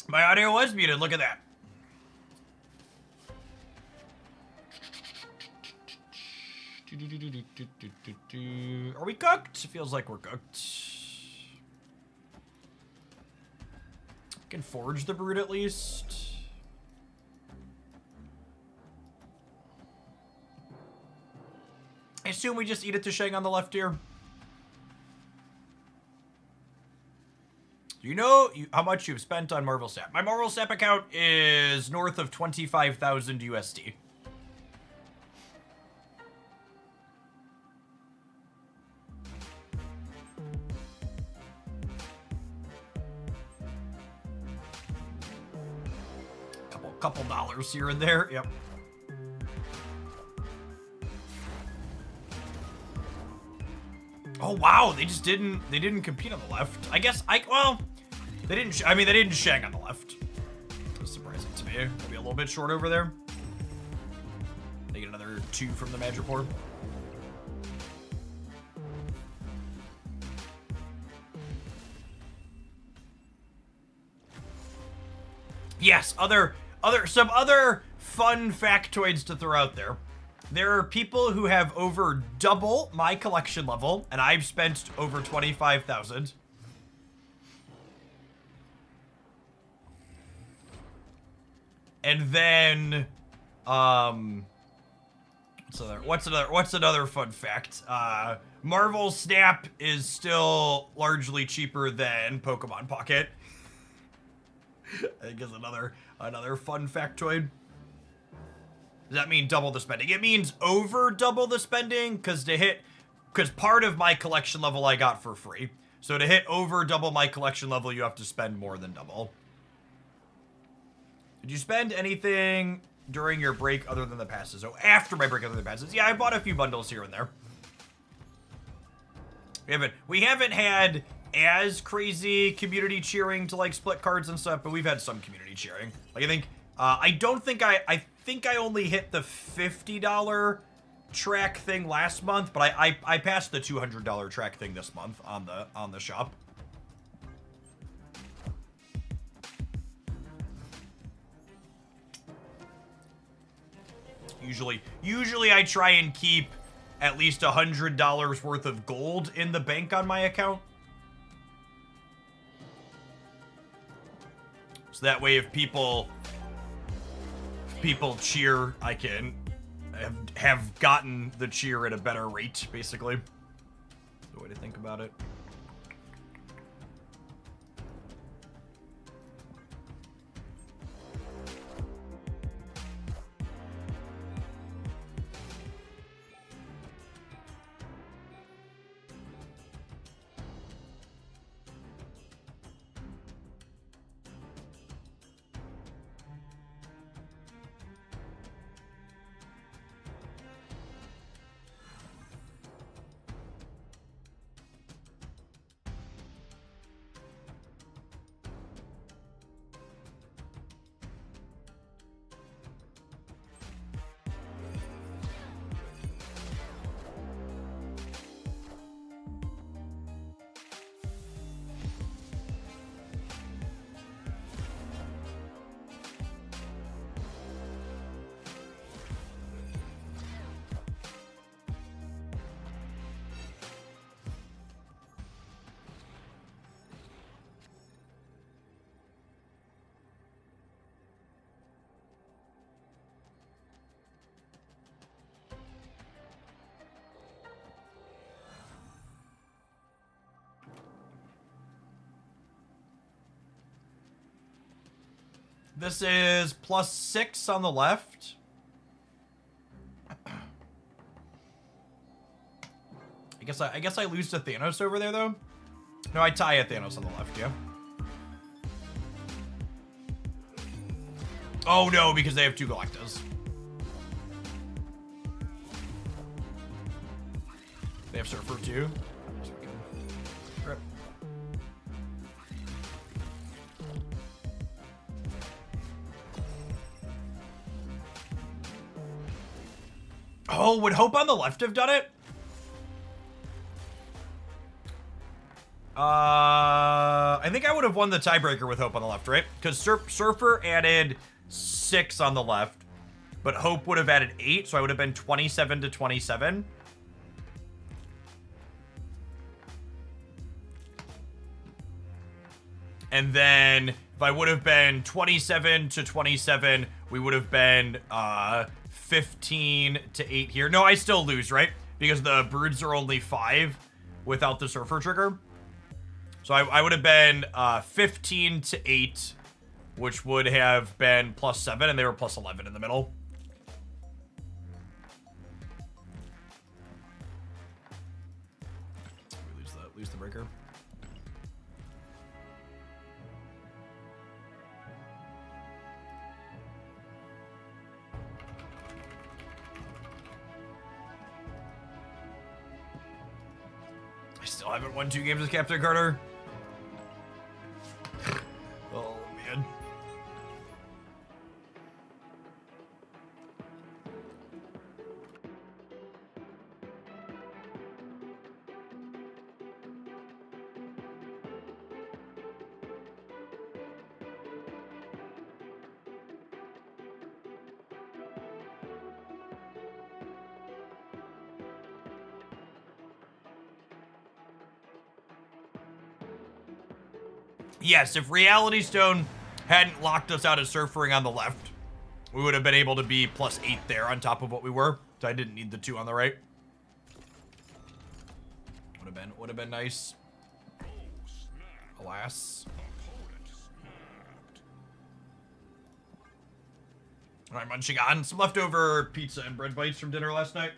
Speaker 1: My audio was muted, look at that. Are we cooked? Feels like we're cooked. Can forge the brood at least. I assume we just eat it to Shang on the left here. Do you know how much you've spent on Marvel Snap? My Marvel Snap account is north of 25,000 USD. Couple dollars here and there. Yep. Oh wow, they didn't compete on the left. I guess well, they didn't Shang on the left. That's surprising to me. Maybe a little bit short over there. They get another 2 from the Madripoor. Yes, some other fun factoids to throw out there. There are people who have over double my collection level, and I've spent over 25,000. And then, what's another fun fact? Marvel Snap is still largely cheaper than Pokemon Pocket. I think is another fun factoid. Does that mean double the spending? It means over double the spending, because part of my collection level I got for free. So to hit over double my collection level, you have to spend more than double. Did you spend anything during your break other than the passes? Oh, after my break other than the passes. Yeah, I bought a few bundles here and there. We haven't had as crazy community cheering to like split cards and stuff, but we've had some community cheering. Like I think I only hit the $50 track thing last month, but I passed the $200 track thing this month on the shop. Usually I try and keep at least $100 worth of gold in the bank on my account. So that way if people cheer, I can have gotten the cheer at a better rate, basically. The way to think about it. This is +6 on the left. I guess I lose to Thanos over there though. No, I tie at Thanos on the left, yeah. Oh no, because they have 2 Galactas. They have Surfer too. Rip. Oh, would Hope on the left have done it? I think I would have won the tiebreaker with Hope on the left, right? Because Surfer added 6 on the left, but Hope would have added 8, so I would have been 27 to 27. And then if I would have been 27 to 27, we would have been 15 to 8 here. No, I still lose, right? Because the broods are only 5 without the Surfer trigger. So I would have been 15 to 8, which would have been +7, and they were +11 in the middle. We lose the breaker. I still haven't won 2 games with Captain Carter. Oh, man. Yes, if Reality Stone hadn't locked us out of surfering on the left, we would have been able to be +8 there on top of what we were. So I didn't need the 2 on the right. Would have been nice. Alas. All right, munching on some leftover pizza and bread bites from dinner last night.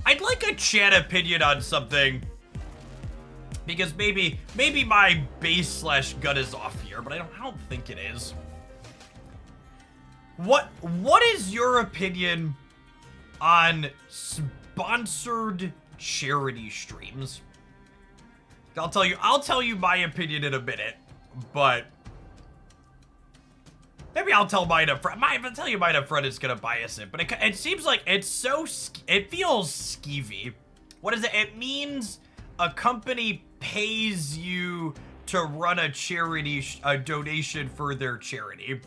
Speaker 1: I'd like a chat opinion on something, because maybe my base / gut is off here, but I don't think it is. What is your opinion on sponsored charity streams? I'll tell you my opinion in a minute, but maybe I'll tell mine up front. If I tell you mine up front, it's gonna bias it. But it seems like it's so... It feels skeevy. What is it? It means a company pays you to run a charity, a donation for their charity.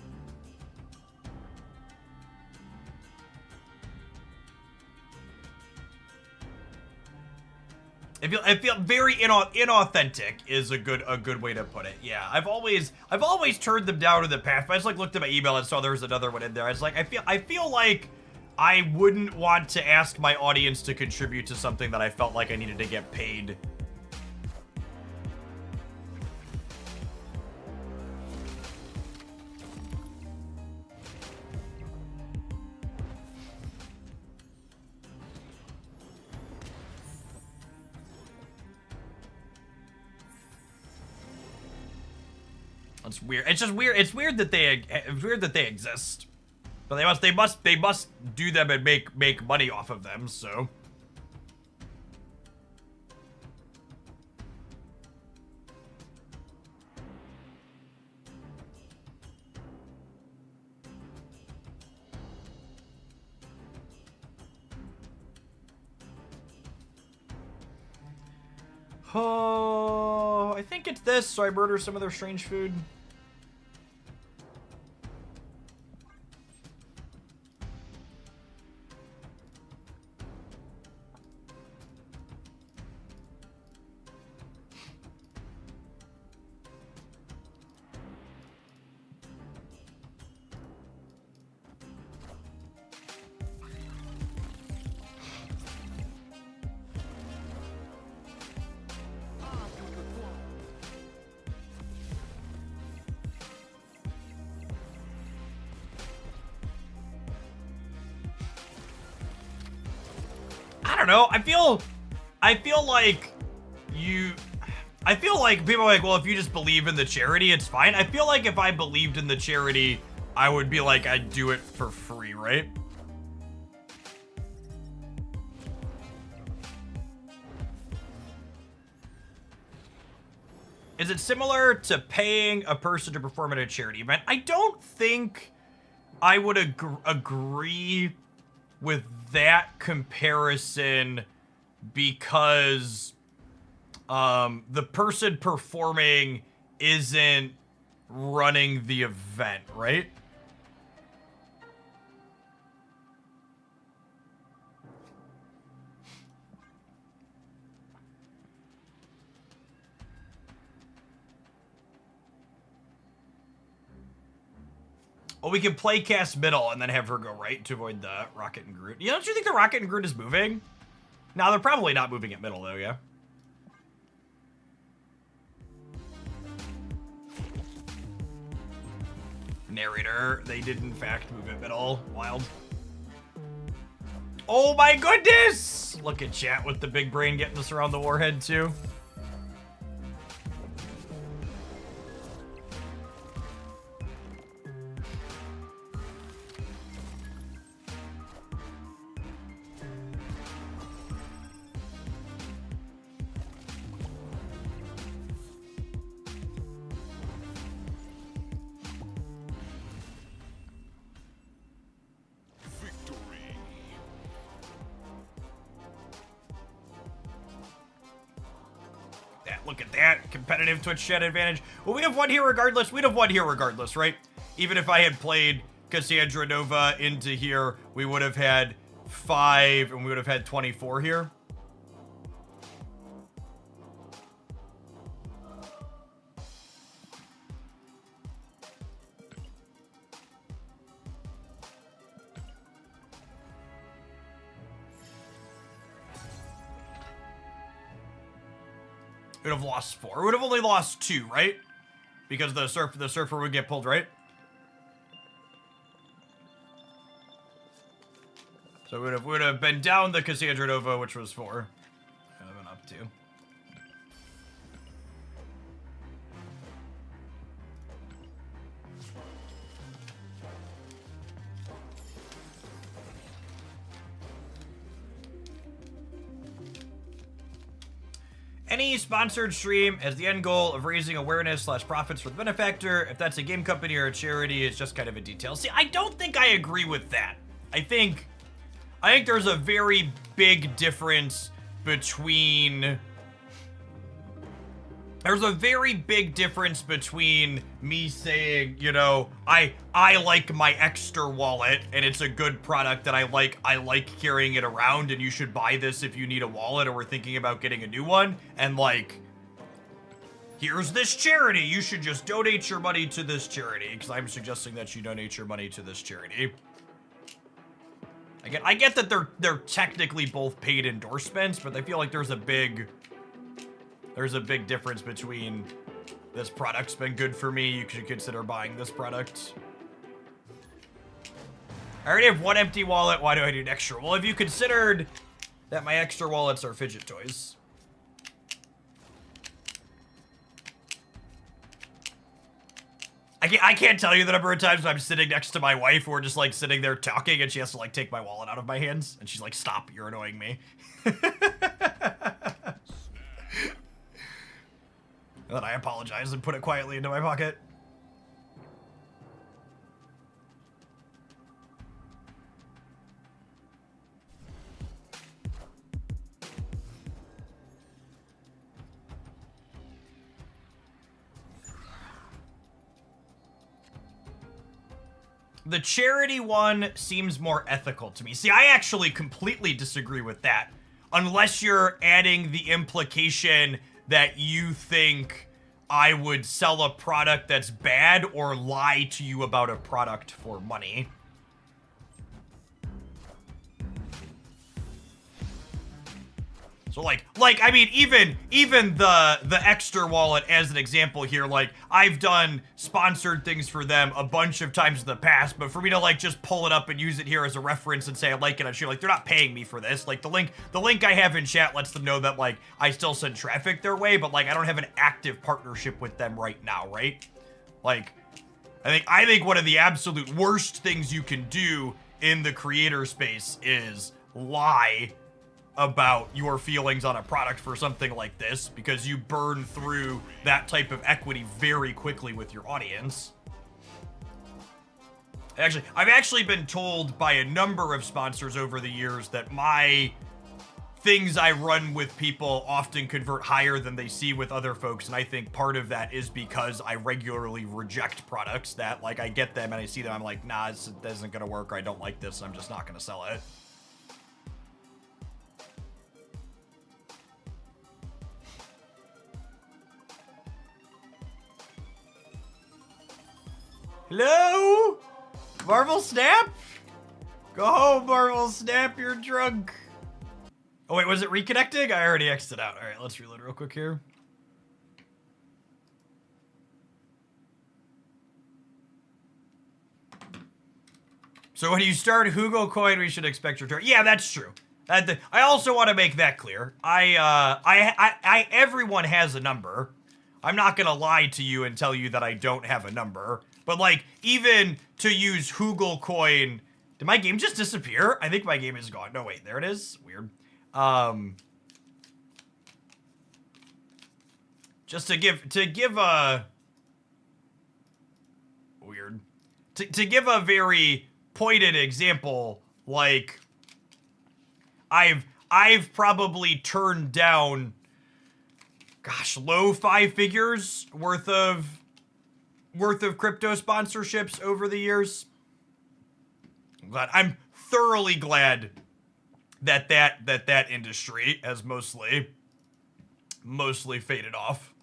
Speaker 1: I feel very inauthentic is a good way to put it. Yeah, I've always turned them down in the past. But I just like looked at my email and saw there was another one in there. I was like, I feel like I wouldn't want to ask my audience to contribute to something that I felt like I needed to get paid. It's weird. It's just weird. It's weird that they exist, but they must do them and make money off of them. So. Oh, I think it's this, so I murder some of their strange food. I don't know. I feel like people are like, well, if you just believe in the charity, it's fine. I feel like if I believed in the charity, I would be like, I'd do it for free, right? Is it similar to paying a person to perform at a charity event? I don't think I would agree with that comparison because the person performing isn't running the event, right? Well, we can play cast middle and then have her go right to avoid the Rocket and Groot. Yeah, don't you think the Rocket and Groot is moving? No, they're probably not moving at middle, though, yeah? Narrator, they did in fact move at middle. Wild. Oh my goodness! Look at chat with the big brain getting us around the warhead, too. Look at that. Competitive Twitch chat advantage. Well, we'd have won here regardless. We'd have won here regardless, right? Even if I had played Cassandra Nova into here, we would have had 5 and we would have had 24 here. Would have lost 4. Would have only lost 2, right? Because the surfer would get pulled, right? So we would have been down the Cassandra Nova, which was 4. Could have been up 2. Any sponsored stream has the end goal of raising awareness / profits for the benefactor. If that's a game company or a charity, it's just kind of a detail. See, I don't think I agree with that. I think there's a very big difference between... There's a very big difference between me saying, you know, I like my extra wallet and it's a good product that I like carrying it around and you should buy this if you need a wallet or we're thinking about getting a new one, and like, here's this charity, you should just donate your money to this charity, because I'm suggesting that you donate your money to this charity. I get that they're technically both paid endorsements, but I feel like there's a big difference between this product's been good for me, you should consider buying this product. I already have 1 empty wallet, why do I need an extra? Well, have you considered that my extra wallets are fidget toys? I can't tell you the number of times I'm sitting next to my wife, we're just like sitting there talking and she has to like take my wallet out of my hands and she's like, stop, you're annoying me. And then I apologize and put it quietly into my pocket. The charity one seems more ethical to me. See, I actually completely disagree with that. Unless you're adding the implication that you think I would sell a product that's bad or lie to you about a product for money. So like I mean, even the extra wallet as an example here, like I've done sponsored things for them a bunch of times in the past, but for me to like just pull it up and use it here as a reference and say I like it, I'm like they're not paying me for this. Like the link I have in chat lets them know that like I still send traffic their way, but like I don't have an active partnership with them right now, right? Like I think one of the absolute worst things you can do in the creator space is lie about your feelings on a product for something like this, because you burn through that type of equity very quickly with your audience. Actually, I've actually been told by a number of sponsors over the years that my things I run with people often convert higher than they see with other folks, and I think part of that is because I regularly reject products that, like, I get them and I see them, I'm like, nah, this isn't gonna work, or I don't like this, I'm just not gonna sell it. Hello? Marvel Snap? Go home, Marvel Snap, you're drunk. Oh wait, was it reconnecting? I already exited out. All right, let's reload real quick here. So when you start Hugo Coin, we should expect your turn. Yeah, that's true. I also want to make that clear. Everyone has a number. I'm not gonna lie to you and tell you that I don't have a number. But like, even to use Hugel Coin, did my game just disappear? I think my game is gone. No, wait, there it is. Weird. Just to give a weird, to give a very pointed example, like I've probably turned down, gosh, low 5 figures worth of crypto sponsorships over the years. I'm thoroughly glad that industry has mostly faded off.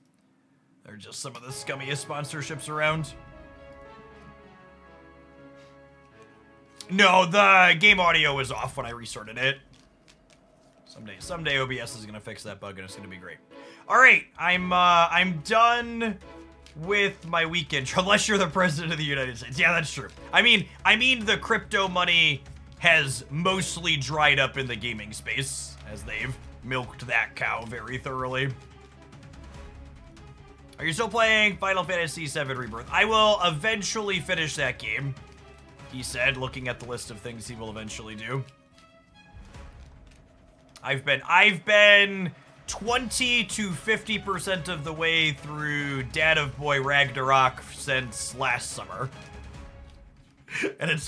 Speaker 1: They're just some of the scummiest sponsorships around. No, the game audio was off when I restarted it. Someday OBS is gonna fix that bug and it's gonna be great. All right, I'm done with my weekend, unless you're the president of the United States. Yeah, that's true. I mean the crypto money has mostly dried up in the gaming space, as they've milked that cow very thoroughly. Are you still playing Final Fantasy VII Rebirth? I will eventually finish that game, he said, looking at the list of things he will eventually do. I've been 20 to 50% of the way through Dad of Boy Ragnarok since last summer. And at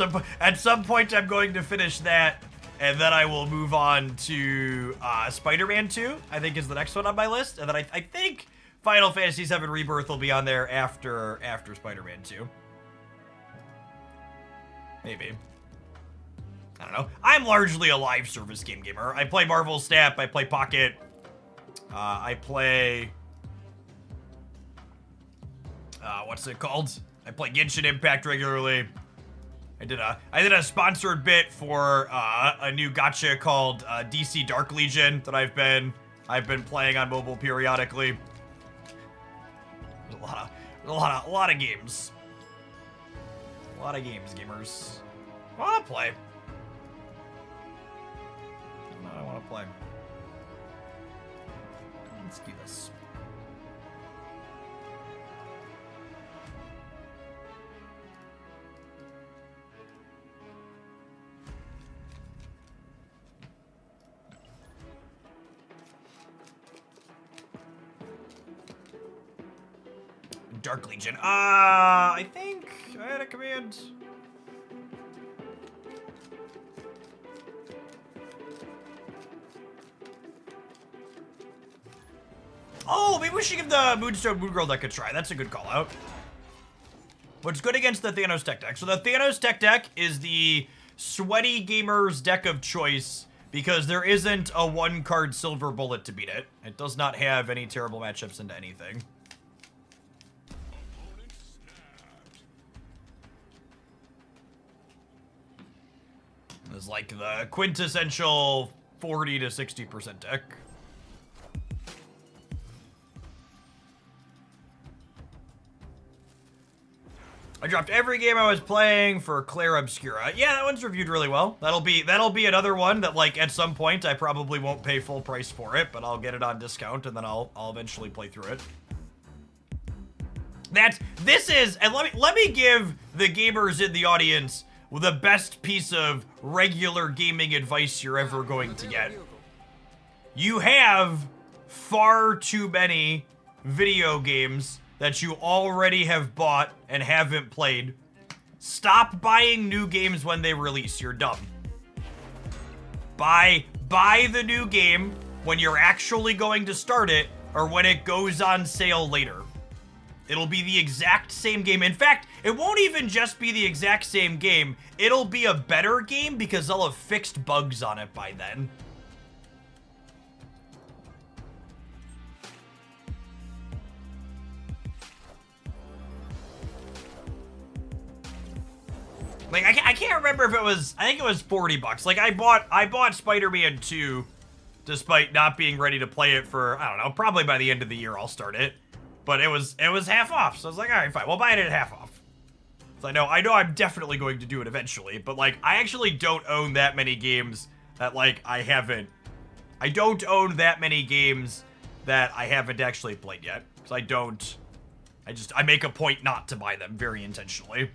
Speaker 1: some point I'm going to finish that, and then I will move on to Spider-Man 2, I think is the next one on my list. And then I think Final Fantasy VII Rebirth will be on there after Spider-Man 2. Maybe. I don't know. I'm largely a live service game gamer. I play Marvel Snap, I play Pocket, I play, what's it called? I play Genshin Impact regularly. I did a sponsored bit for a new gacha called DC Dark Legion that I've been playing on mobile periodically. There's a lot of games. A lot of games, gamers. I want to play. I want to play. Let's do this. Dark Legion. I think I had a command. Oh, maybe we should give the Moonstone Moon Girl deck a try. That's a good call out. What's good against the Thanos tech deck? So the Thanos tech deck is the sweaty gamer's deck of choice because there isn't a 1-card silver bullet to beat it. It does not have any terrible matchups into anything. It's like the quintessential 40 to 60% deck. I dropped every game I was playing for Claire Obscura. Yeah, that one's reviewed really well. That'll be another one that, like, at some point I probably won't pay full price for it, but I'll get it on discount and then I'll eventually play through it. This is, and let me give the gamers in the audience the best piece of regular gaming advice you're ever going to get. You have far too many video games that you already have bought and haven't played. Stop buying new games when they release. You're dumb. Buy the new game when you're actually going to start it or when it goes on sale later. It'll be the exact same game. In fact, it won't even just be the exact same game. It'll be a better game because they'll have fixed bugs on it by then. Like, I can't remember if it was, I think it was 40 bucks. Like, I bought Spider-Man 2 despite not being ready to play it for, I don't know, probably by the end of the year I'll start it. But it was half off, so I was like, all right, fine, we'll buy it at half off. So I know I'm definitely going to do it eventually, but, like, I actually don't own that many games that, like, I don't own that many games that I haven't actually played yet. Because I make a point not to buy them very intentionally.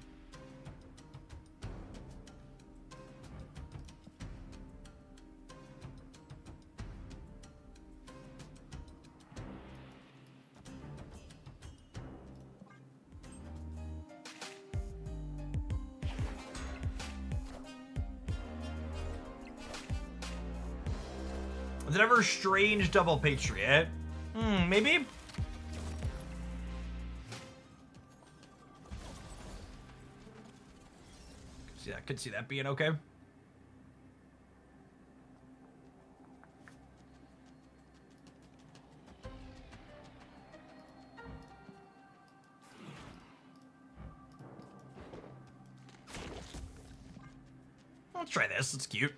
Speaker 1: Is it ever strange double Patriot? Maybe? See, I could see that being okay. Let's try this, it's cute.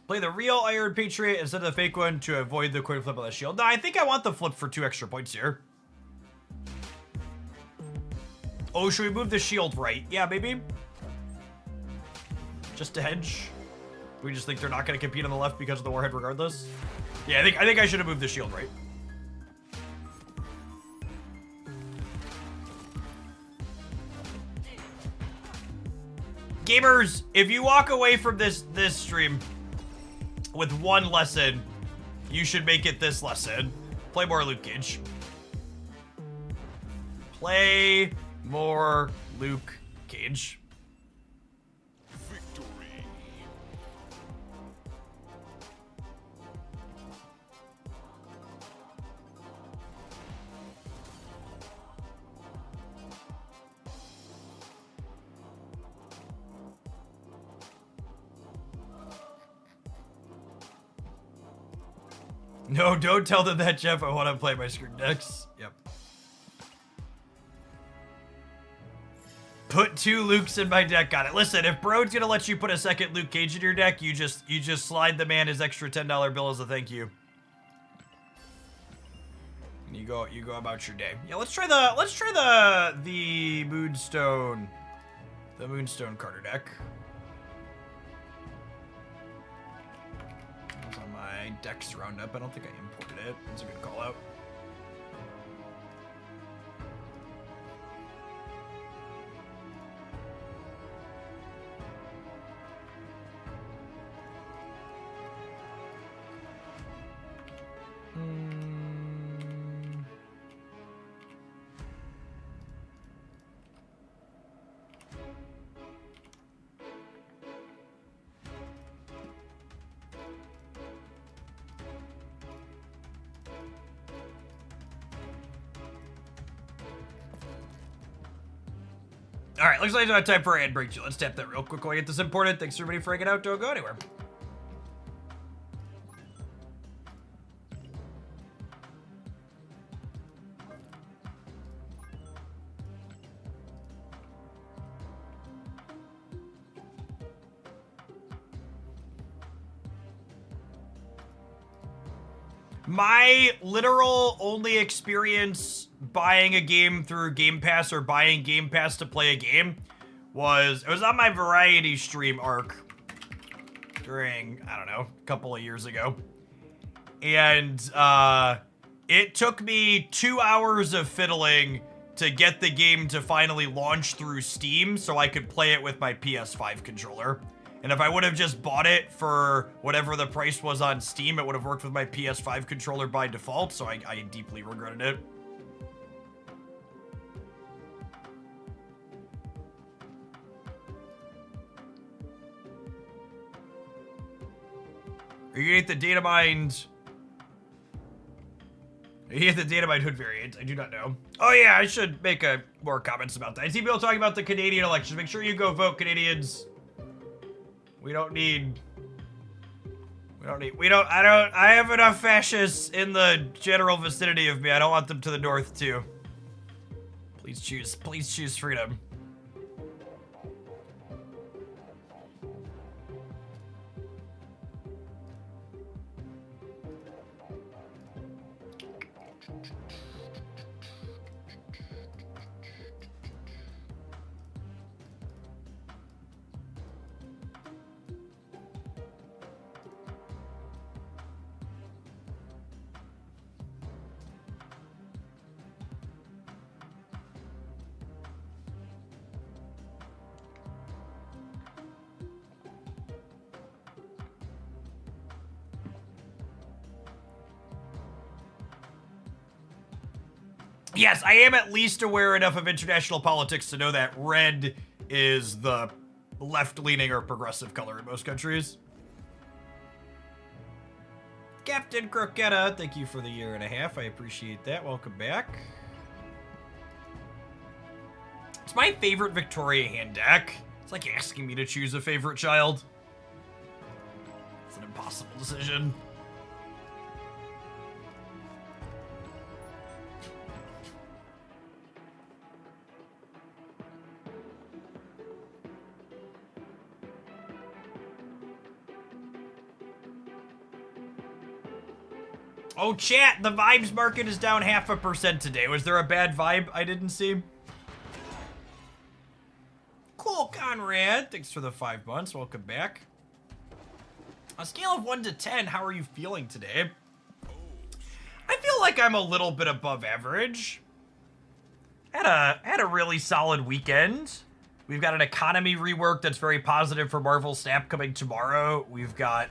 Speaker 1: Play the real Iron Patriot instead of the fake one to avoid the quick flip of the shield. No, I think I want the flip for 2 extra points here. Oh, should we move the shield right? Yeah, maybe. Just to hedge. We just think they're not going to compete on the left because of the warhead regardless. Yeah, I think I should have moved the shield right. Gamers, if you walk away from this stream with one lesson, you should make it this lesson. Play more Luke Cage. Play more Luke Cage.
Speaker 2: Victory.
Speaker 1: No, don't tell them that, Jeff. I want to play my screen decks. Yep. Put 2 Lukes in my deck. Got it. Listen, if Brode's gonna let you put a second Luke Cage in your deck, you just slide the man his extra $10 bill as a thank you. And you go about your day. Yeah, let's try the Moonstone Carter deck. It's on my decks roundup. I don't think I imported it. That's a good call out. All right, looks like it's time for an ad break, too. Let's tap that real quick while I get this imported. Thanks, everybody, for hanging out. Don't go anywhere. My literal only experience buying a game through Game Pass or buying Game Pass to play a game was, it was on my Variety stream arc during, I don't know, a couple of years ago. And it took me 2 hours of fiddling to get the game to finally launch through Steam so I could play it with my PS5 controller. And if I would have just bought it for whatever the price was on Steam, it would have worked with my PS5 controller by default, so I deeply regretted it. Are you gonna get the data mined? Are you gonna get the data mined hood variant? I do not know. Oh yeah, I should make more comments about that. I see people talking about the Canadian election. Make sure you go vote, Canadians. I have enough fascists in the general vicinity of me. I don't want them to the north, too. Please choose freedom. Yes, I am at least aware enough of international politics to know that red is the left-leaning or progressive color in most countries. Captain Croquetta, thank you for the 1.5 years. I appreciate that. Welcome back. It's my favorite Victoria hand deck. It's like asking me to choose a favorite child. It's an impossible decision. Oh, chat, the vibes market is down 0.5% today. Was there a bad vibe I didn't see? Cool, Conrad. Thanks for the 5 months. Welcome back. On a scale of 1 to 10, how are you feeling today? I feel like I'm a little bit above average. Had a really solid weekend. We've got an economy rework that's very positive for Marvel Snap coming tomorrow. We've got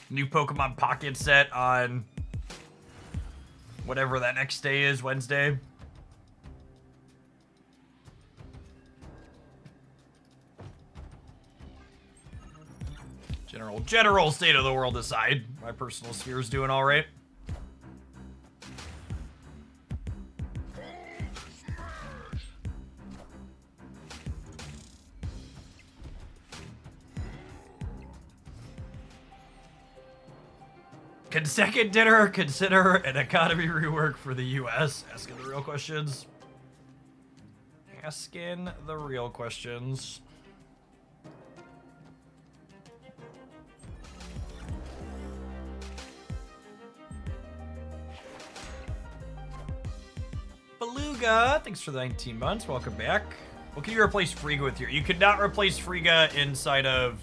Speaker 1: new Pokemon Pocket set on whatever that next day is, Wednesday. General state of the world aside, my personal sphere is doing all right. Can second dinner consider an economy rework for the U.S.? Asking the real questions. Asking the real questions. Beluga, thanks for the 19 months. Welcome back. What can you replace Frigga with here? You could not replace Frigga inside of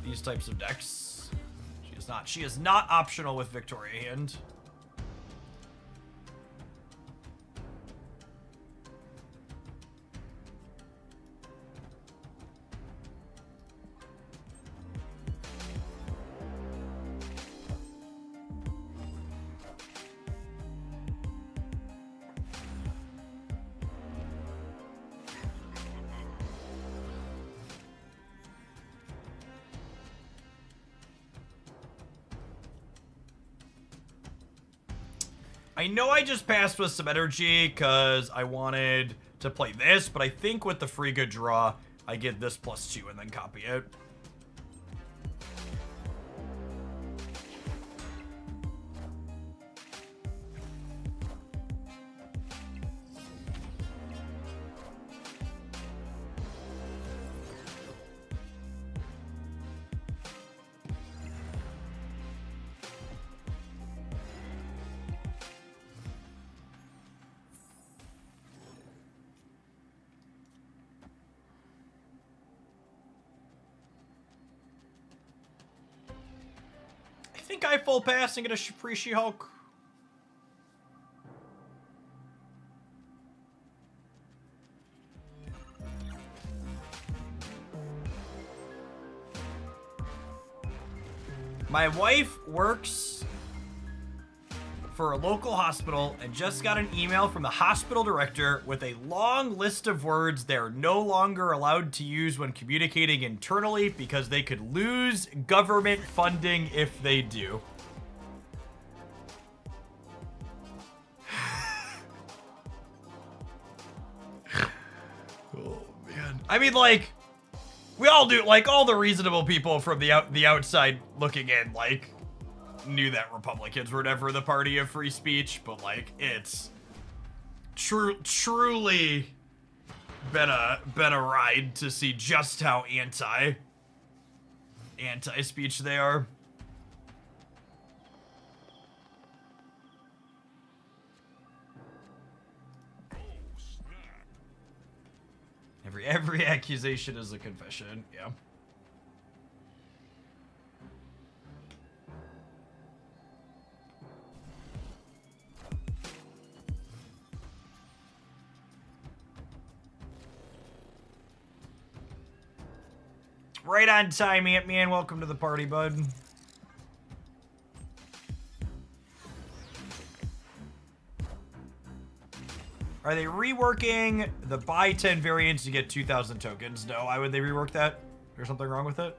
Speaker 1: these types of decks. She is not optional with Victoria Hand. I know I just passed with some energy because I wanted to play this, but I think with the free good draw, I get this +2 and then copy it. I think I full pass and get a free She-Hulk. My wife works for a local hospital and just got an email from the hospital director with a long list of words they're no longer allowed to use when communicating internally because they could lose government funding if they do. Oh, man. I mean, like, we all do, like, all the reasonable people from the outside looking in, like, knew that Republicans were never the party of free speech, but like it's truly been a ride to see just how anti-speech they are. Every accusation is a confession, yeah. Right on time, Ant-Man. Welcome to the party, bud. Are they reworking the buy 10 variants to get 2,000 tokens? No, why would they rework that? There's something wrong with it?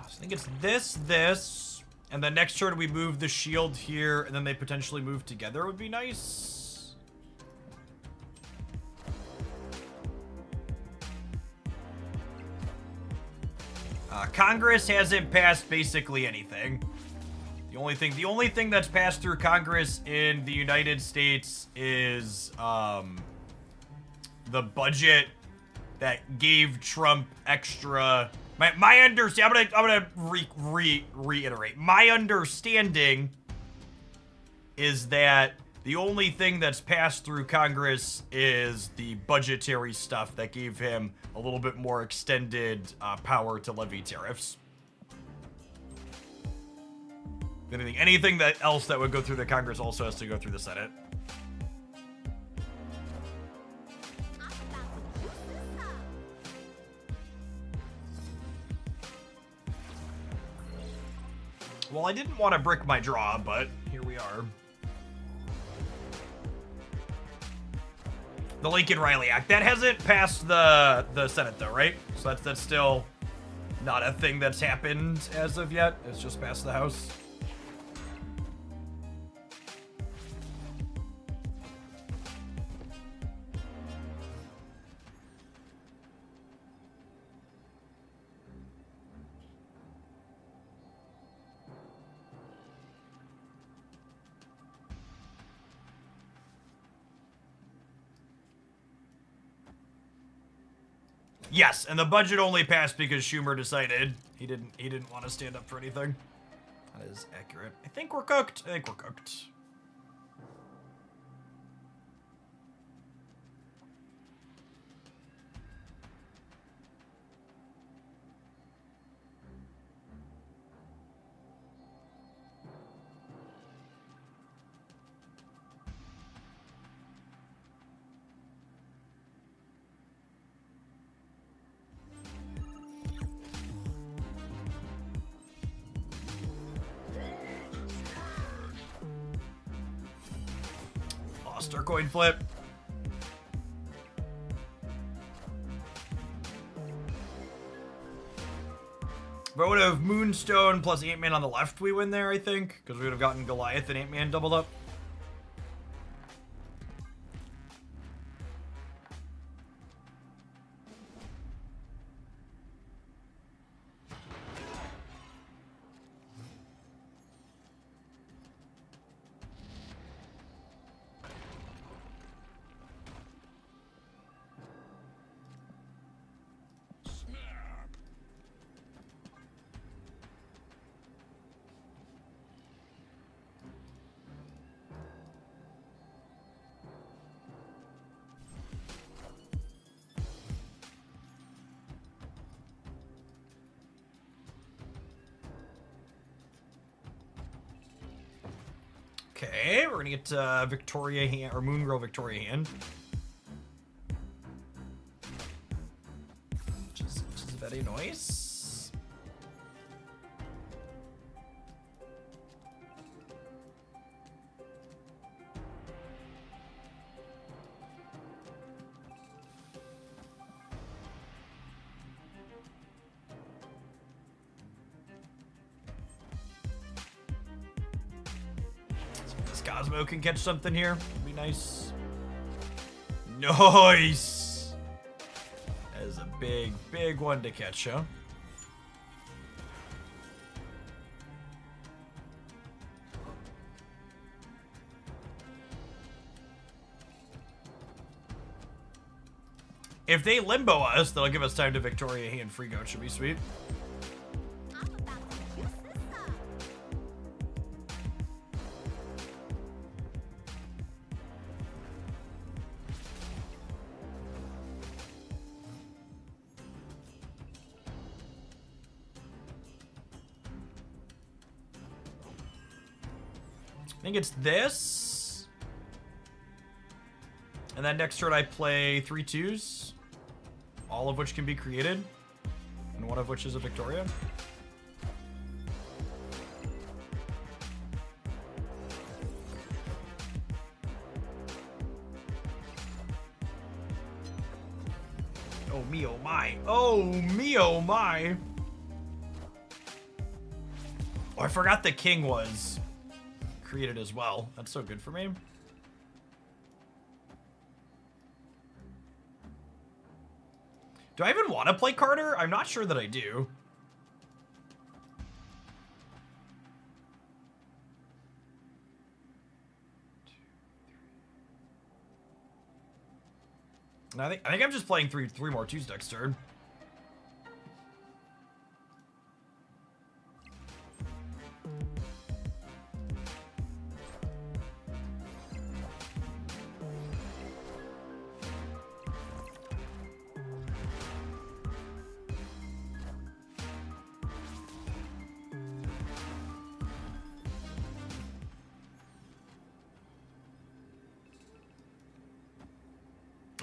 Speaker 1: I think it's this, and then next turn we move the shield here, and then they potentially move together would be nice. Congress hasn't passed basically anything. The only thing that's passed through Congress in the United States is the budget that gave Trump extra. My understanding. I'm gonna reiterate. My understanding is that the only thing that's passed through Congress is the budgetary stuff that gave him a little bit more extended power to levy tariffs. Anything else that would go through the Congress also has to go through the Senate. Well, I didn't want to brick my draw, but here we are. The Lincoln Riley Act. That hasn't passed the Senate, though, right? So that's still not a thing that's happened as of yet. It's just passed the House. Yes, and the budget only passed because Schumer decided he didn't want to stand up for anything. That is accurate. I think we're cooked. Lost our coin flip. But would have Moonstone plus Ant-Man on the left, we win there, I think. Because we would have gotten Goliath and Ant-Man doubled up. Okay, we're gonna get Victoria hand or Moon Girl Victoria hand, which is very nice. Cosmo can catch something here. Would be nice. Nice! That is a big, big one to catch, huh? If they limbo us, that'll give us time to Victoria hand free goat. Should be sweet. I think it's this. And then next turn I play 3 2s. All of which can be created. And one of which is a Victoria. Oh me, oh my. Oh me, oh my. Oh, I forgot the king was created as well. That's so good for me. Do I even want to play Carter? I'm not sure that I do. And I think I'm just playing three more 2s next turn.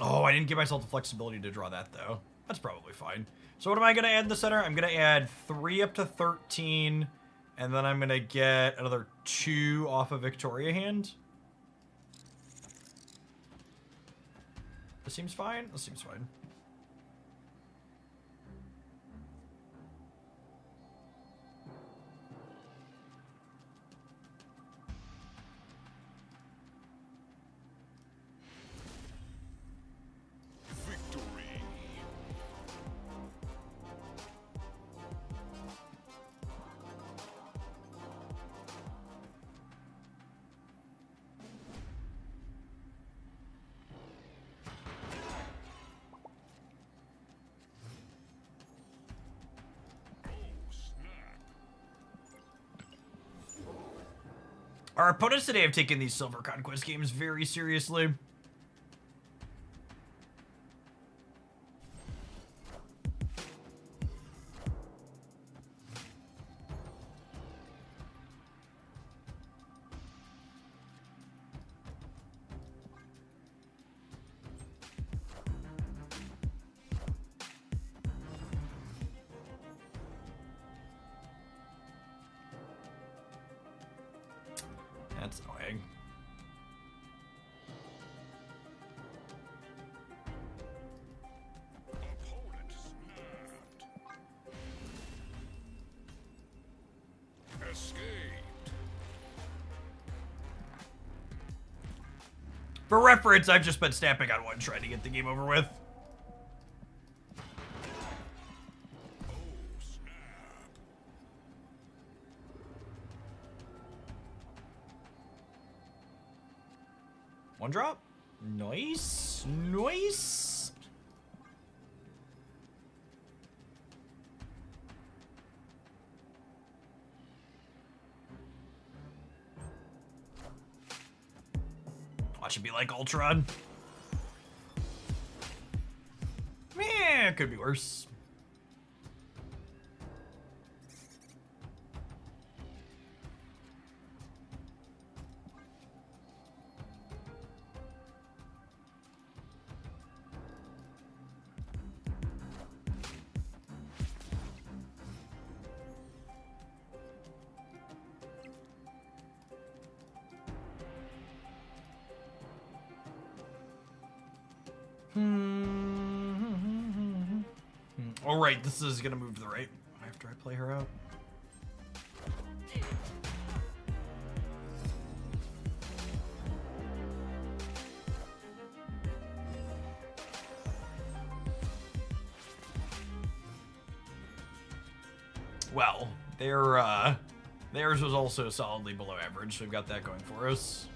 Speaker 1: Oh, I didn't give myself the flexibility to draw that, though. That's probably fine. So what am I going to add in the center? I'm going to add 3 up to 13, and then I'm going to get another 2 off of Victoria hand. This seems fine? This seems fine. Our opponents today have taken these Silver Conquest games very seriously. That's annoying. For reference, I've just been snapping on one trying to get the game over with. One drop. Nice. Nice. Watch it be like Ultron. It could be worse. All right, this is gonna move to the right after I play her out. Well, theirs was also solidly below average, so we've got that going for us.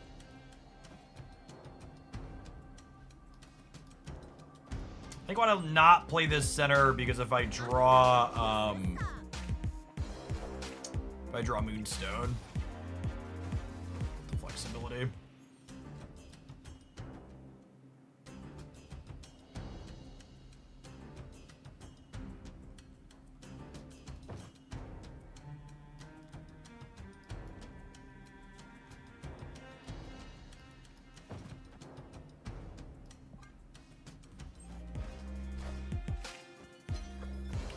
Speaker 1: I think I want to not play this center because if I draw Moonstone, the flexibility.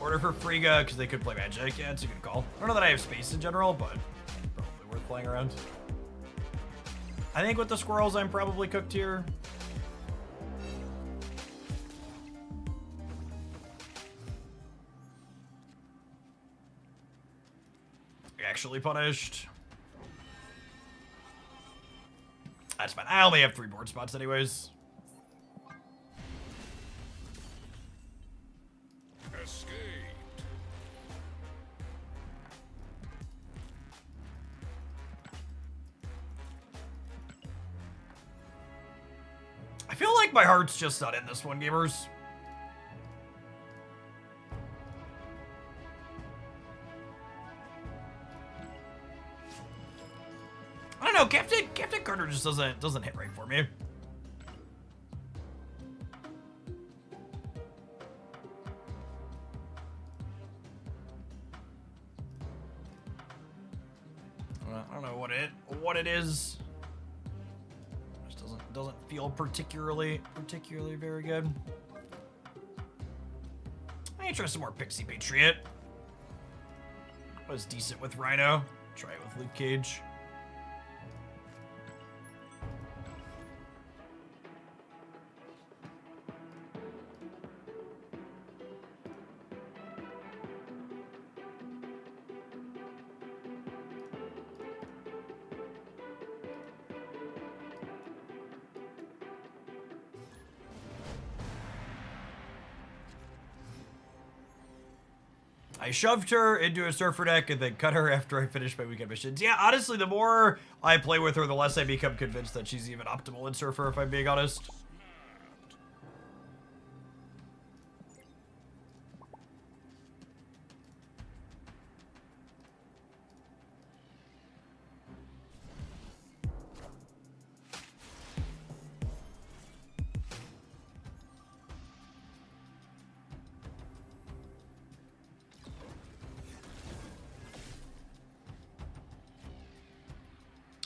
Speaker 1: Order for Frigga, because they could play Magic. Yeah, it's a good call. I don't know that I have space in general, but probably worth playing around. I think with the squirrels, I'm probably cooked here. Actually punished. That's fine. I only have 3 board spots anyways. I feel like my heart's just not in this one, gamers. I don't know, Captain Carter just doesn't hit right for me. I don't know what it is. Doesn't feel particularly very good. I need to try some more Pixie Patriot. Was decent with Rhino. Try it with Luke Cage. I shoved her into a Surfer deck and then cut her after I finished my weekend missions. Yeah, honestly, the more I play with her, the less I become convinced that she's even optimal in Surfer, if I'm being honest.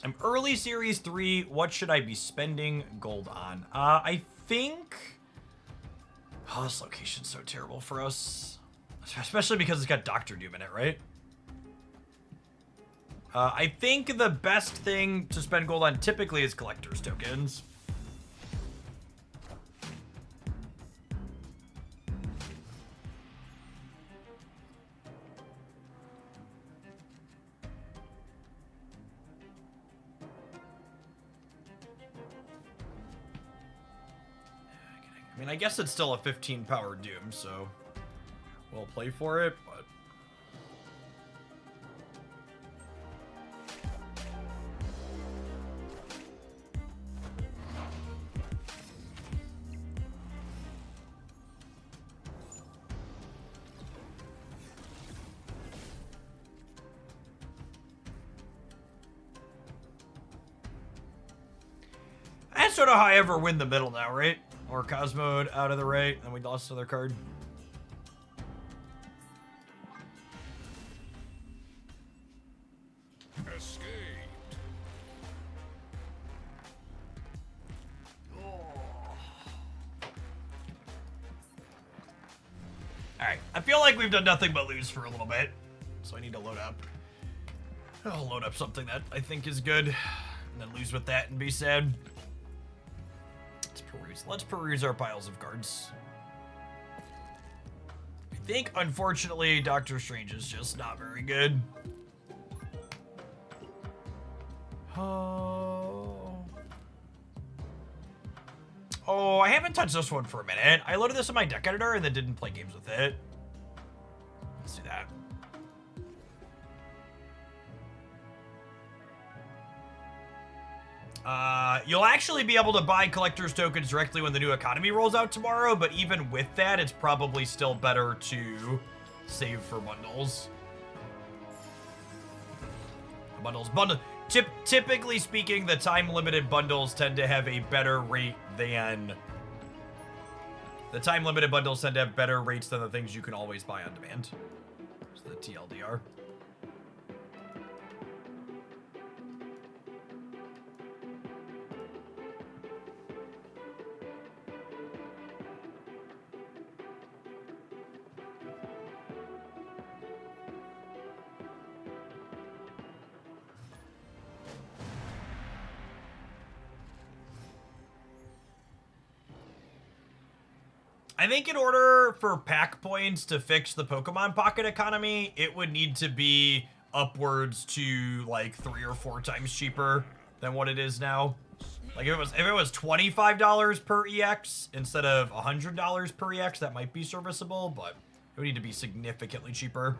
Speaker 1: I'm early Series 3. What should I be spending gold on? I think... Oh, this location's so terrible for us. Especially because it's got Doctor Doom in it, right? I think the best thing to spend gold on typically is collector's tokens. mean, I guess it's still a 15 power Doom, so we'll play for it, but... That's sort of how I ever win the middle now, right? Or Cosmode out of the right, and we lost another card.
Speaker 3: Escaped.
Speaker 1: Alright, I feel like we've done nothing but lose for a little bit, so I need to load up. I'll load up something that I think is good, and then lose with that and be sad. Let's peruse our piles of cards. I think, unfortunately, Doctor Strange is just not very good. Oh, I haven't touched this one for a minute. I loaded this in my deck editor and then didn't play games with it. Let's do that. You'll actually be able to buy collector's tokens directly when the new economy rolls out tomorrow, but even with that, it's probably still better to save for bundles. Typically speaking, the time-limited bundles tend to have a better rate than... The time-limited bundles tend to have better rates than the things you can always buy on demand. It's the TLDR. I think in order for pack points to fix the Pokemon Pocket economy, it would need to be upwards to like 3 or 4 times cheaper than what it is now. Like if it was $25 per EX instead of $100 per EX, that might be serviceable, but it would need to be significantly cheaper.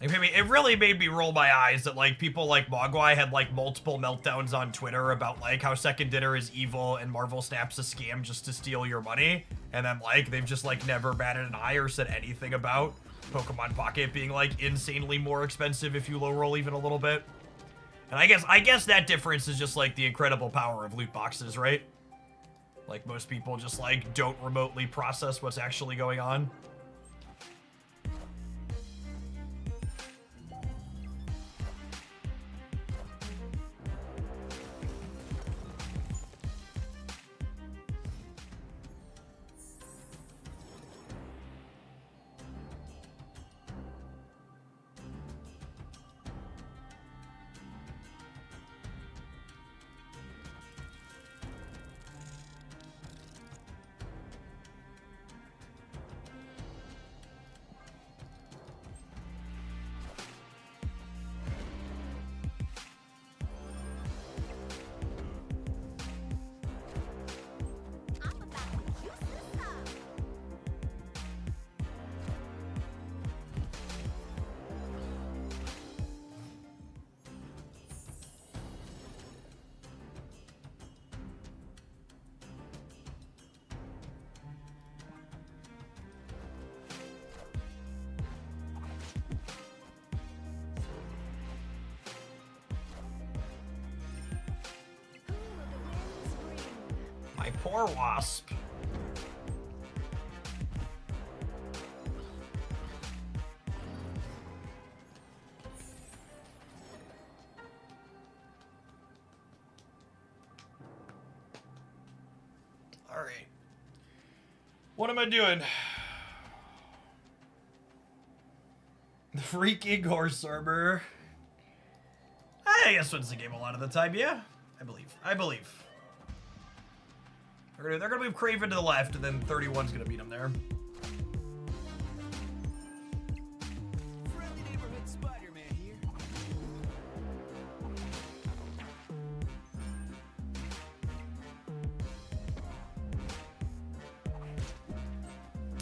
Speaker 1: It really made me roll my eyes that, like, people like Mogwai had, like, multiple meltdowns on Twitter about, like, how Second Dinner is evil and Marvel Snap's a scam just to steal your money. And then, like, they've just, like, never batted an eye or said anything about Pokemon Pocket being, like, insanely more expensive if you low roll even a little bit. And I guess that difference is just, like, the incredible power of loot boxes, right? Like, most people just, like, don't remotely process what's actually going on. My poor Wasp. All right. What am I doing? The freaking horse armor. I guess wins the game a lot of the time, yeah. I believe. They're gonna move Craven to the left, and then 31's gonna beat him there.
Speaker 2: Friendly neighborhood Spider-Man here.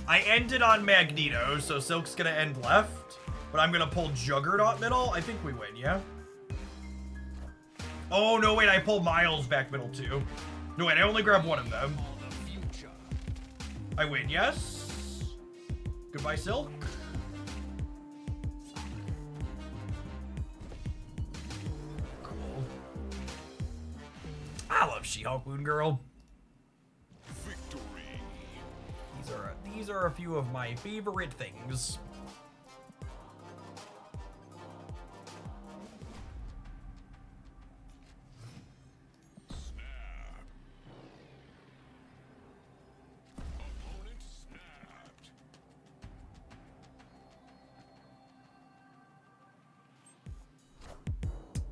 Speaker 1: I ended on Magneto, so Silk's gonna end left. But I'm gonna pull Juggernaut middle. I think we win, yeah? Oh, no, wait, I pulled Miles back middle too. No, wait, I only grab one of them. I win, yes? Goodbye, Silk. Cool. I love She-Hulk, Moon Girl.
Speaker 2: Victory.
Speaker 1: These are a few of my favorite things.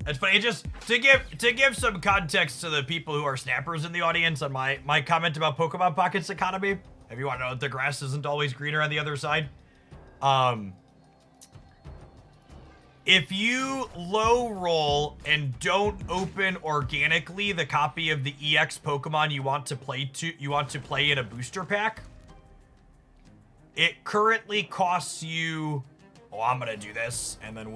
Speaker 1: It's funny, just to give some context to the people who are snappers in the audience on my comment about Pokemon Pockets economy. If you want to know that the grass isn't always greener on the other side. If you low roll and don't open organically the copy of the EX Pokemon you want to play in a booster pack, it currently costs you, oh, I'm gonna do this and then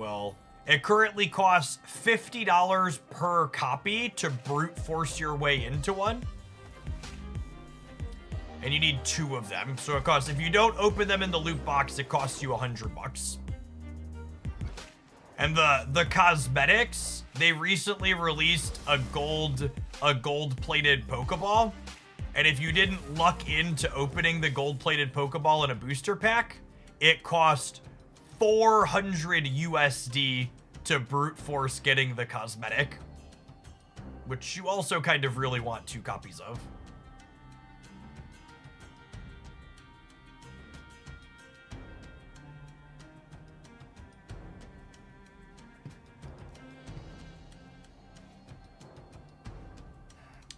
Speaker 1: it currently costs $50 per copy to brute force your way into one. And you need 2 of them. So it costs, if you don't open them in the loot box, it costs you $100. And the cosmetics, they recently released a gold-plated Pokeball. And if you didn't luck into opening the gold-plated Pokeball in a booster pack, it cost 400 USD to brute force getting the cosmetic, which you also kind of really want 2 copies of.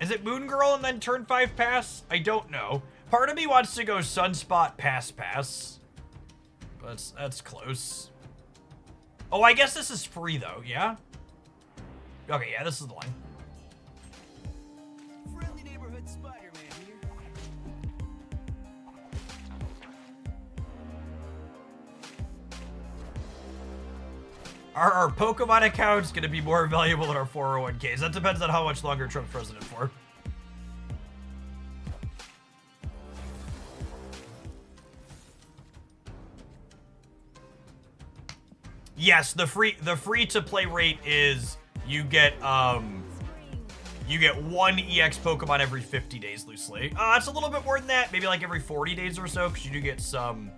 Speaker 1: Is it Moon Girl and then turn 5 pass? I don't know. Part of me wants to go Sunspot pass. But that's close. Oh, I guess this is free though, yeah? Okay, yeah, this is the line.
Speaker 2: Friendly neighborhood Spider-Man here.
Speaker 1: Are our Pokemon accounts gonna be more valuable than our 401ks? That depends on how much longer Trump's president for. Yes, the free to play rate is you get 1 EX Pokemon every 50 days loosely. It's a little bit more than that, maybe like every 40 days or so, because you do get some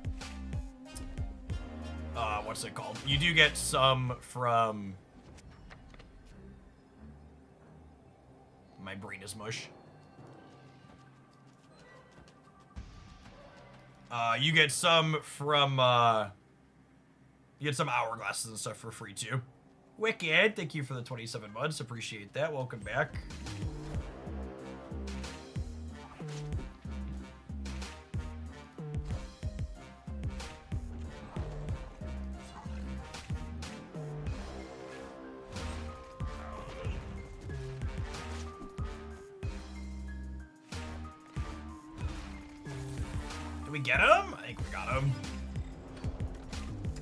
Speaker 1: what's it called? You do get some from, my brain is mush. You get some from you get some hourglasses and stuff for free too. Wicked, thank you for the 27 months. Appreciate that. Welcome back. Did we get him? I think we got him.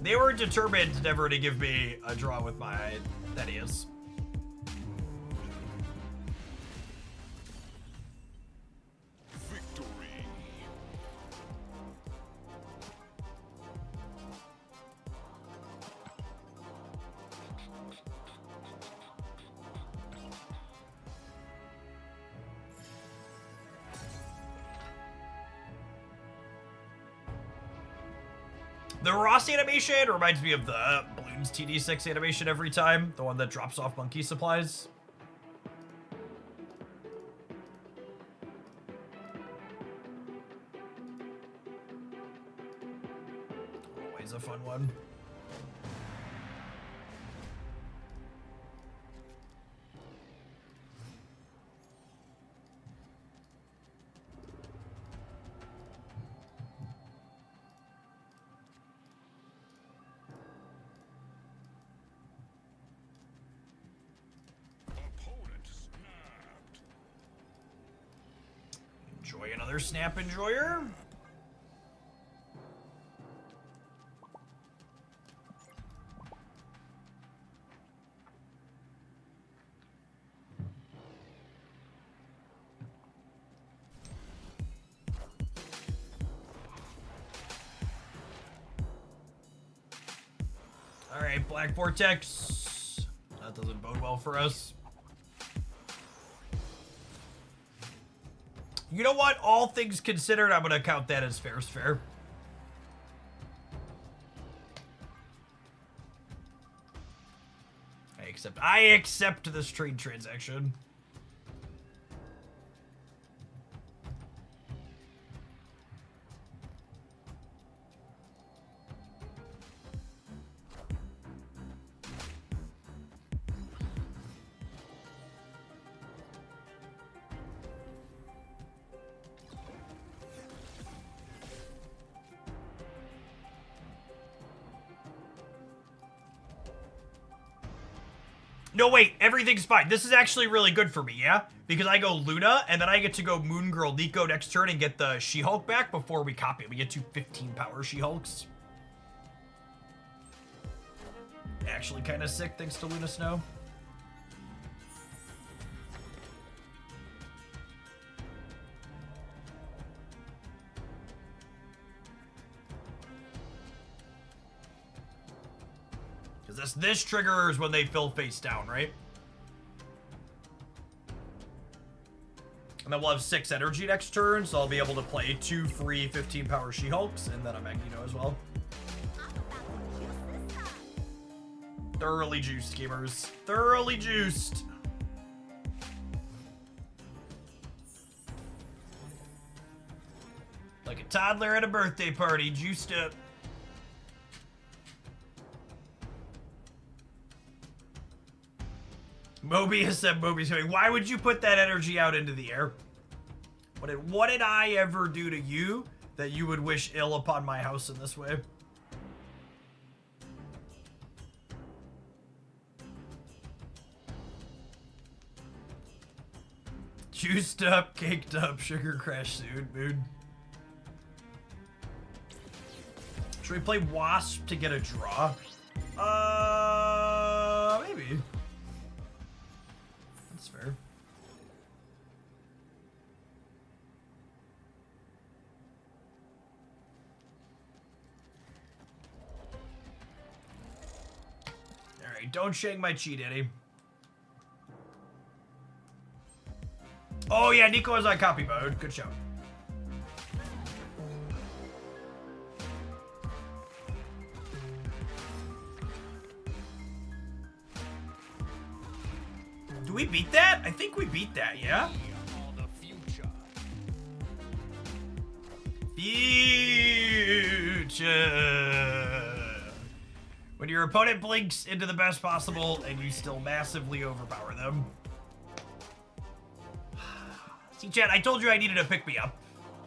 Speaker 1: They were determined never to give me a draw with my... That is.
Speaker 2: Victory.
Speaker 1: The Ross animation reminds me of the Bloons TD6 animation every time. The one that drops off monkey supplies. Always a fun one. Enjoy another snap enjoyer. Alright, Black Vortex. That doesn't bode well for us. You know what? All things considered, I'm gonna count that as fair's fair. I accept this trade transaction. No, wait, everything's fine. This is actually really good for me, yeah? Because I go Luna, and then I get to go Moon Girl Nico next turn and get the She-Hulk back before we copy it. We get 2 15-power She-Hulks. Actually kind of sick, thanks to Luna Snow. This triggers when they fill face down, right? And then we'll have 6 energy next turn, so I'll be able to play 2 free 15-power She-Hulks, and then a Magneto as well. Thoroughly juiced, gamers. Thoroughly juiced. Like a toddler at a birthday party, juiced up. Mobius said Mobius coming. Why would you put that energy out into the air? What did I ever do to you that you would wish ill upon my house in this way? Juiced up, caked up, sugar crash soon, dude. Should we play Wasp to get a draw? Maybe. That's fair. Alright, don't shake my chi, Daddy. Oh yeah, Nico is on copy mode. Good show. Do we beat that? I think we beat that, yeah? Future. When your opponent blinks into the best possible and you still massively overpower them. See, Chad, I told you I needed a pick-me-up.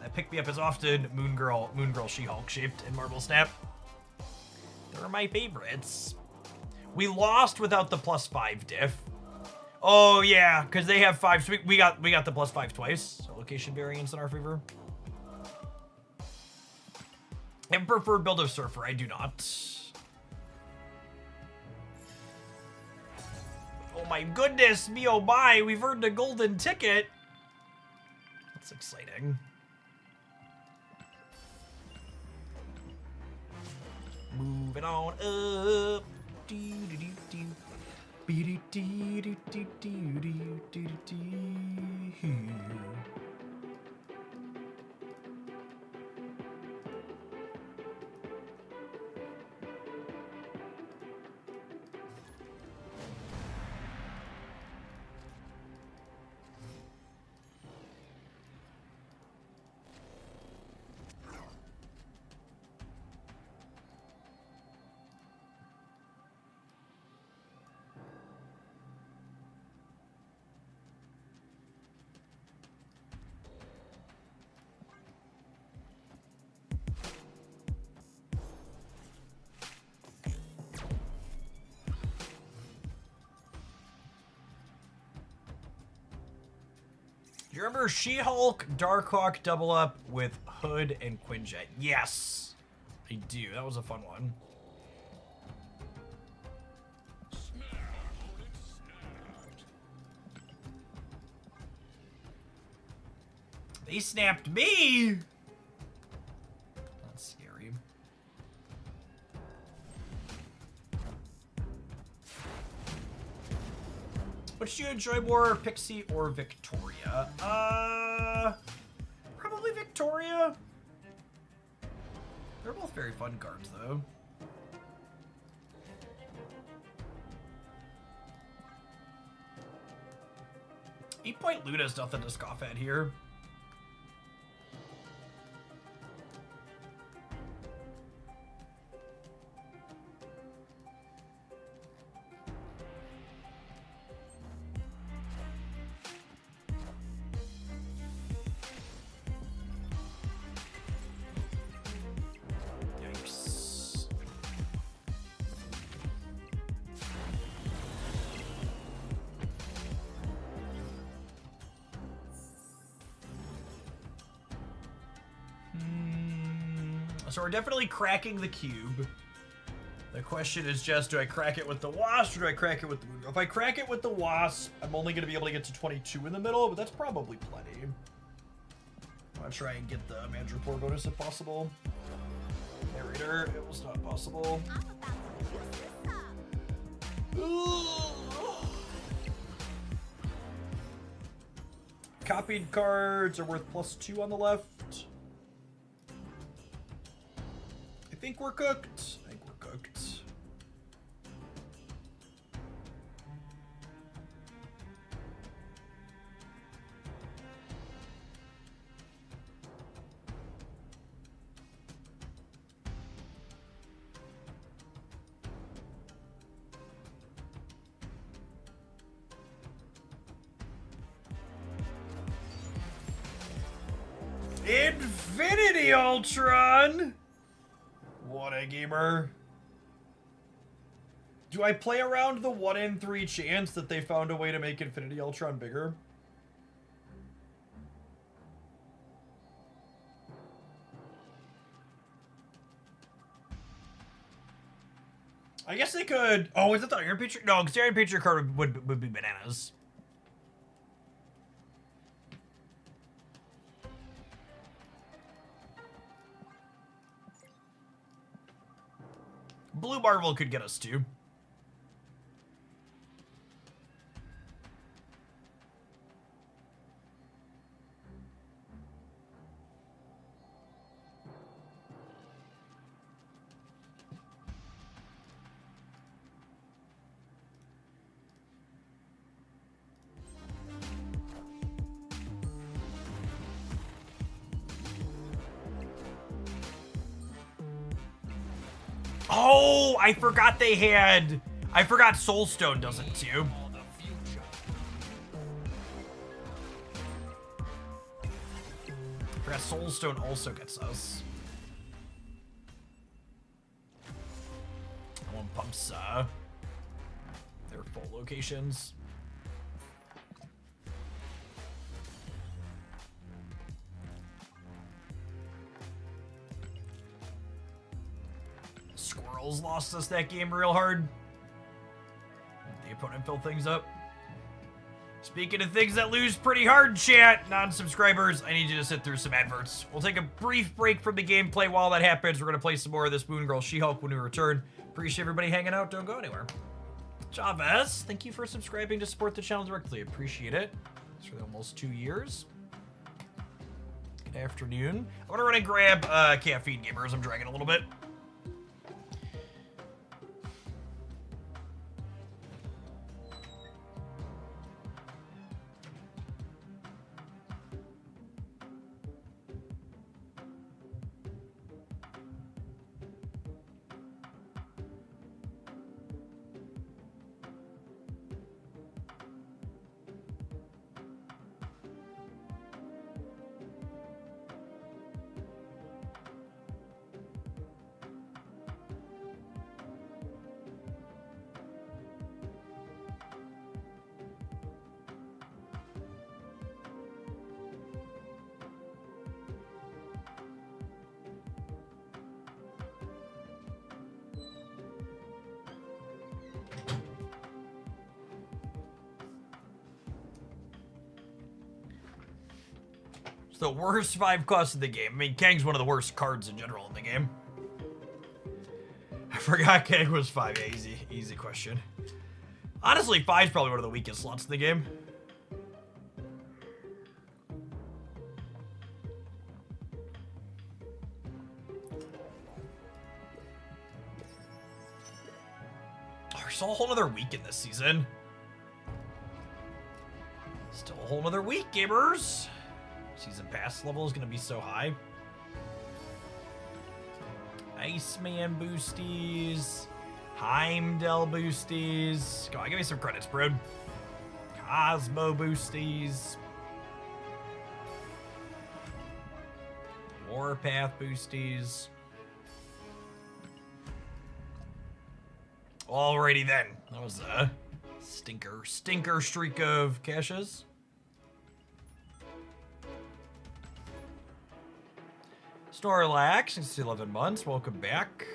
Speaker 1: That pick-me-up is often Moon Girl She-Hulk shaped in Marble Snap. They're my favorites. We lost without the +5 diff. Oh yeah, because they have 5. So we got the +5 twice. So location variance in our favor. And preferred build of Surfer, I do not. Oh my goodness, me oh my, we've earned a golden ticket. That's exciting. Moving on up. Do you remember She-Hulk, Darkhawk double up with Hood and Quinjet? Yes, I do. That was a fun one. They snapped me! That's scary. Which do you enjoy more, Pixie or Victoria? Probably Victoria. They're both very fun cards, though. 8-point Luna's nothing to scoff at here. Yikes. So we're definitely cracking the cube. The question is just, do I crack it with the wasp or do I crack it with the moon? If I crack it with the wasp, I'm only going to be able to get to 22 in the middle, but that's probably plenty. I'm going to try and get the manager report bonus if possible. Narrator, it was not possible. Copied cards are worth +2 on the left. I think we're cooked. Infinity Ultron! What a gamer. Do I play around the 1 in 3 chance that they found a way to make Infinity Ultron bigger? I guess they could. Oh, is it the Iron Patriot? No, because the Iron Patriot card would be bananas. Blue Marvel could get us too. Oh, I forgot they had... I forgot Soulstone does it too. I forgot Soulstone also gets us. That one pumps their full locations. Squirrels lost us that game real hard. The opponent filled things up. Speaking of things that lose pretty hard, chat, non-subscribers, I need you to sit through some adverts. We'll take a brief break from the gameplay. While that happens, we're going to play some more of this Moon Girl She-Hulk when we return. Appreciate everybody hanging out. Don't go anywhere. Chavez, thank you for subscribing to support the channel directly. Appreciate it. It's for almost 2 years. Good afternoon. I'm going to run and grab caffeine, gamers. I'm dragging a little bit. The worst 5 costs in the game. I mean, Kang's one of the worst cards in general in the game. I forgot Kang was 5. Yeah, easy question. Honestly, 5's probably one of the weakest slots in the game. Oh, there's still a whole other week in this season. Still a whole other week, gamers. Season pass level is going to be so high. Iceman boosties. Heimdall boosties. Come on, give me some credits, bro. Cosmo boosties. Warpath boosties. Alrighty then. That was a stinker streak of caches. Snorlax, since 11 months, welcome back.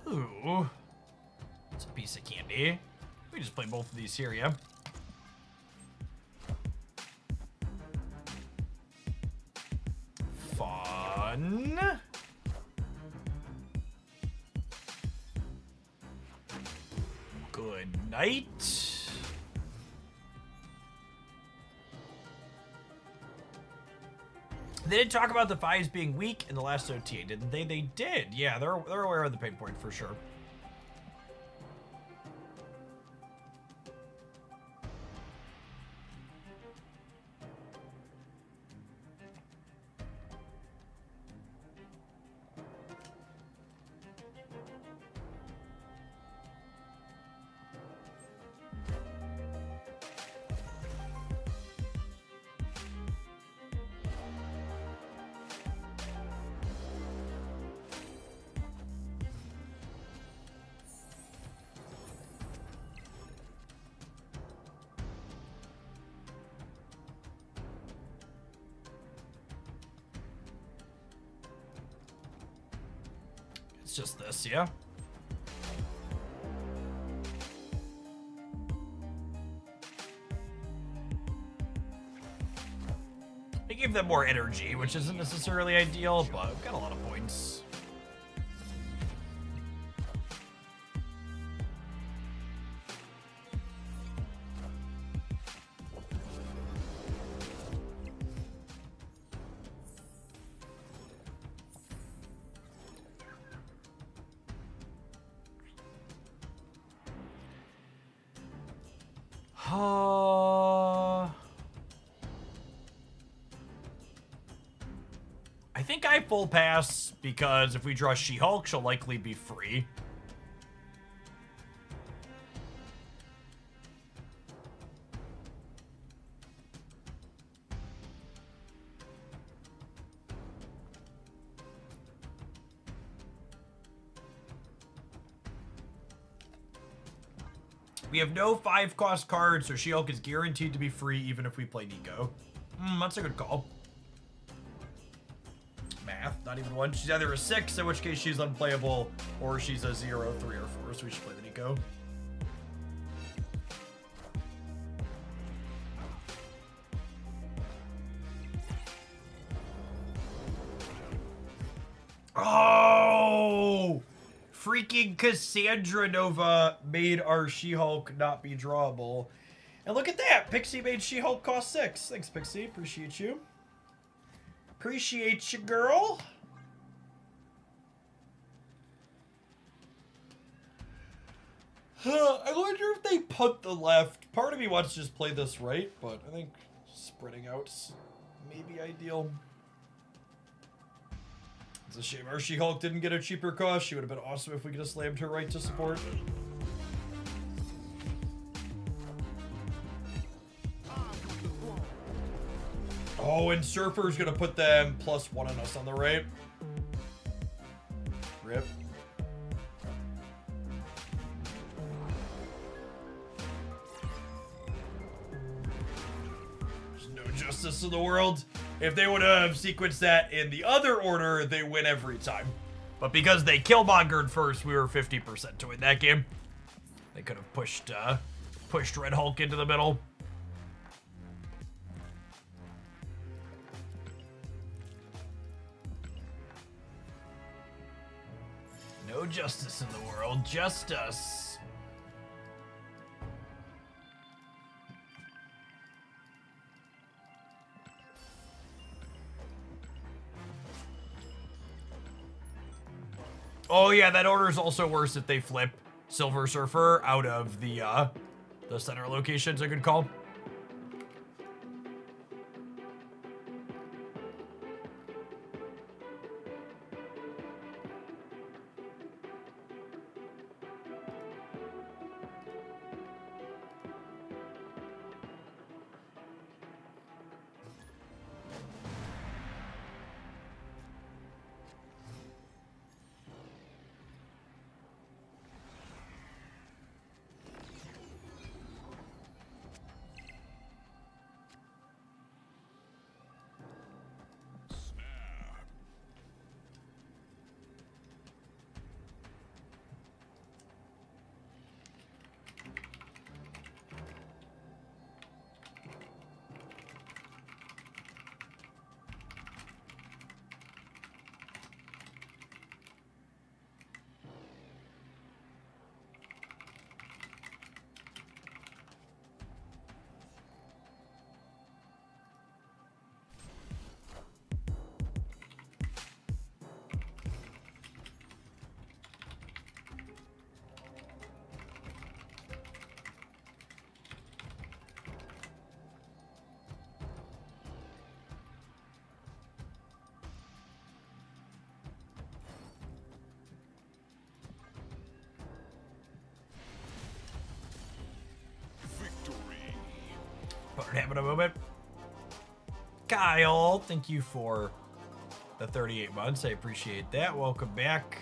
Speaker 1: Ooh, it's a piece of candy. We just play both of these here, yeah? Fun. Good night. They did talk about the fives being weak in the last OTA, didn't they? They did. Yeah, they're aware of the pain point for sure. It's just this, yeah? They gave them more energy, which isn't necessarily ideal, but we've got a lot of points. I think I full pass because if we draw She-Hulk, she'll likely be free. We have no 5-cost cards, so She-Hulk is guaranteed to be free even if we play Nico. That's a good call. Math, not even one. She's either a 6, in which case she's unplayable, or she's a 0, 3, or 4, so we should play the Nico. Oh! Freaking Cassandra Nova made our She-Hulk not be drawable. And look at that! Pixie made She-Hulk cost 6. Thanks, Pixie. Appreciate you. Appreciate you, girl. I wonder if they punt the left. Part of me wants to just play this right, but I think spreading out's maybe ideal. It's a shame our She-Hulk didn't get a cheaper cost. She would have been awesome if we could have slammed her right to support. Oh, and Surfer's gonna put them +1 on us on the right. Rip. justice in the world. If they would have sequenced that in the other order, they win every time. But because they killmongered first, we were 50% to win that game. They could have pushed Red Hulk into the middle. No justice in the world, just us. Oh yeah, that order is also worse if they flip Silver Surfer out of the center location's a good call. Part having a moment. Kyle, thank you for the 38 months. I appreciate that. Welcome back.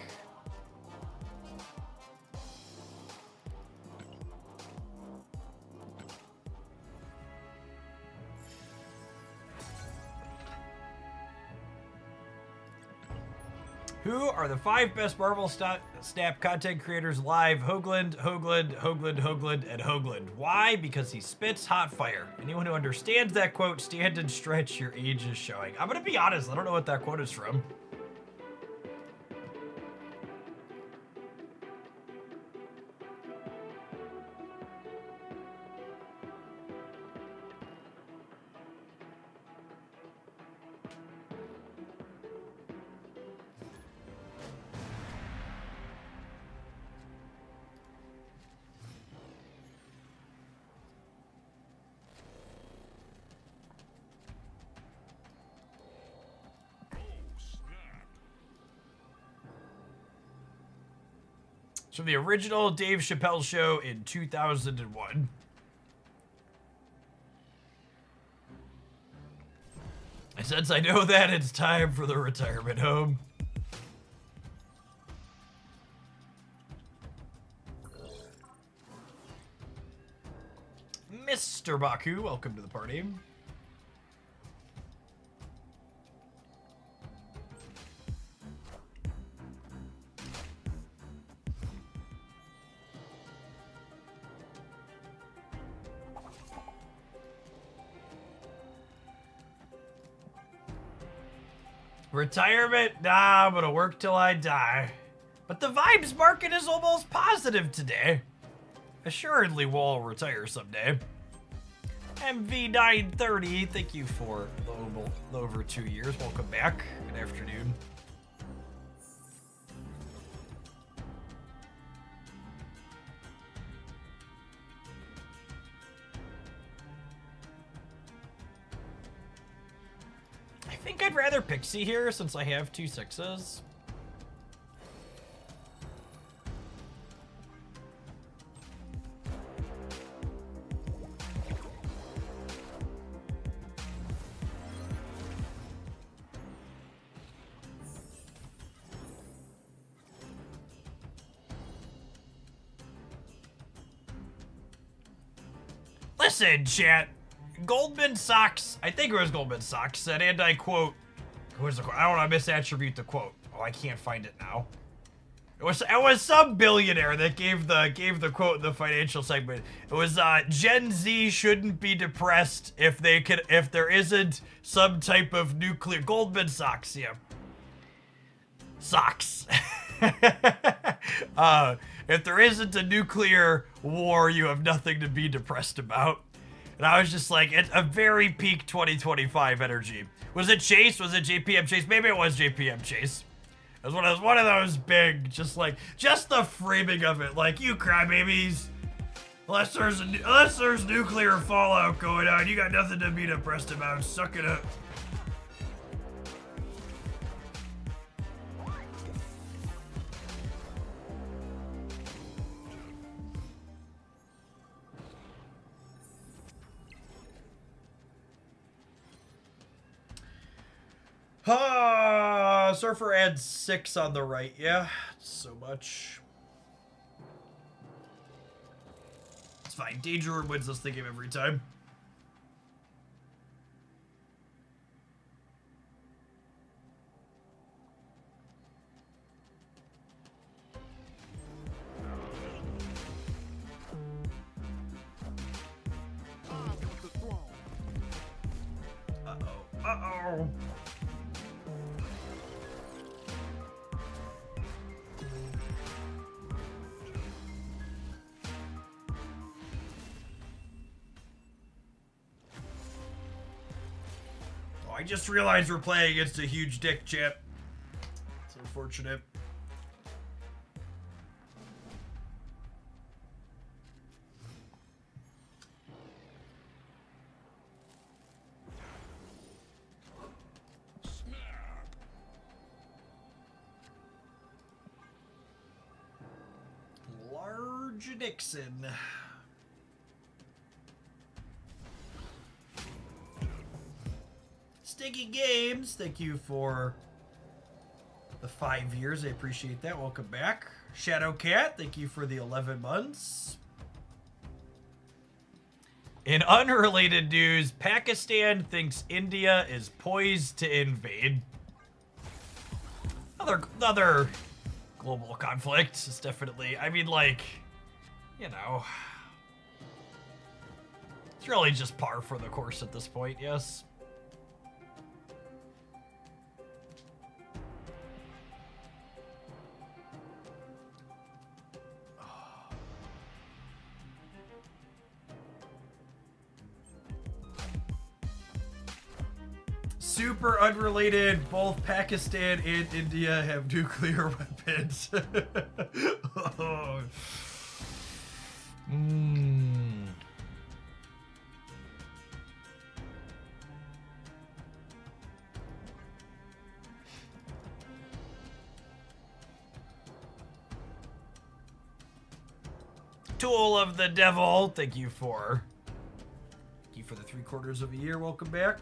Speaker 1: Who are the 5 best Marvel Snap content creators live? Hoagland, Hoagland, Hoagland, Hoagland, and Hoagland. Why? Because he spits hot fire. Anyone who understands that quote, stand and stretch, your age is showing. I'm gonna be honest, I don't know what that quote is from. It's from the original Dave Chappelle show in 2001. And since I know that, it's time for the retirement home. Mr. Baku, welcome to the party. Retirement? Nah, I'm gonna work till I die. But the vibes market is almost positive today. Assuredly, we'll retire someday. MV930, thank you for over 2 years. Welcome back. Good afternoon. I think I'd rather Pixie here since I have 2 6s. Listen, chat. Goldman Sachs, I think it was Goldman Sachs, said, and I quote, where's the quote? I don't want to misattribute the quote. Oh, I can't find it now. It was some billionaire that gave the quote in the financial segment. It was Gen Z shouldn't be depressed if there isn't some type of nuclear. Goldman Sachs, yeah. Socks. If there isn't a nuclear war, you have nothing to be depressed about. And I was just like, it's a very peak 2025 energy. Was it Chase? Was it JPM Chase? Maybe it was JPM Chase. It was one of those big, just the framing of it, like, you crybabies. Unless there's nuclear fallout going on, you got nothing to be depressed about. Suck it up. Surfer adds 6 on the right. Yeah, so much. It's fine. Danger Room wins this thing game every time. Uh-oh. Uh-oh. I just realized we're playing against a huge dick, chip. It's unfortunate. Large Nixon. Sticky Games, thank you for the 5 years. I appreciate that. Welcome back. Shadow Cat, thank you for the 11 months. In unrelated news, Pakistan thinks India is poised to invade. Another global conflict is definitely, I mean, like, you know, it's really just par for the course at this point, yes. Super unrelated, both Pakistan and India have nuclear weapons. Oh. Tool of the Devil, thank you for the 3/4 of a year. Welcome back.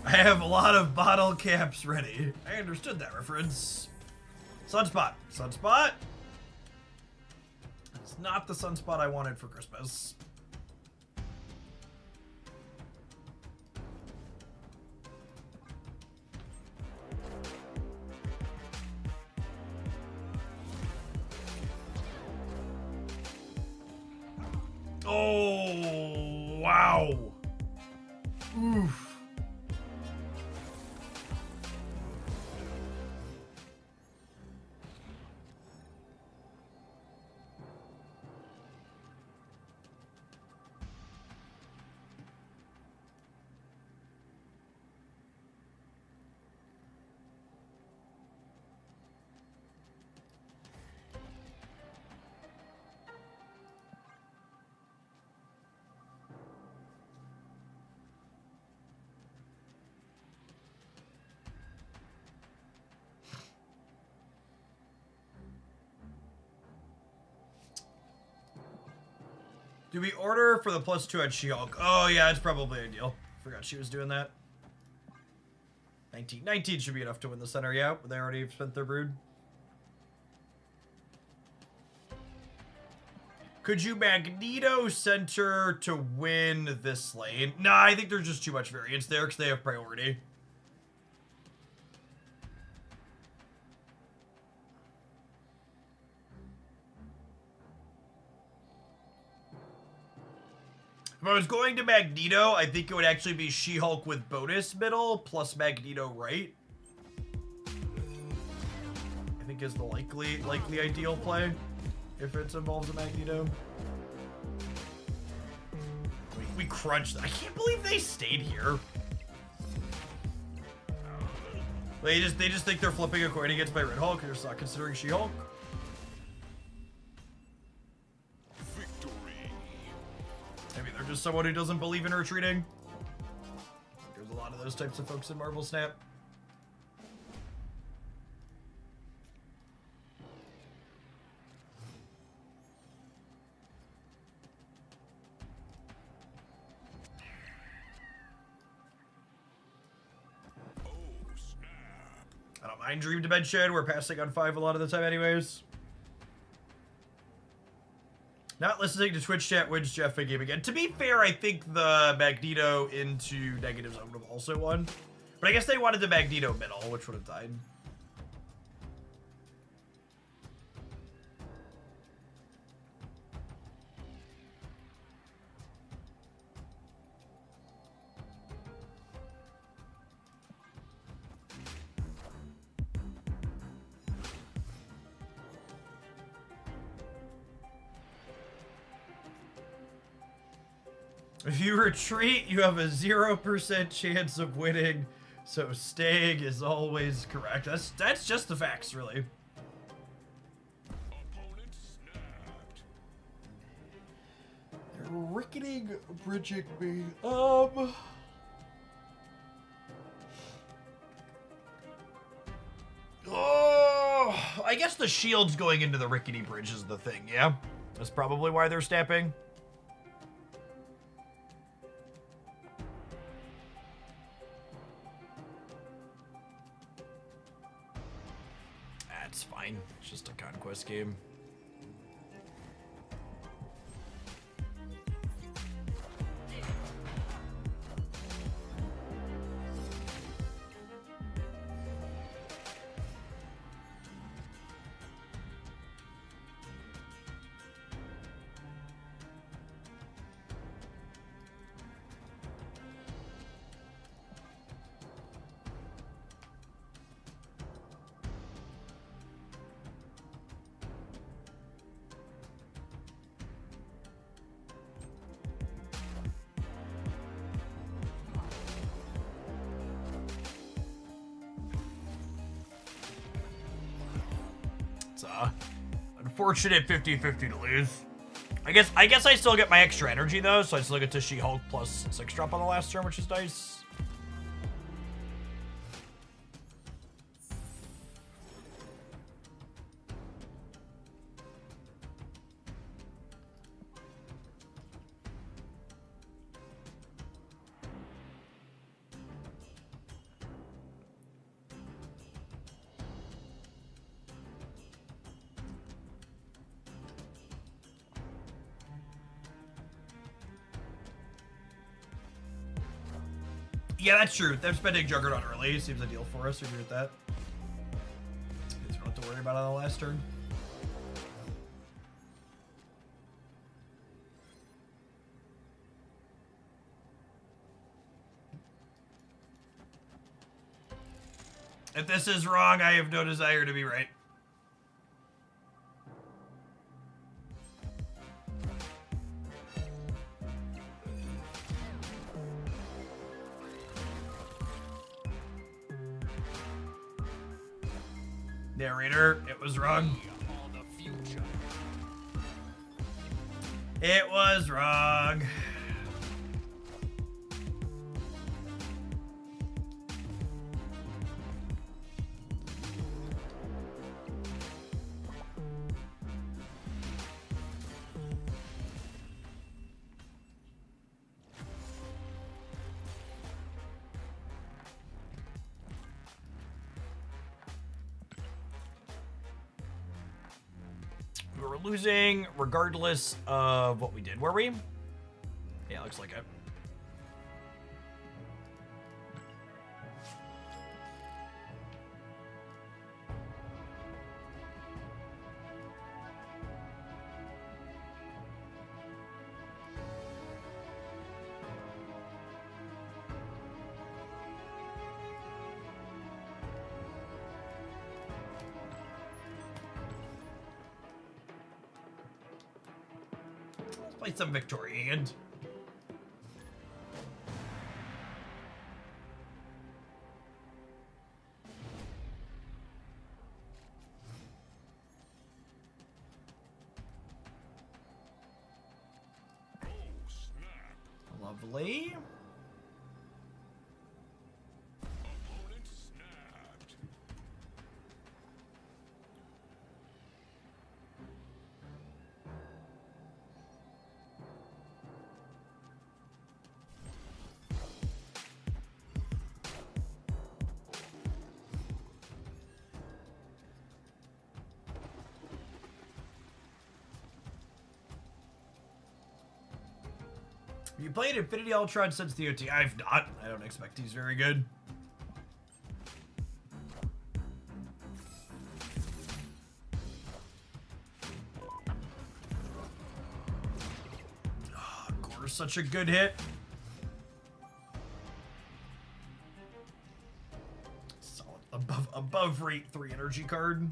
Speaker 1: I have a lot of bottle caps ready. I understood that reference. Sunspot. Sunspot? It's not the sunspot I wanted for Christmas. Oh, wow. Oof. Do we order for the +2 on She-Hulk? Oh, yeah, it's probably ideal. Forgot she was doing that. 19 should be enough to win the center, yeah. They already spent their brood. Could you Magneto center to win this lane? Nah, I think there's just too much variance there because they have priority. If I was going to Magneto, I think it would actually be She-Hulk with bonus middle plus Magneto right. I think is the likely ideal play if it involves a Magneto. We crunched. I can't believe they stayed here. They just think they're flipping a coin against my Red Hulk. They're just not considering She-Hulk. Maybe they're just someone who doesn't believe in retreating. There's a lot of those types of folks in Marvel Snap. I don't mind Dream Dimension. We're passing on 5 a lot of the time anyways. Not listening to Twitch chat wins Jeff a game again. To be fair, I think the Magneto into negative zone would have also won. But I guess they wanted the Magneto middle, which would have died. If you retreat, you have a 0% chance of winning, so staying is always correct. That's just the facts, really.
Speaker 2: Opponent snapped.
Speaker 1: They're ricketing, bridging me. Oh, I guess the shield's going into the rickety bridge is the thing, yeah? That's probably why they're snapping. That's fine. It's just a Conquest game. It's unfortunate 50-50 to lose. I guess I still get my extra energy though, so I still get to She-Hulk plus 6 drop on the last turn, which is nice. Yeah, that's true. Them spending Juggernaut early seems ideal for us. We agree with that. We don't have to worry about it on the last turn. If this is wrong, I have no desire to be right. Narrator, it was wrong.
Speaker 2: On the future.
Speaker 1: It was wrong. We were losing regardless of what we did, were we? Yeah, looks like it. Let's play some Victoria hand.
Speaker 2: Oh, snap.
Speaker 1: Lovely.
Speaker 2: Opponent snapped.
Speaker 1: Have you played Infinity Ultron since the OT? I've not. I don't expect he's very good. Oh, Gore's such a good hit. Solid. Above rate 3 energy card.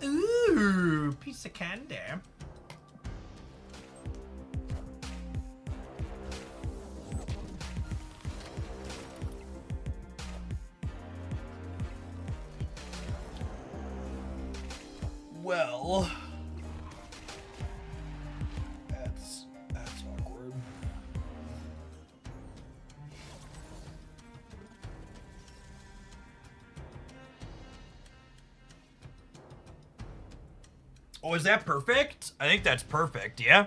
Speaker 1: Ooh, piece of candy. Well, that's awkward. Oh, is that perfect? I think that's perfect, yeah?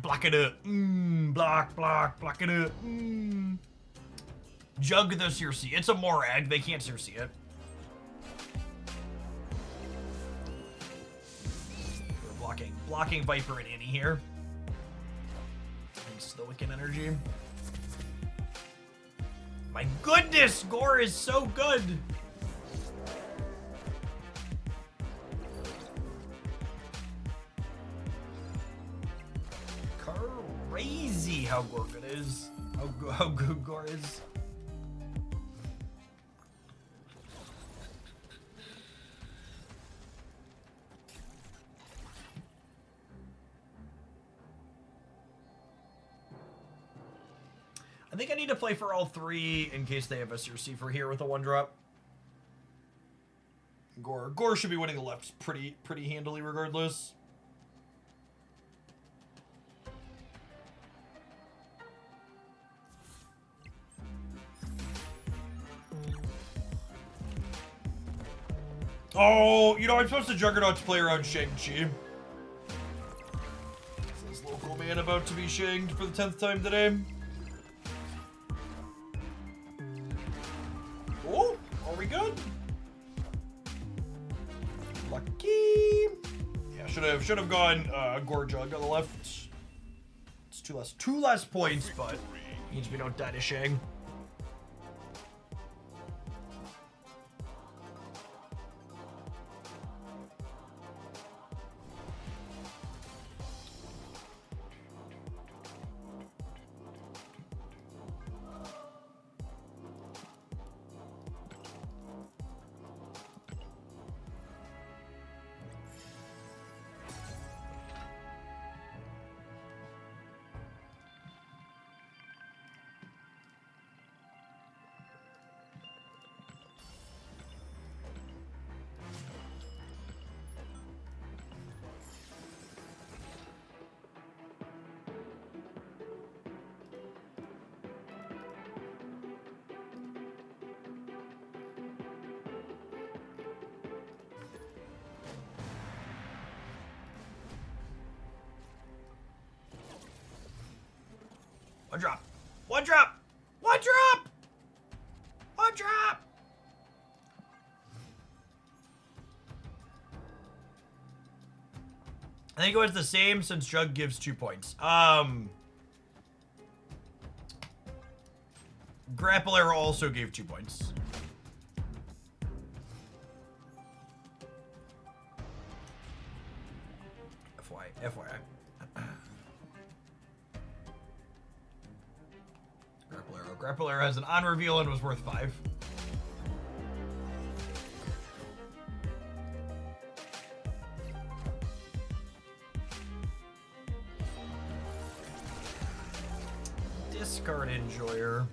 Speaker 1: Block it up. Block it up. Jug the Circe. It's a Morag. They can't Circe it. We're blocking Viper and Annie here. Stoic energy. My goodness, Gore is so good. Crazy how Gore good is. How good Gore is. I think I need to play for all 3 in case they have a Circe for here with a 1-drop. Gore should be winning the left pretty handily regardless. Oh, you know, I'm supposed to Juggernaut to play around Shang-Chi. Is this local man about to be shanged for the 10th time today? Oh, are we good? Lucky. Yeah, should have gone Gore Jug on the left. It's two less points, but means we don't die to Shang. One drop. One drop. One drop. One drop. I think it was the same since Jug gives 2 points. Grapple Arrow also gave 2 points. FYI. Grapple Arrow. Grapple Arrow has an on reveal and was worth 5. Discard Enjoyer.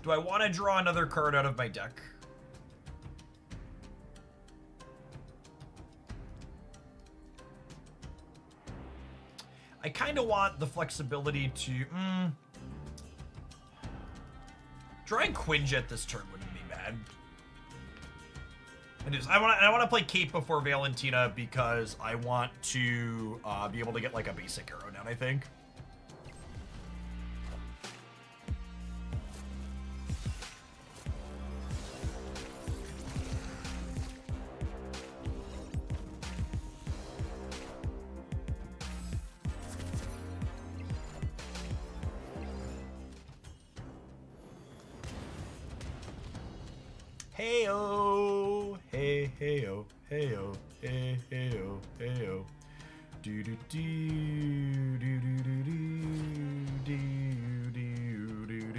Speaker 1: Do I want to draw another card out of my deck? I kind of want the flexibility to... Drawing Quinjet this turn wouldn't be bad. It is. I want to play Cape before Valentina because I want to be able to get like a basic arrow down, I think. Hey-oh, hey, hey-oh, hey-oh, hey, hey-oh, hey-oh. Do-do-do, do-do-do-do, do-do-do-do-do.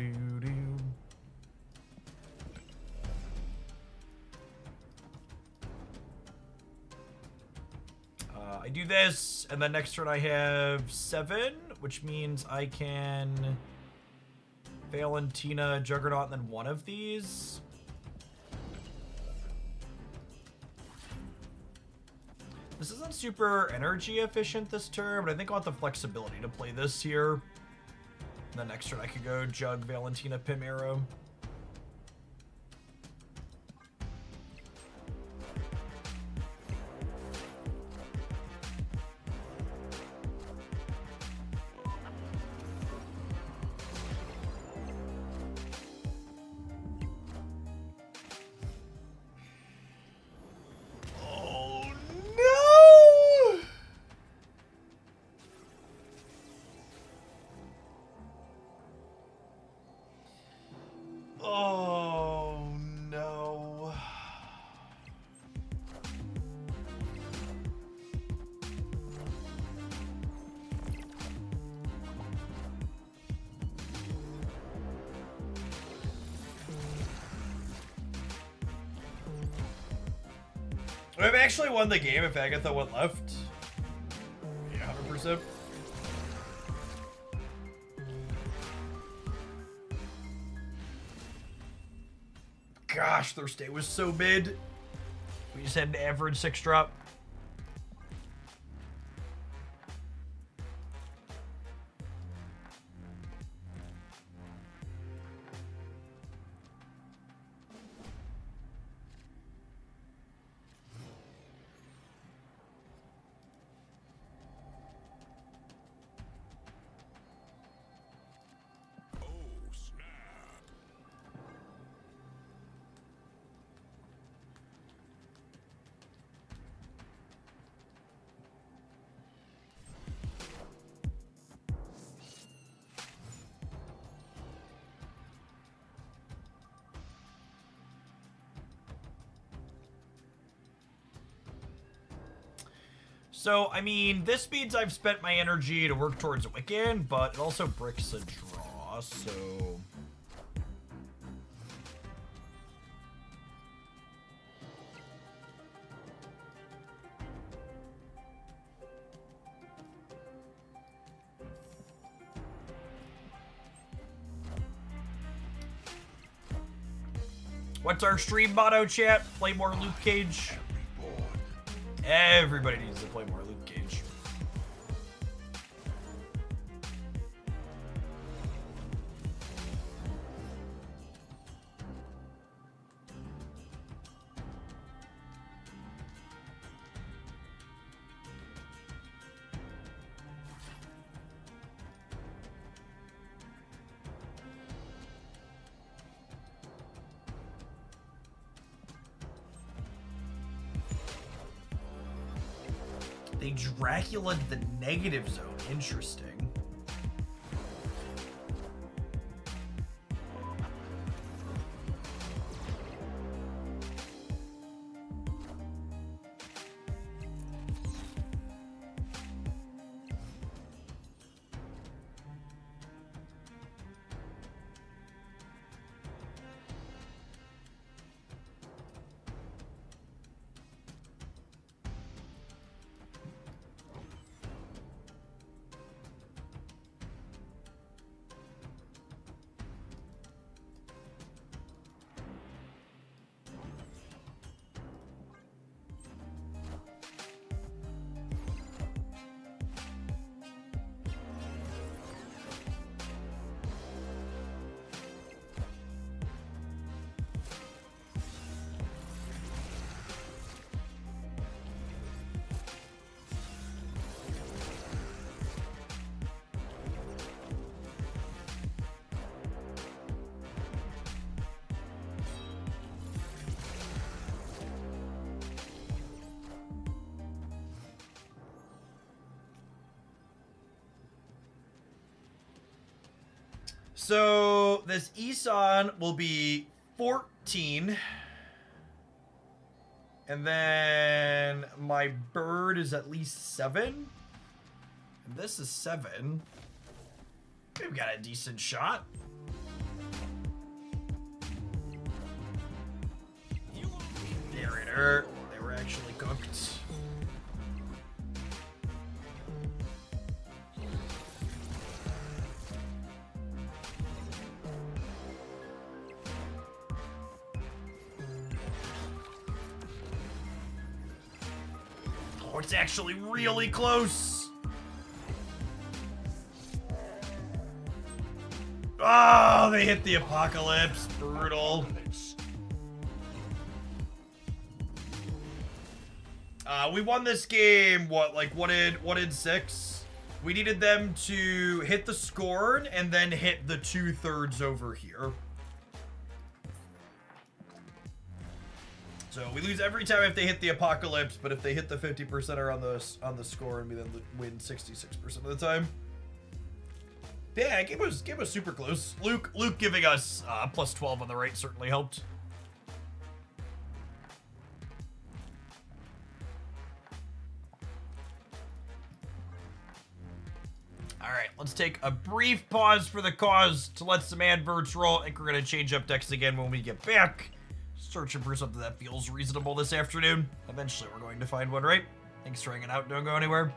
Speaker 1: I do this, and then next turn I have 7, which means I can Valentina, Juggernaut, and then one of these. This isn't super energy efficient this turn, but I think I want the flexibility to play this here. And then next turn I could go Jug, Valentina, Pim Arrow. Oh no. I've actually won the game if Agatha went left. Yeah, 100%. Gosh, Thursday was so mid. We just had an average 6 drop. So, I mean, this means I've spent my energy to work towards Wiccan, but it also bricks a draw, so... What's our stream motto, chat? Play more Luke Cage. Everybody needs to play more Luke Cage. They Dracula the negative zone. Interesting. So this Isan will be 14. And then my bird is at least 7. And this is 7. We've got a decent shot. Narrator. They were actually cooked. Oh, it's actually really close. Oh, they hit the apocalypse. Brutal. We won this game, what in 6? We needed them to hit the Scorn and then hit the 2/3 over here. So we lose every time if they hit the Apocalypse, but if they hit the 50% on the Scorn, we then win 66% of the time. Yeah, game was super close. Luke giving us plus 12 on the right certainly helped. All right, let's take a brief pause for the cause to let some adverts roll. I think we're gonna change up decks again when we get back. Searching for something that feels reasonable this afternoon. Eventually, we're going to find one, right? Thanks for hanging out. Don't go anywhere.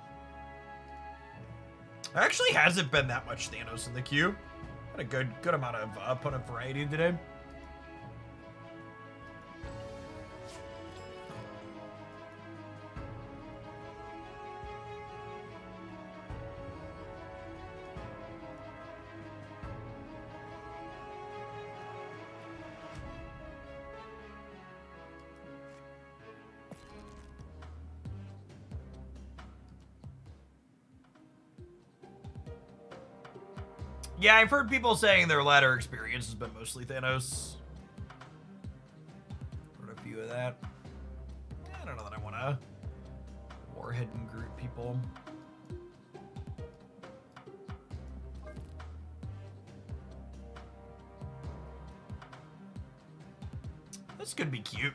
Speaker 1: There actually hasn't been that much Thanos in the queue. Had a good amount of opponent variety today. Yeah, I've heard people saying their latter experience has been mostly Thanos. Heard a few of that. I don't know that I want to warhead and group people. This could be cute.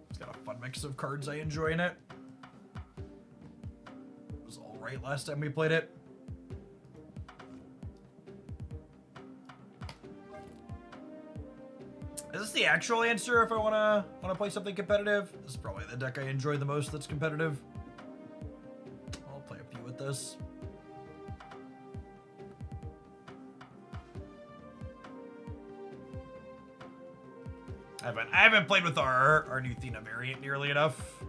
Speaker 1: It's got a fun mix of cards I enjoy in it. Right, last time we played it. Is this the actual answer if I wanna play something competitive? This is probably the deck I enjoy the most that's competitive. I'll play a few with this. I haven't played with our new Thena variant nearly enough.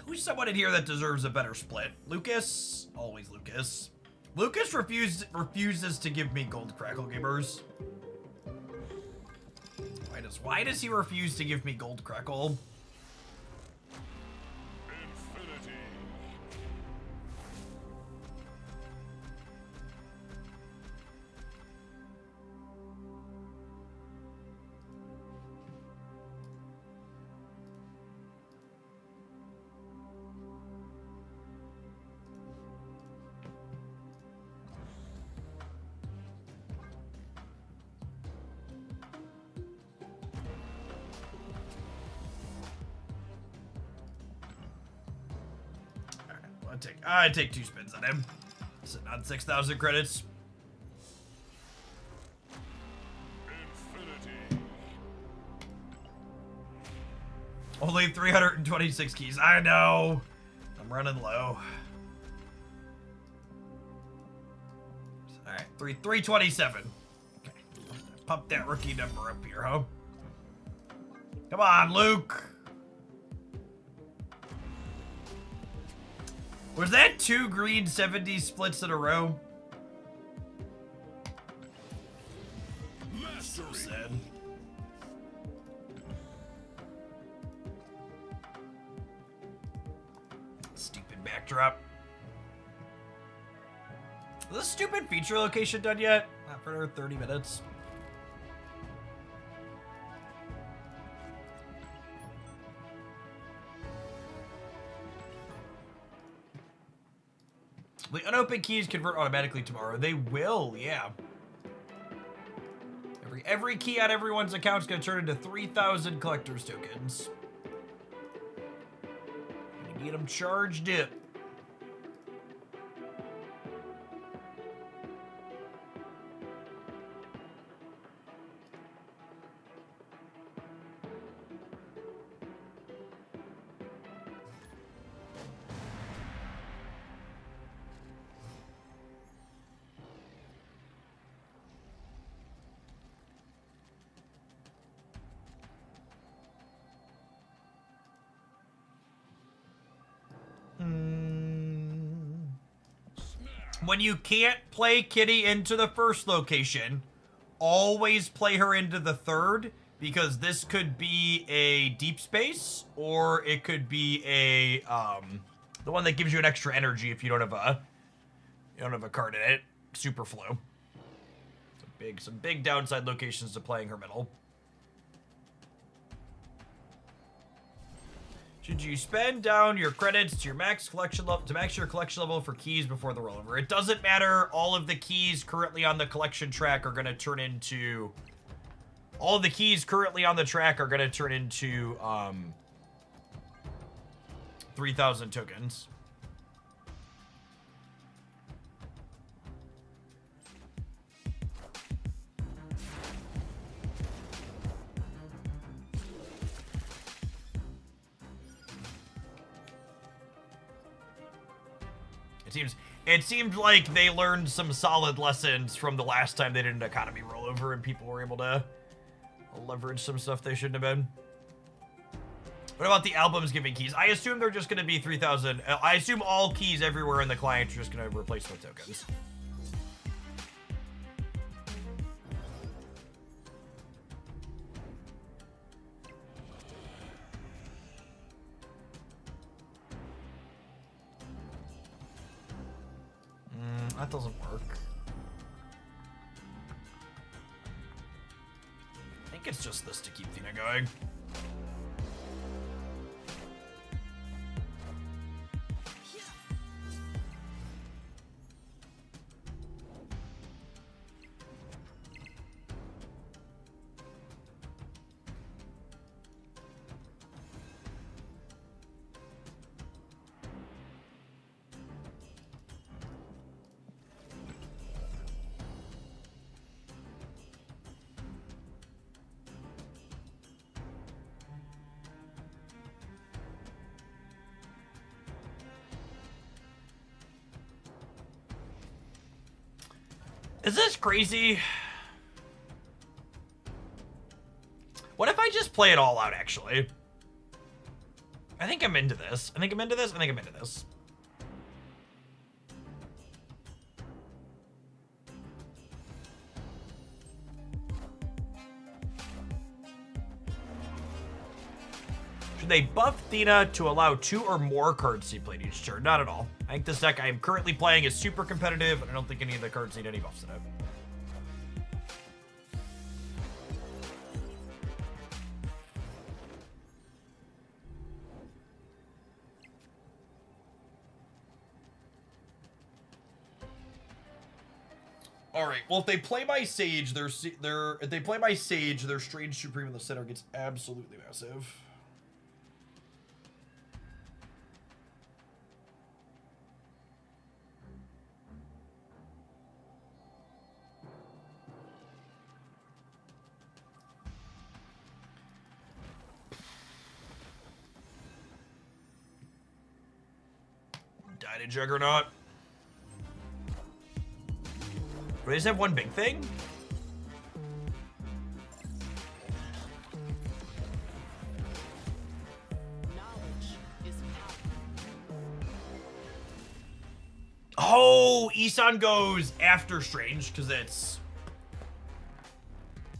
Speaker 1: Who's someone in here that deserves a better split? Lucas? Always Lucas. Lucas refuses to give me gold crackle givers. Why does he refuse to give me gold crackle?
Speaker 2: Infinity.
Speaker 1: I'd take 2 spins on him. Sitting on 6,000 credits.
Speaker 2: Infinity.
Speaker 1: Only 326 keys. I know. I'm running low. All right, 327. Okay, pump that rookie number up here, huh? Come on, Luke. Was that 2 green 70 splits in a row? So sad. Stupid backdrop. Is this stupid feature location done yet? Not for another 30 minutes. The unopened keys convert automatically tomorrow. They will, yeah. Every key on everyone's account is going to turn into 3,000 collector's tokens. Gonna get them charged up. When you can't play Kitty into the first location, always play her into the third, because this could be a deep space, or it could be a the one that gives you an extra energy if you don't have a card in it. Super flow. Some big downside locations to playing her middle. Should you spend down your credits to your max collection level to max your collection level for keys before the rollover? It doesn't matter. All of the keys currently on the collection track are going to turn into 3,000 tokens. It seemed like they learned some solid lessons from the last time they did an economy rollover and people were able to leverage some stuff they shouldn't have been. What about the albums giving keys? I assume they're just going to be 3,000. I assume all keys everywhere in the client are just going to replace with tokens. That doesn't work. I think it's just this to keep Thena going. Is this crazy? What if I just play it all out, actually? I think I'm into this. I think I'm into this. Should they buff Thena to allow 2 or more cards to be played each turn? Not at all. I think this deck I am currently playing is super competitive, and I don't think any of the cards need any buffs in it. All right. Well, if they play my Sage, their Strange Supreme in the center gets absolutely massive. Mighty Juggernaut. Do they just have one big thing? Oh, Isan goes after Strange because it's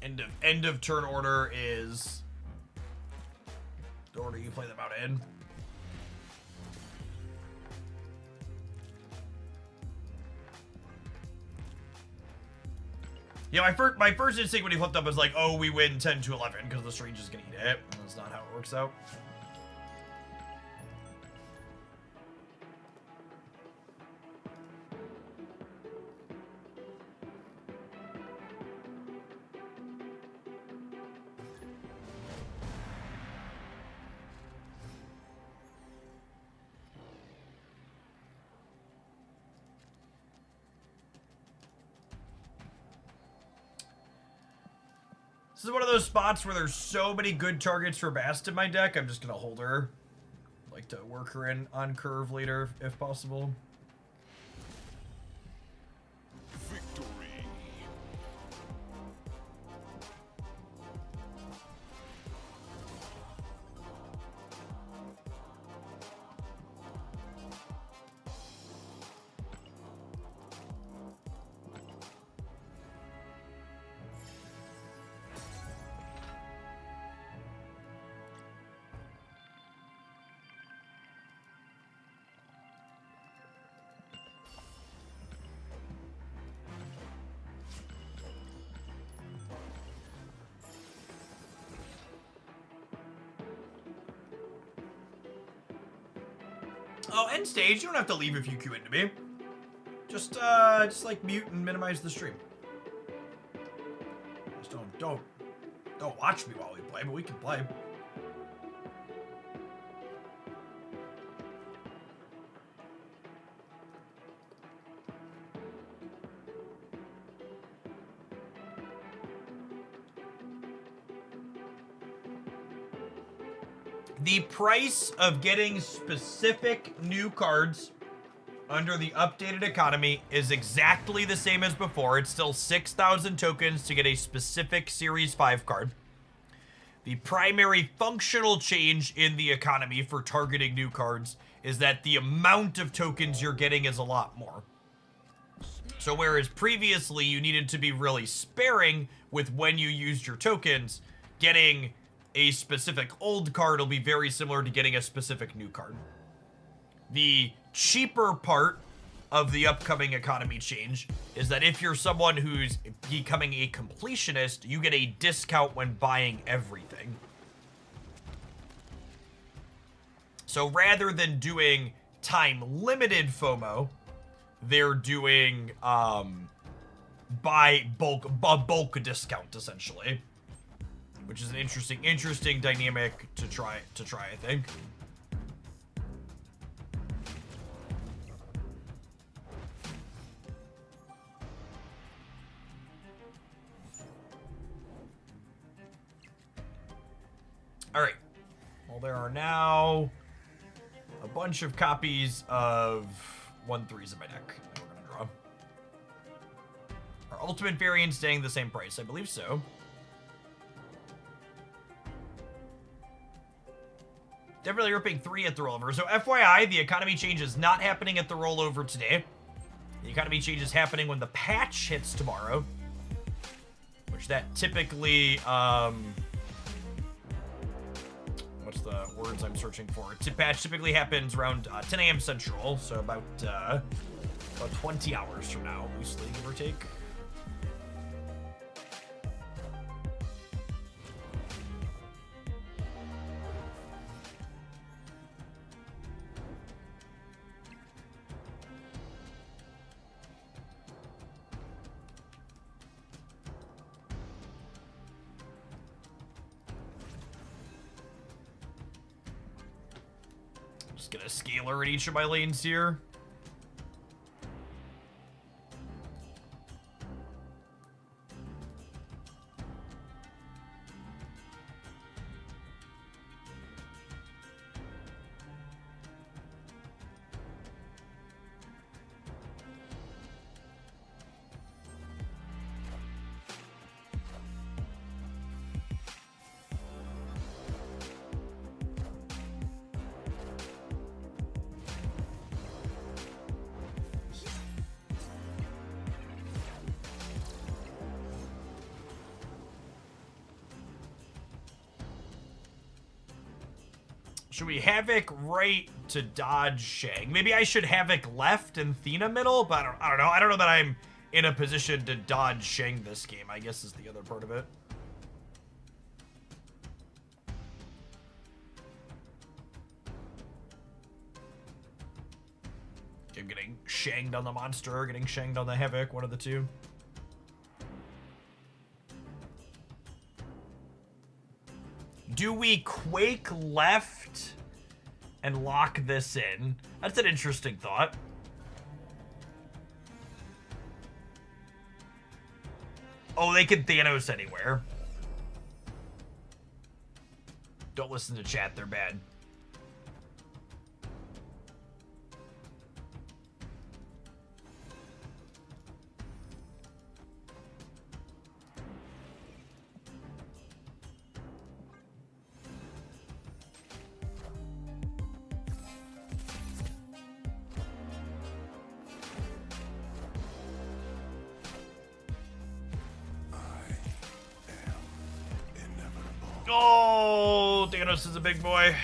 Speaker 1: end of turn order is the order you play them out in. Yeah, my first instinct when he flipped up was like, oh, we win 10 to 11 because the Strange is gonna eat it. And that's not how it works out. This is one of those spots where there's so many good targets for Bast in my deck, I'm just gonna hold her. Like to work her in on curve later, if possible.
Speaker 2: Victory.
Speaker 1: Oh, end stage. You don't have to leave if you queue into me. Just like mute and minimize the stream. Just don't watch me while we play, but we can play. The price of getting specific new cards under the updated economy is exactly the same as before. It's still 6,000 tokens to get a specific Series 5 card. The primary functional change in the economy for targeting new cards is that the amount of tokens you're getting is a lot more. So whereas previously you needed to be really sparing with when you used your tokens, getting a specific old card will be very similar to getting a specific new card. The cheaper part of the upcoming economy change is that if you're someone who's becoming a completionist, you get a discount when buying everything. So rather than doing time-limited FOMO, they're doing buy bulk discount essentially. Which is an interesting dynamic to try, I think. All right. Well, there are now a bunch of copies of 1/3s in my deck that we're gonna draw. Our ultimate variant staying the same price, I believe so. Definitely ripping 3 at the rollover. So FYI, the economy change is not happening at the rollover today. The economy change is happening when the patch hits tomorrow. Which that typically, what's the words I'm searching for? Patch typically happens around 10 a.m. Central, so about 20 hours from now, loosely, give or take. Just get a scaler in each of my lanes here. Should we Havoc right to dodge Shang? Maybe I should Havoc left and Thena middle, but I don't know. I don't know that I'm in a position to dodge Shang this game, I guess is the other part of it. I'm getting Shanged on the monster, getting Shanged on the Havoc, one of the two. Do we Quake left and lock this in? That's an interesting thought. Oh, they can Thanos anywhere. Don't listen to chat, they're bad. Oh, Thanos is a big boy.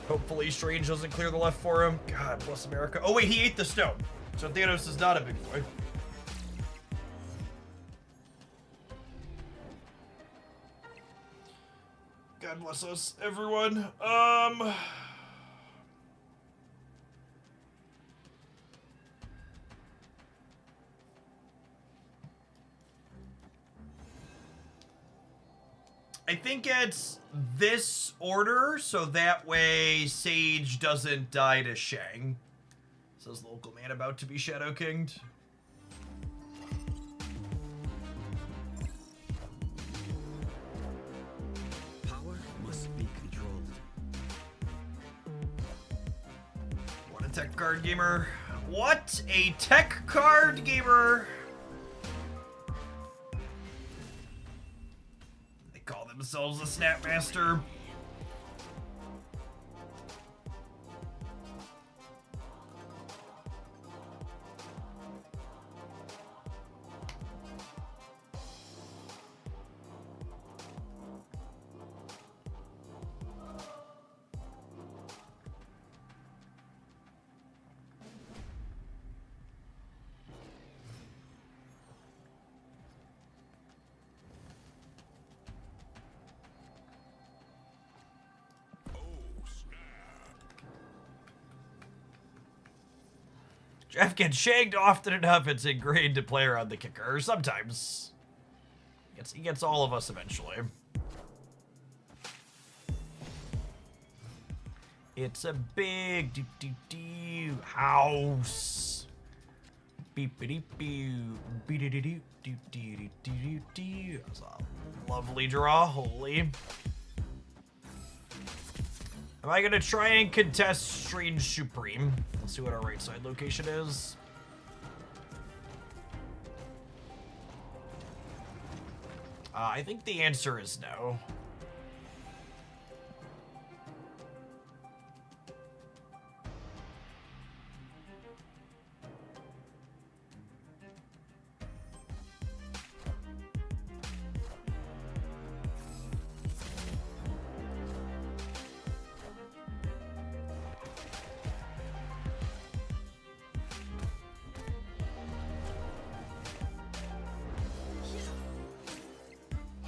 Speaker 1: Hopefully Strange doesn't clear the left for him. God bless America. Oh wait, he ate the stone. So Thanos is not a big boy. God bless us, everyone. I think it's this order, so that way Sage doesn't die to Shang. Says local man about to be Shadow Kinged.
Speaker 3: Power must be controlled.
Speaker 1: What a tech card gamer. What a tech card gamer. Call themselves a Snapmaster. Jeff gets shagged often enough, it's ingrained to play around the kicker. Sometimes. He gets all of us eventually. It's a big do house. Beep-a-dee-boo. Beep-a-dee-doo. That's a lovely draw, holy. Am I gonna try and contest Strange Supreme? Let's see what our right side location is. I think the answer is no.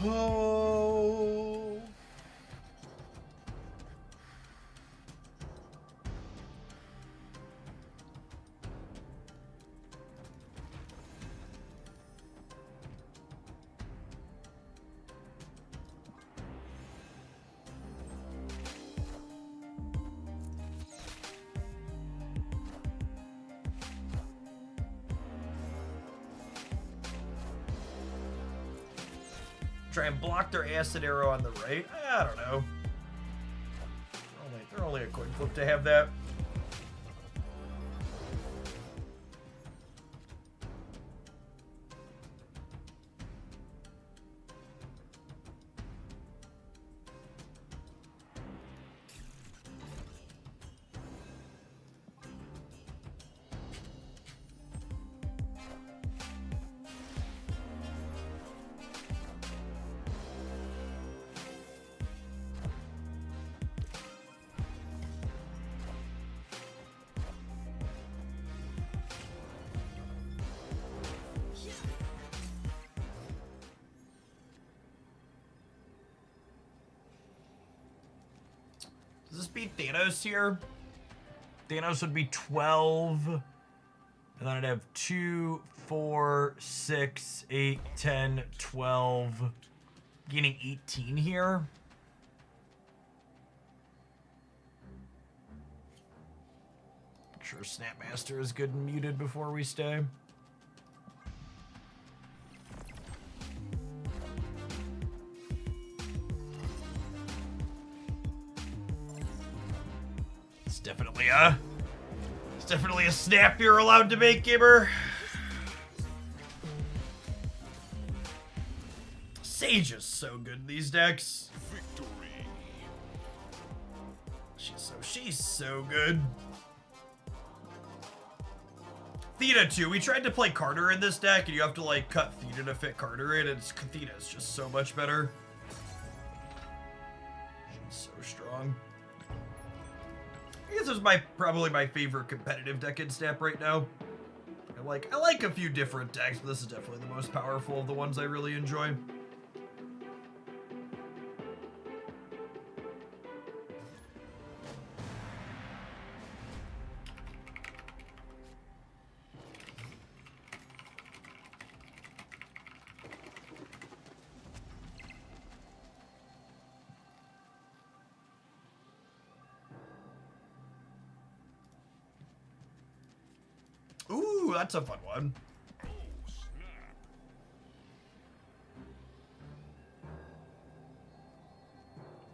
Speaker 1: Oh. Try and block their acid arrow on the right. I don't know. They're only a coin flip to have that. Does this beat Thanos here? Thanos would be 12. And then I'd have 2, 4, 6, 8, 10, 12. Gaining 18 here. Make sure Snapmaster is good and muted before we stay. It's definitely a snap you're allowed to make, gamer. Sage is so good in these decks.
Speaker 2: Victory.
Speaker 1: She's so good. Theta too. We tried to play Carter in this deck, and you have to like cut Theta to fit Carter in, and Theta is just so much better. She's so strong. I guess this is probably my favorite competitive deck in Snap right now. I like a few different decks, but this is definitely the most powerful of the ones I really enjoy. Ooh, that's a fun one.
Speaker 2: Oh, snap.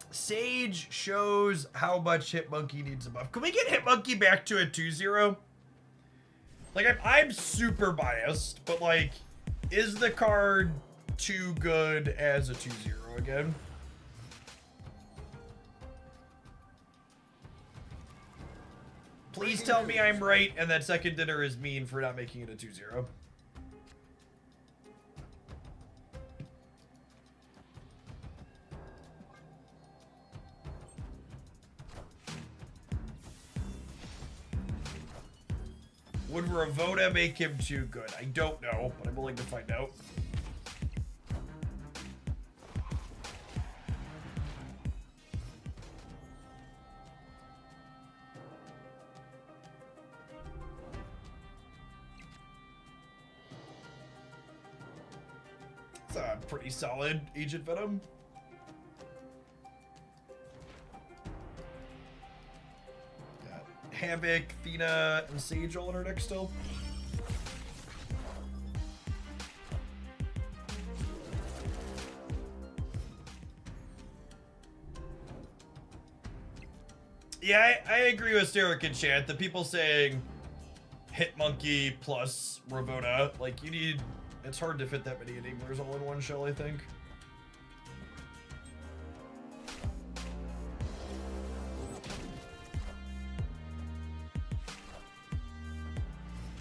Speaker 1: Sage shows how much Hitmonkey needs a buff. Can we get Hitmonkey back to a 2-0? Like, I'm super biased, but like, is the card too good as a 2-0 again? Please tell me I'm right and that second dinner is mean for not making it a 2-0. Would Ravoda make him too good? I don't know, but I'm willing to find out. It's a pretty solid Agent Venom. Got Havoc, Thena, and Sage all in her deck still. Yeah, I agree with Steric in chat. The people saying Hitmonkey plus Ravoda, like you need, it's hard to fit that many enablers all in one shell, I think.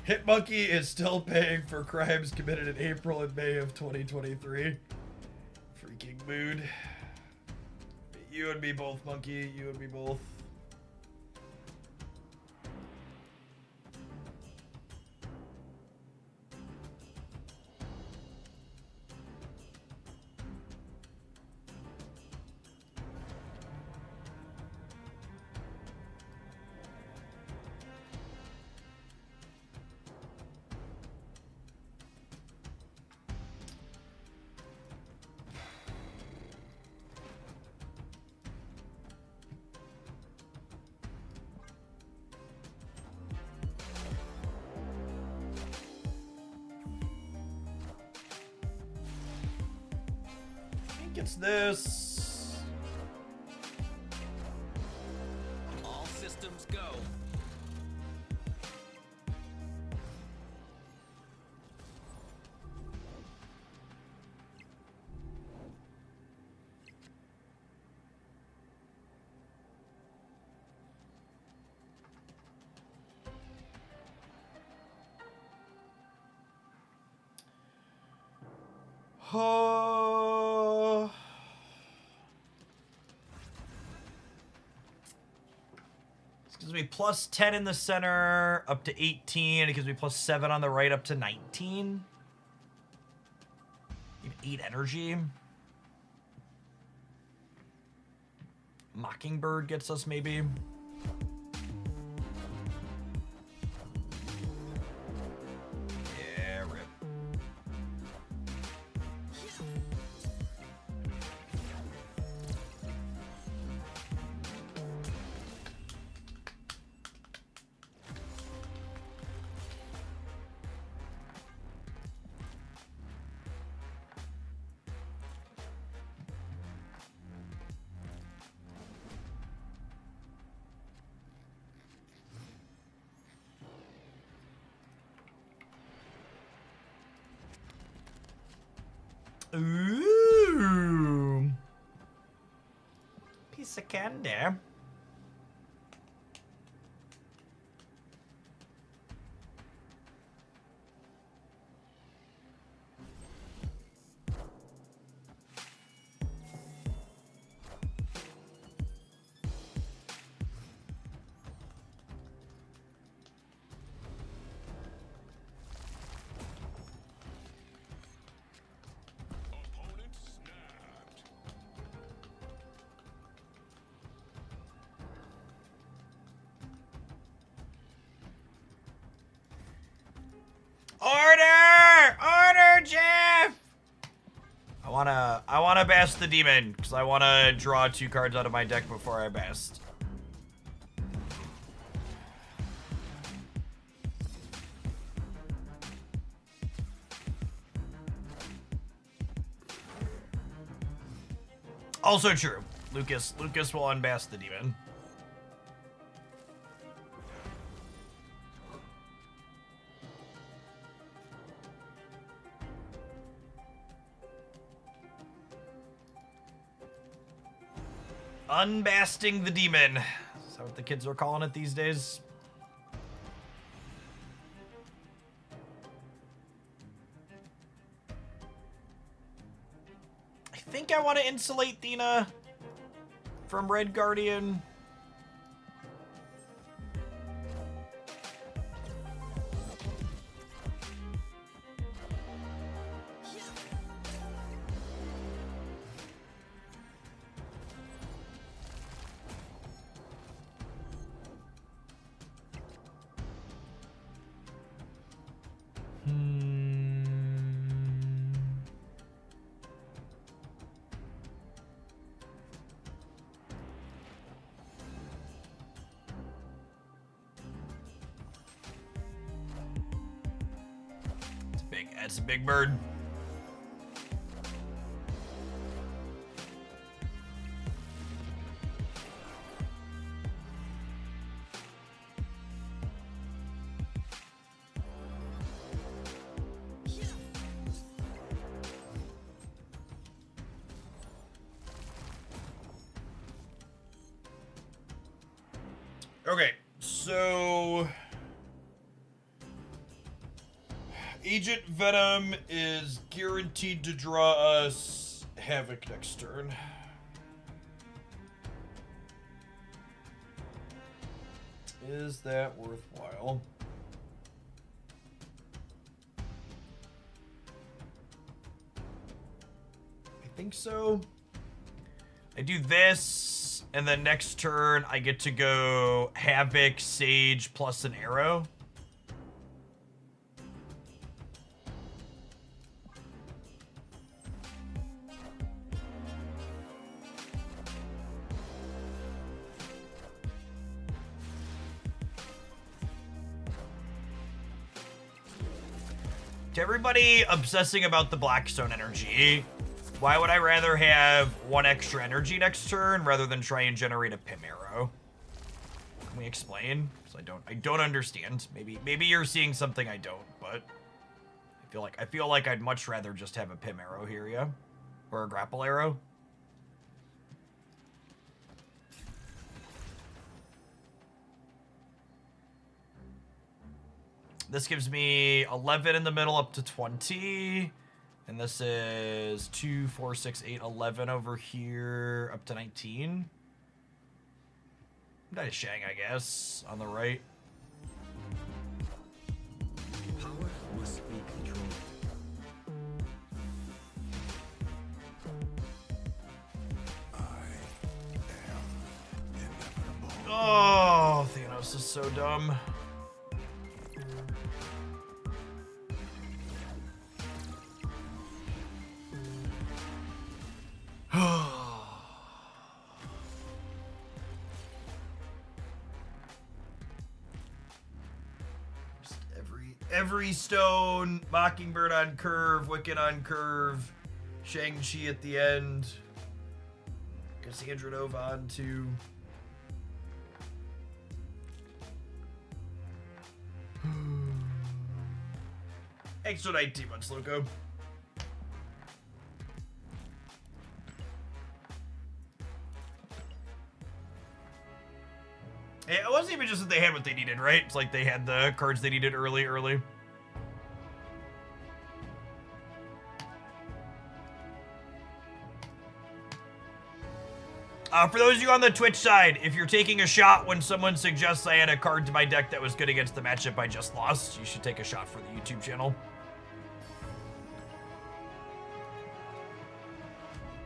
Speaker 1: Hitmonkey is still paying for crimes committed in April and May of 2023. Freaking mood. You and me both, Monkey. You and me both. It's this.
Speaker 3: All systems go.
Speaker 1: Oh. This gives me plus 10 in the center, up to 18. It gives me plus 7 on the right, up to 19. 8 energy. Mockingbird gets us, maybe. Yeah, rip. Ooh. Piece of candy.
Speaker 2: Opponent snapped.
Speaker 1: Order! Order, Jeff! I wanna bast the demon, because I wanna draw 2 cards out of my deck before I bast. Also true. Lucas will unbast the demon. Unbasting the demon. Is that what the kids are calling it these days? I think I want to insulate Thena from Red Guardian. That's a big bird. Okay, so Agent Venom is guaranteed to draw us Havoc next turn. Is that worthwhile? I think so. I do this, and then next turn I get to go Havoc, Sage, plus an arrow. To everybody obsessing about the Blackstone energy, why would I rather have 1 extra energy next turn rather than try and generate a Pim arrow? Can we explain? Because I don't understand. Maybe you're seeing something I don't, but I feel like I'd much rather just have a Pim arrow here, yeah? Or a grapple arrow. This gives me 11 in the middle up to 20. And this is 2, 4, 6, 8, 11 over here up to 19. That is Shang, I guess, on the right.
Speaker 3: Power must be controlled.
Speaker 2: I am
Speaker 1: so dumb. Just every stone, Mockingbird on curve, Wiccan on curve, Shang-Chi at the end, Cassandra Nova on 2. Extra 19 months, Loco. It wasn't even just that they had what they needed, right? It's like they had the cards they needed early. For those of you on the Twitch side, if you're taking a shot when someone suggests I had a card to my deck that was good against the matchup I just lost, you should take a shot for the YouTube channel.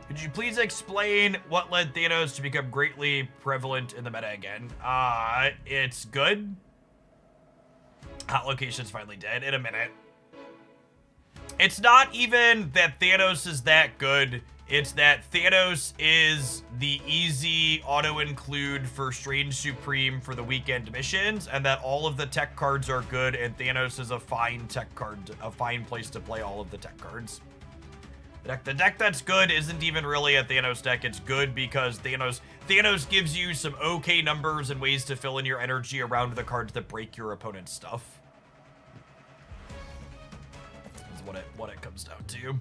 Speaker 1: Could you please explain what led Thanos to become greatly prevalent in the meta again? It's good. Hot location's finally dead in a minute. It's not even that Thanos is that good. It's that Thanos is the easy auto-include for Strange Supreme for the weekend missions, and that all of the tech cards are good, and Thanos is a fine tech card, a fine place to play all of the tech cards. The deck that's good isn't even really a Thanos deck. It's good because Thanos gives you some okay numbers and ways to fill in your energy around the cards that break your opponent's stuff. That's what it comes down to.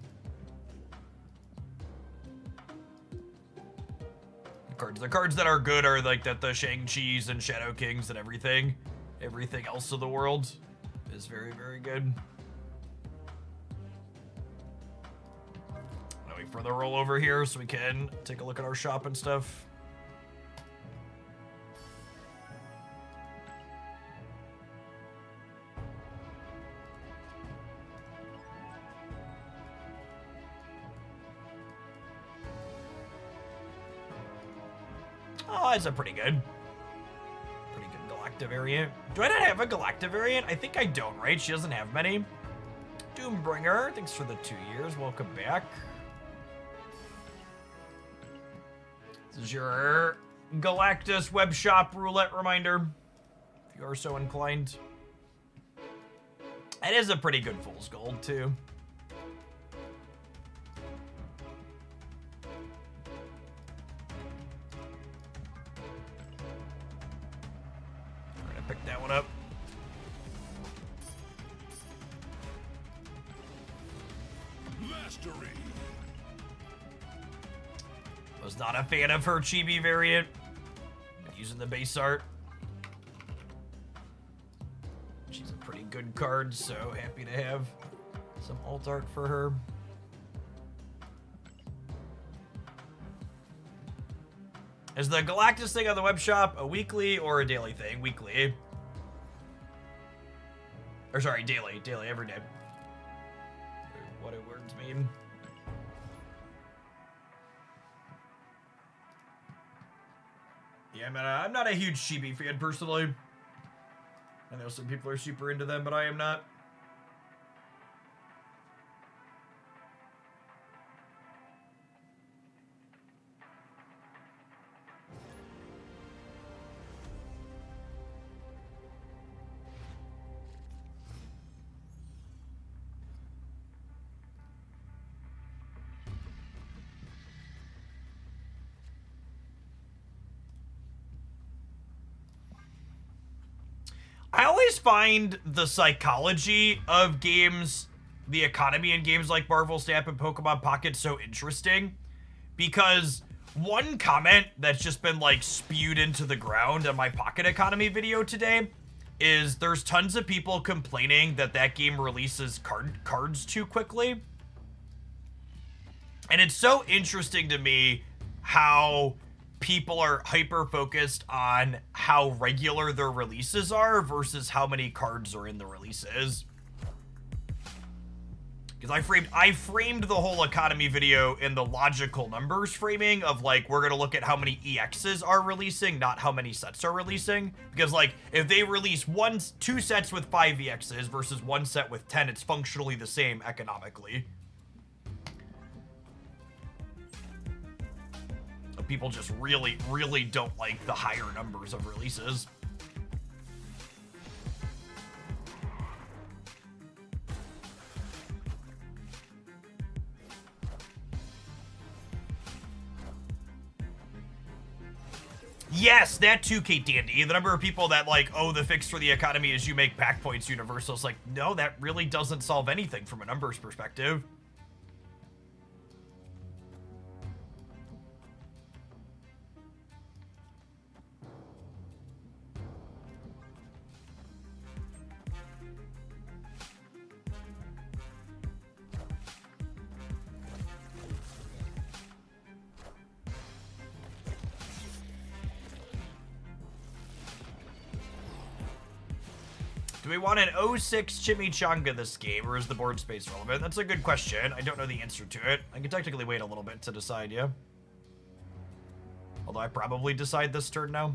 Speaker 1: The cards that are good are like the Shang-Chis and Shadow Kings and everything. Everything else of the world is very, very good. Now we further roll over here so we can take a look at our shop and stuff. Oh, it's a pretty good Galacta variant. Do I not have a Galacta variant? I think I don't, right? She doesn't have many. Doombringer, thanks for the 2 years. Welcome back. This is your Galactus web shop roulette reminder, if you are so inclined. It is a pretty good Fool's Gold, too. Pick that one up.
Speaker 2: Mastery.
Speaker 1: Was not a fan of her chibi variant. Been using the base art. She's a pretty good card, so happy to have some alt art for her. Is the Galactus thing on the web shop a weekly or a daily thing? Weekly. Or sorry, daily. Daily, every day. What do words mean? Yeah, I'm not a huge chibi fan, personally. I know some people are super into them, but I am not. I always find the psychology of games, the economy in games like Marvel Snap and Pokemon Pocket so interesting, because one comment that's just been like spewed into the ground on my Pocket Economy video today is there's tons of people complaining that that game releases cards too quickly. And it's so interesting to me how people are hyper focused on how regular their releases are versus how many cards are in the releases. Because I framed the whole economy video in the logical numbers framing of like, we're gonna look at how many EXs are releasing, not how many sets are releasing. Because like, if they release two sets with 5 EXs versus one set with 10, it's functionally the same economically. People just really, really don't like the higher numbers of releases. Yes, that too, Kate Dandy. The number of people that like, oh, the fix for the economy is you make pack points universal. It's like, no, that really doesn't solve anything from a numbers perspective. Do we want an 06 chimichanga this game, or is the board space relevant? That's a good question. I don't know the answer to it. I can technically wait a little bit to decide, yeah. Although I probably decide this turn now.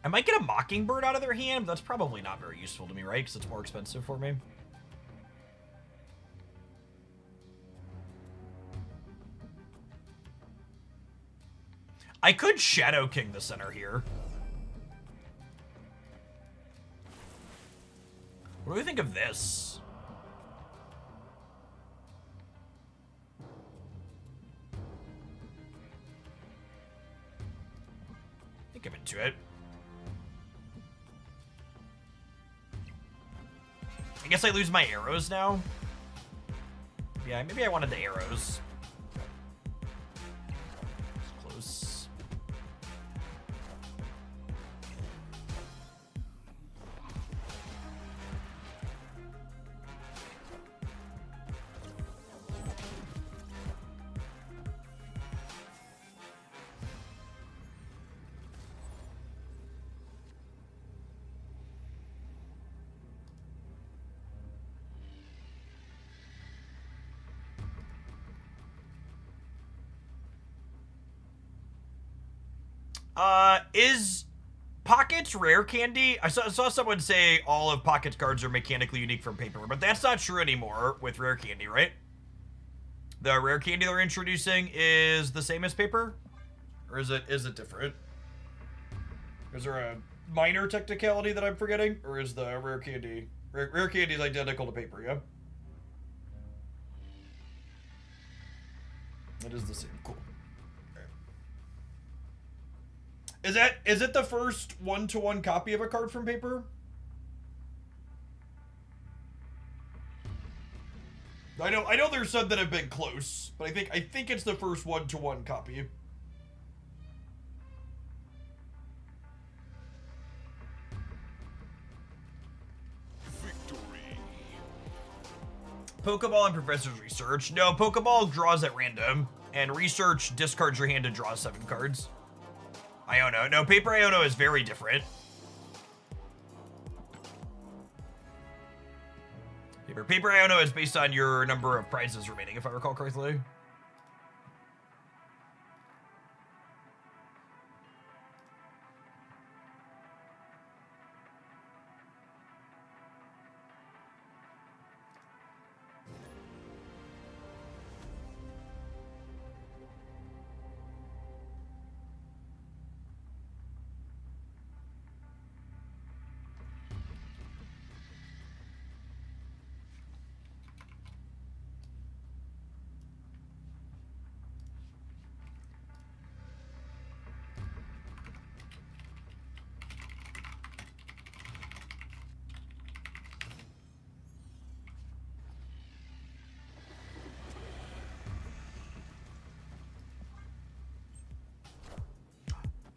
Speaker 1: I might get a Mockingbird out of their hand, but that's probably not very useful to me, right? Because it's more expensive for me. I could Shadow King the center here. What do we think of this? I think I'm into it. I guess I lose my arrows now. Yeah, maybe I wanted the arrows. It's close. Is Pockets rare candy? I saw someone say all of Pockets cards are mechanically unique from paper, but that's not true anymore with rare candy, right? The rare candy they're introducing is the same as paper? Or is it different? Is there a minor technicality that I'm forgetting? Or is the rare candy... Rare candy is identical to paper, yeah? It is the same. Cool. Is it the first one-to-one copy of a card from paper? I know there's some that have been close, but I think it's the first one-to-one copy.
Speaker 2: Victory.
Speaker 1: Pokeball and Professor's Research. No, Pokeball draws at random, and Research discards your hand to draw 7 cards. Iono. No, Paper Iono is very different. Paper Iono is based on your number of prizes remaining, if I recall correctly.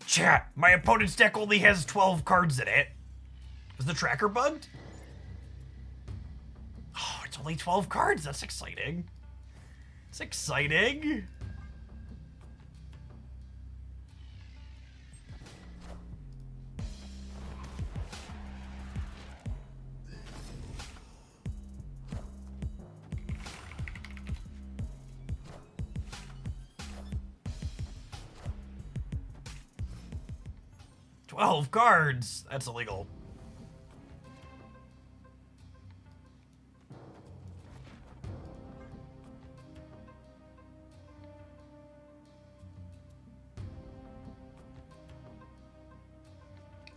Speaker 1: Chat, my opponent's deck only has 12 cards in it. Is the tracker bugged? Oh, it's only 12 cards. That's exciting. It's exciting. "12 cards. That's illegal.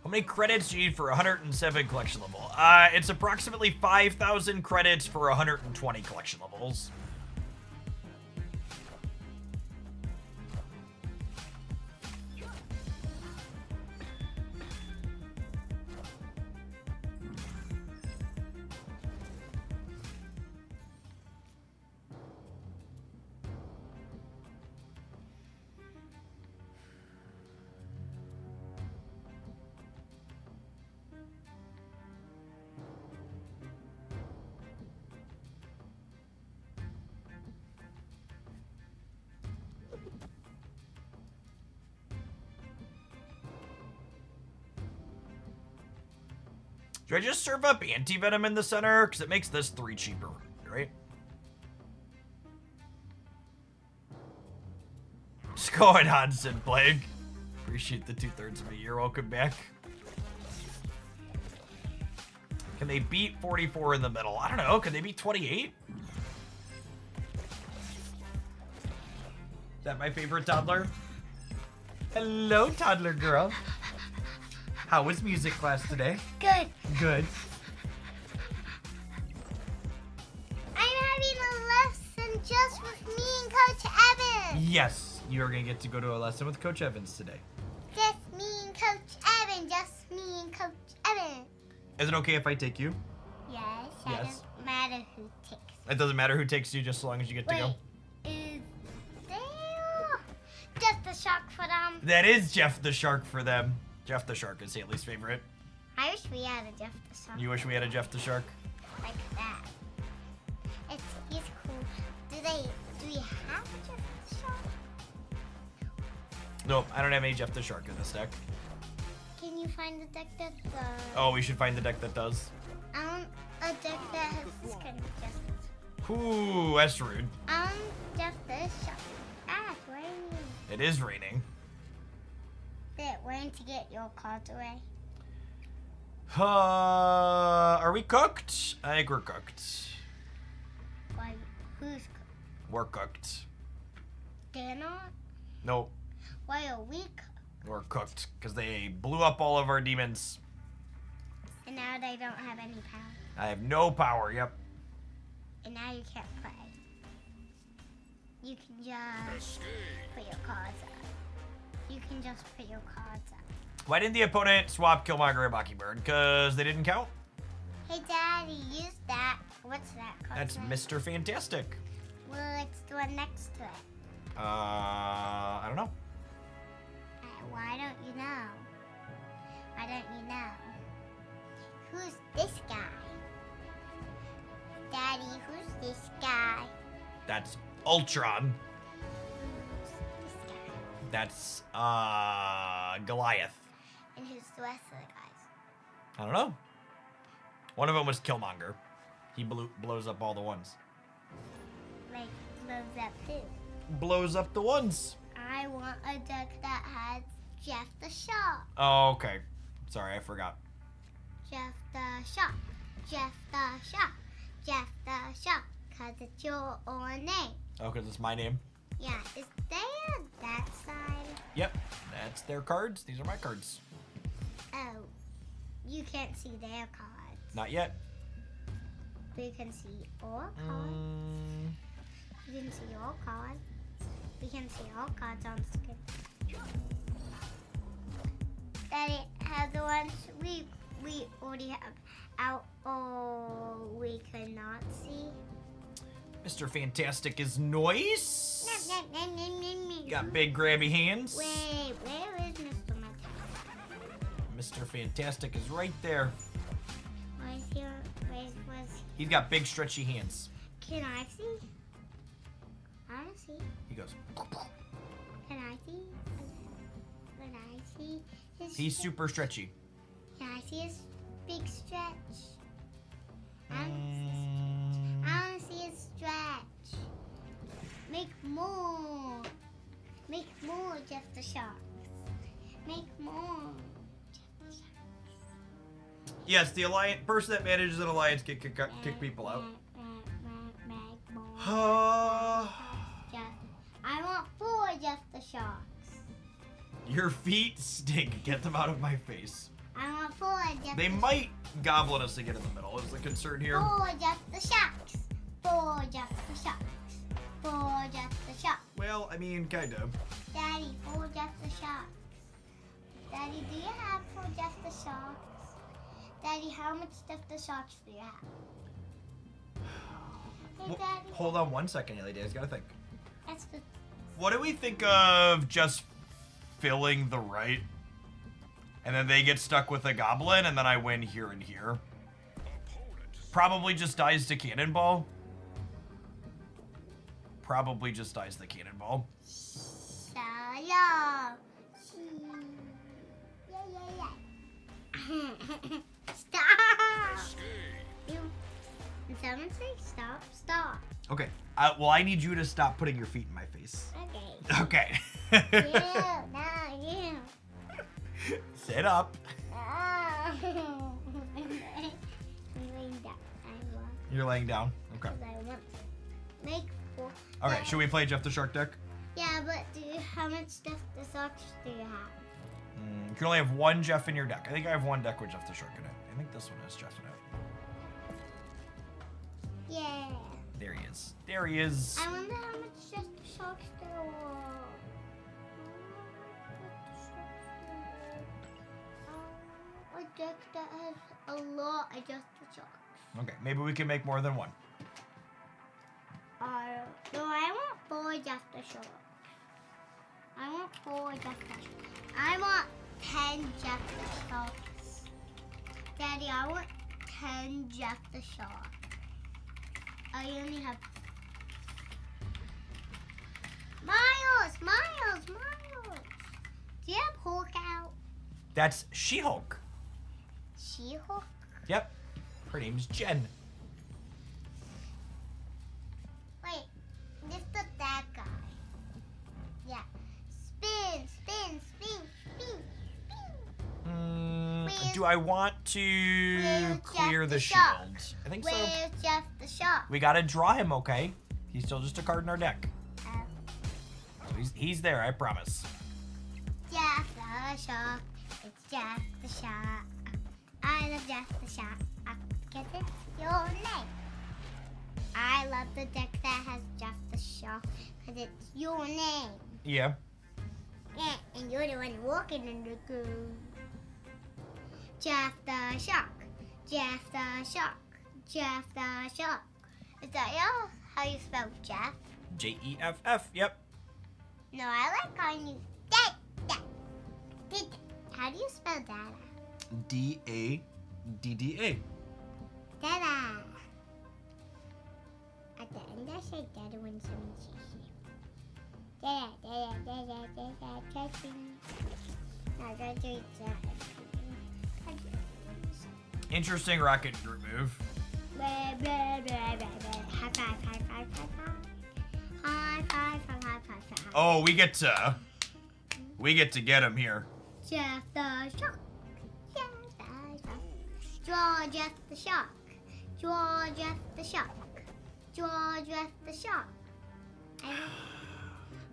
Speaker 1: How many credits do you need for 107 collection level? It's approximately 5,000 credits for 120 collection levels. Do I just serve up anti-venom in the center? Because it makes this 3 cheaper, right? What's going on, Sid Plague? Appreciate the 2/3 of a year. Welcome back. Can they beat 44 in the middle? I don't know. Can they beat 28? Is that my favorite toddler? Hello, toddler girl. How was music class today?
Speaker 4: Good.
Speaker 1: Good.
Speaker 4: I'm having a lesson just with me and Coach Evans.
Speaker 1: Yes, you're going to get to go to a lesson with Coach Evans today.
Speaker 4: Just me and Coach Evans. Just me and Coach Evans.
Speaker 1: Is it okay if I take you?
Speaker 4: Yes.
Speaker 1: Yes.
Speaker 4: Doesn't matter who takes.
Speaker 1: It doesn't matter who takes you, just as long as you get to go.
Speaker 4: Is there just a shock for them?
Speaker 1: That is Jeff the Shark for them. Jeff the Shark is Haley's favorite.
Speaker 4: I wish we had a Jeff the Shark.
Speaker 1: You wish we had a Jeff the Shark?
Speaker 4: Like that. He's cool. Do we have a Jeff the Shark?
Speaker 1: Nope, I don't have any Jeff the Shark in this deck.
Speaker 4: Can you find a deck that does?
Speaker 1: Oh, we should find the deck that does.
Speaker 4: A deck that has this kind of Jeff.
Speaker 1: Ooh, that's rude.
Speaker 4: Jeff the Shark. Ah, it's raining.
Speaker 1: It is raining.
Speaker 4: We're going to get your cards away.
Speaker 1: Are we cooked? I think we're cooked.
Speaker 4: Why? Who's
Speaker 1: We're cooked.
Speaker 4: they're not?
Speaker 1: Nope,
Speaker 4: Why are we cooked?
Speaker 1: we're cooked because they blew up all of our demons.
Speaker 4: And now they don't have any power.
Speaker 1: I have no power, yep.
Speaker 4: And now you can't play. You can just
Speaker 2: Escape.
Speaker 4: put your cards up. You can just put your cards up.
Speaker 1: Why didn't the opponent swap Killmonger and Mockingbird? Because they didn't count?
Speaker 4: Hey, Daddy, use that. What's that card?
Speaker 1: That's
Speaker 4: name?
Speaker 1: Mr. Fantastic.
Speaker 4: Well, it's the one next to it.
Speaker 1: I don't know.
Speaker 4: Why don't you know? Why don't you know? Who's this guy? Daddy, who's this guy?
Speaker 1: That's Ultron.
Speaker 4: Who's this guy?
Speaker 1: That's, Goliath.
Speaker 4: And who's the rest of the guys?
Speaker 1: I don't know. One of them was Killmonger. He blows up all the ones.
Speaker 4: Like, blows up who?
Speaker 1: Blows up the ones.
Speaker 4: I want a deck that has Jeff the Shark.
Speaker 1: Oh, okay. Sorry, I forgot.
Speaker 4: Jeff the Shark. Jeff the Shark. Jeff the Shark. Cause it's your own name.
Speaker 1: Oh, because it's my name.
Speaker 4: Yeah, is there that side?
Speaker 1: Yep, that's their cards. These are my cards.
Speaker 4: Oh, you can't see their cards.
Speaker 1: Not yet.
Speaker 4: But you can see all cards. You can see all cards. We can see all cards on screen. Daddy, have the ones we already have out or we could not see.
Speaker 1: Mr. Fantastic is nice.
Speaker 4: Nom, nom, nom, nom, nom, nom.
Speaker 1: Got big grabby hands.
Speaker 4: Wait, where is Mr. Fantastic?
Speaker 1: Mr. Fantastic is right there. He's got big stretchy hands.
Speaker 4: Can I see? I want to see.
Speaker 1: He goes.
Speaker 4: Can I see? Can I see his
Speaker 1: He's
Speaker 4: stretch?
Speaker 1: super stretchy.
Speaker 4: Can I see his big stretch? I
Speaker 1: Mm,
Speaker 4: want to see his stretch. Make more. Make more, Jeff the Sharks. Make more. Jeff the Sharks.
Speaker 1: yes, the alliance person that manages an alliance can kick people out.
Speaker 4: Make more.
Speaker 1: Uh,
Speaker 4: Jeff. I want 4 Jeff the Sharks.
Speaker 1: your feet stink. Get them out of my face.
Speaker 4: I want 4 Jeff
Speaker 1: They
Speaker 4: the
Speaker 1: might goblin us to get in the middle. Is the concern here?
Speaker 4: 4 Jeff the Sharks. 4 Jeff the Sharks. 4 Jeff the Sharks.
Speaker 1: Well, I mean, kind of.
Speaker 4: Daddy, 4 Jeff the Sharks. Daddy, do you have 4 Jeff the Sharks? Daddy, how much Jeff the Sharks do you have? Hey,
Speaker 1: Well,
Speaker 4: Daddy.
Speaker 1: hold on 1 second, Haley Days. Gotta think.
Speaker 4: That's the.
Speaker 1: What do we think of just filling the right? And then they get stuck with a goblin, and then I win here and here. Probably just dies to cannonball. Probably just dies the cannonball.
Speaker 4: Shalom. Yeah. Stop. You. Did someone say stop? Stop.
Speaker 1: Okay. Well, I need you to stop putting your feet in my face.
Speaker 4: Okay.
Speaker 1: Okay.
Speaker 4: You. Now you.
Speaker 1: Sit up.
Speaker 4: I'm laying down. I want.
Speaker 1: You're laying down. Okay.
Speaker 4: Because I want to make 4.
Speaker 1: Okay. Should we play Jeff the Shark deck?
Speaker 4: Yeah, but how much Jeff the Sharks do you have?
Speaker 1: You can only have 1 Jeff in your deck. I think I have 1 deck with Jeff the Shark in it. I think this one has Jeff in it.
Speaker 4: Yeah.
Speaker 1: There he is. There he is.
Speaker 4: I wonder how much Jeff the Sharks do. A deck that has a lot of Jeff the Sharks.
Speaker 1: Okay. Maybe we can make more than 1.
Speaker 4: No, I want 4 Jeff the Sharks. I want 4 Jeff the Sharks. I want 10 Jeff the Sharks. Daddy, I want 10 Jeff the Sharks. I only have Miles. Do you have Hulk out?
Speaker 1: That's She-Hulk.
Speaker 4: She-Hulk?
Speaker 1: Yep. Her name's Jen.
Speaker 4: Wait, this is that guy. Yeah. Spin.
Speaker 1: Do I want to
Speaker 4: Where's
Speaker 1: clear
Speaker 4: Jeff
Speaker 1: the
Speaker 4: the Shark?
Speaker 1: shield? I think so.
Speaker 4: Where's Jeff the Shark?
Speaker 1: We gotta draw him, okay? He's still just a card in our deck. So he's there, I promise.
Speaker 4: Jeff the Shark. It's Jeff the Shark. I love Jeff the Shark. Because it's your name. I love the deck that has Jeff the Shark. Because it's your name.
Speaker 1: Yeah.
Speaker 4: Yeah, and you're the one walking in the groove. Jeff the Shark. Jeff the Shark. Jeff the Shark. Is that how you spell Jeff?
Speaker 1: Jeff. Yep.
Speaker 4: No, I like calling you Dada. How do you spell Dada?
Speaker 1: Dadda.
Speaker 4: Dada. At the end, I say Dada when someone says it. Dada. Touching. No, I gotta do that.
Speaker 1: Interesting rocket group move.
Speaker 4: High five.
Speaker 1: Oh, we get to get him here.
Speaker 4: Jeff the Shark. Jeff the Shark. Draw Jeff the Shark. Draw Jeff the Shark. Draw Jeff the Shark.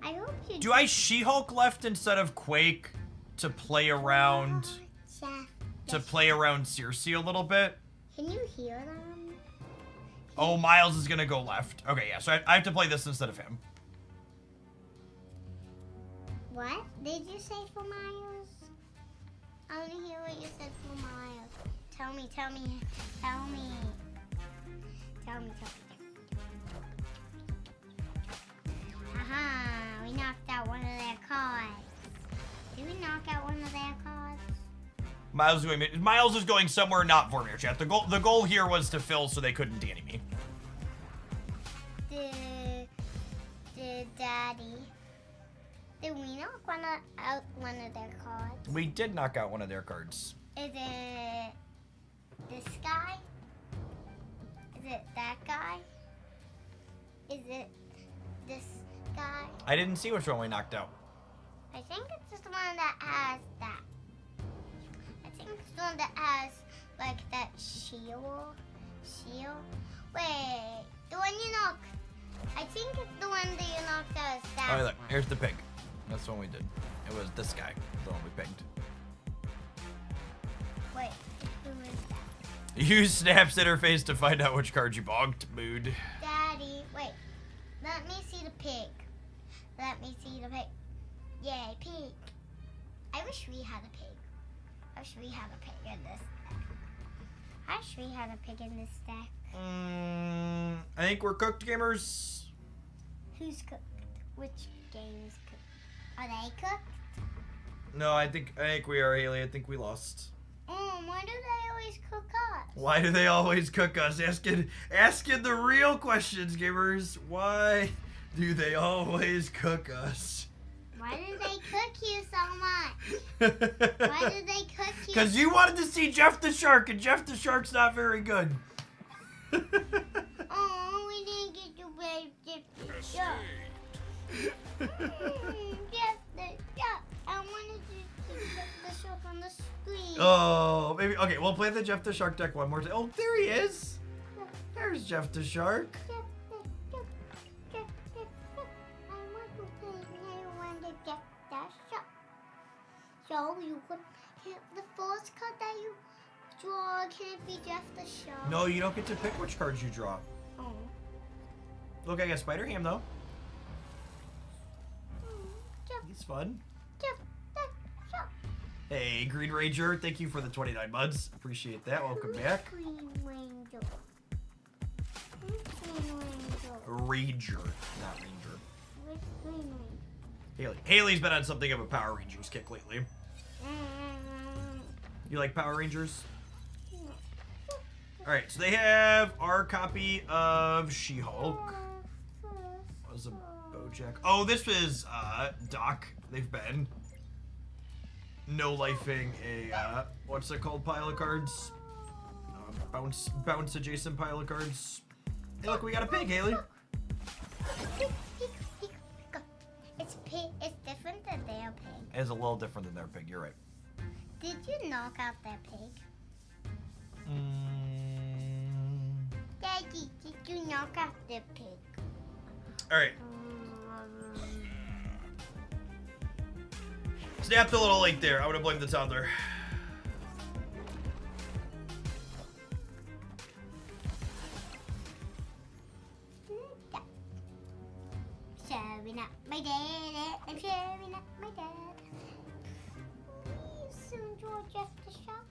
Speaker 4: I hope you
Speaker 1: Do I She-Hulk left instead of Quake to play around Circe a little bit?
Speaker 4: Can you hear them?
Speaker 1: Oh, Miles is gonna go left. Okay, yeah, so I have to play this instead of him.
Speaker 4: What did you say for Miles? I want to hear what you said for Miles. Tell me. Aha, we knocked out one of their cards. Did we knock out one of their cards?
Speaker 1: Miles is going somewhere not Vormir, chat. The goal here was to fill so they couldn't Danny me.
Speaker 4: Did Daddy? Did we knock out one of their cards?
Speaker 1: We did knock out one of their cards.
Speaker 4: Is it this guy? Is it that guy? Is it this guy?
Speaker 1: I didn't see which one we knocked out.
Speaker 4: I think it's just the one that has that. I think it's the one that has like that shield. Wait, the one you knocked. I think it's the one that you knocked out is that.
Speaker 1: Oh, look, here's the pig. That's the one we did. It was this guy, the one we picked.
Speaker 4: Wait, who is that?
Speaker 1: Use Snap's interface to find out which card you bonked. Mood.
Speaker 4: Daddy, wait. Let me see the pig. Let me see the pig. Yay, pig. I wish we had a pig. I wish we had a pig in this deck. I wish we had a pig in this deck.
Speaker 1: I think we're cooked, gamers.
Speaker 4: Who's cooked? Which game is cooked? Are they cooked?
Speaker 1: No, I think we are, Haley. I think we lost.
Speaker 4: Oh, why do they always cook us?
Speaker 1: Why do they always cook us? Asking the real questions, gamers. Why do they always cook us?
Speaker 4: Why do they cook you so much? Why do they cook you?
Speaker 1: Because you wanted to see Jeff the Shark, and Jeff the Shark's not very good.
Speaker 4: Oh, we didn't get to play Jeff the Shark. Jeff the Shark. I wanted to see Jeff the Shark on the screen.
Speaker 1: Oh, maybe. Okay, we'll play the Jeff the Shark deck one more time. Oh, there he is. There's Jeff the Shark.
Speaker 4: Jeff the Shark. I want to play. I want to Jeff the Shark. So you could the first card that you draw can it be Jeff the Shark?
Speaker 1: No, you don't get to pick which cards you draw.
Speaker 4: Oh.
Speaker 1: Look, I got Spider Ham though.
Speaker 4: Jeff
Speaker 1: He's fun.
Speaker 4: the Shark.
Speaker 1: Hey, Green Ranger, thank you for the 29 months. Appreciate that. Welcome back.
Speaker 4: Green Ranger. Who's Green Ranger?
Speaker 1: Ranger, not Ranger.
Speaker 4: Where's Green Ranger?
Speaker 1: Haley's been on something of a Power Rangers kick lately. You like Power Rangers? All right, so they have our copy of She-Hulk. What was a Bojack? Oh, this was Doc. They've been no-lifing a what's it called? Pile of cards. Bounce adjacent pile of cards. Hey, look, we got a pig, Haley.
Speaker 4: It's different than their pig.
Speaker 1: It's a little different than their pig. You're right.
Speaker 4: Did you knock out their pig? Daddy, did you knock out their pig?
Speaker 1: All right. Snapped a little late there. I would have blamed the toddler.
Speaker 4: Showing up my dad. I'm showing up my dad. Please soon draw Jeff the Shark.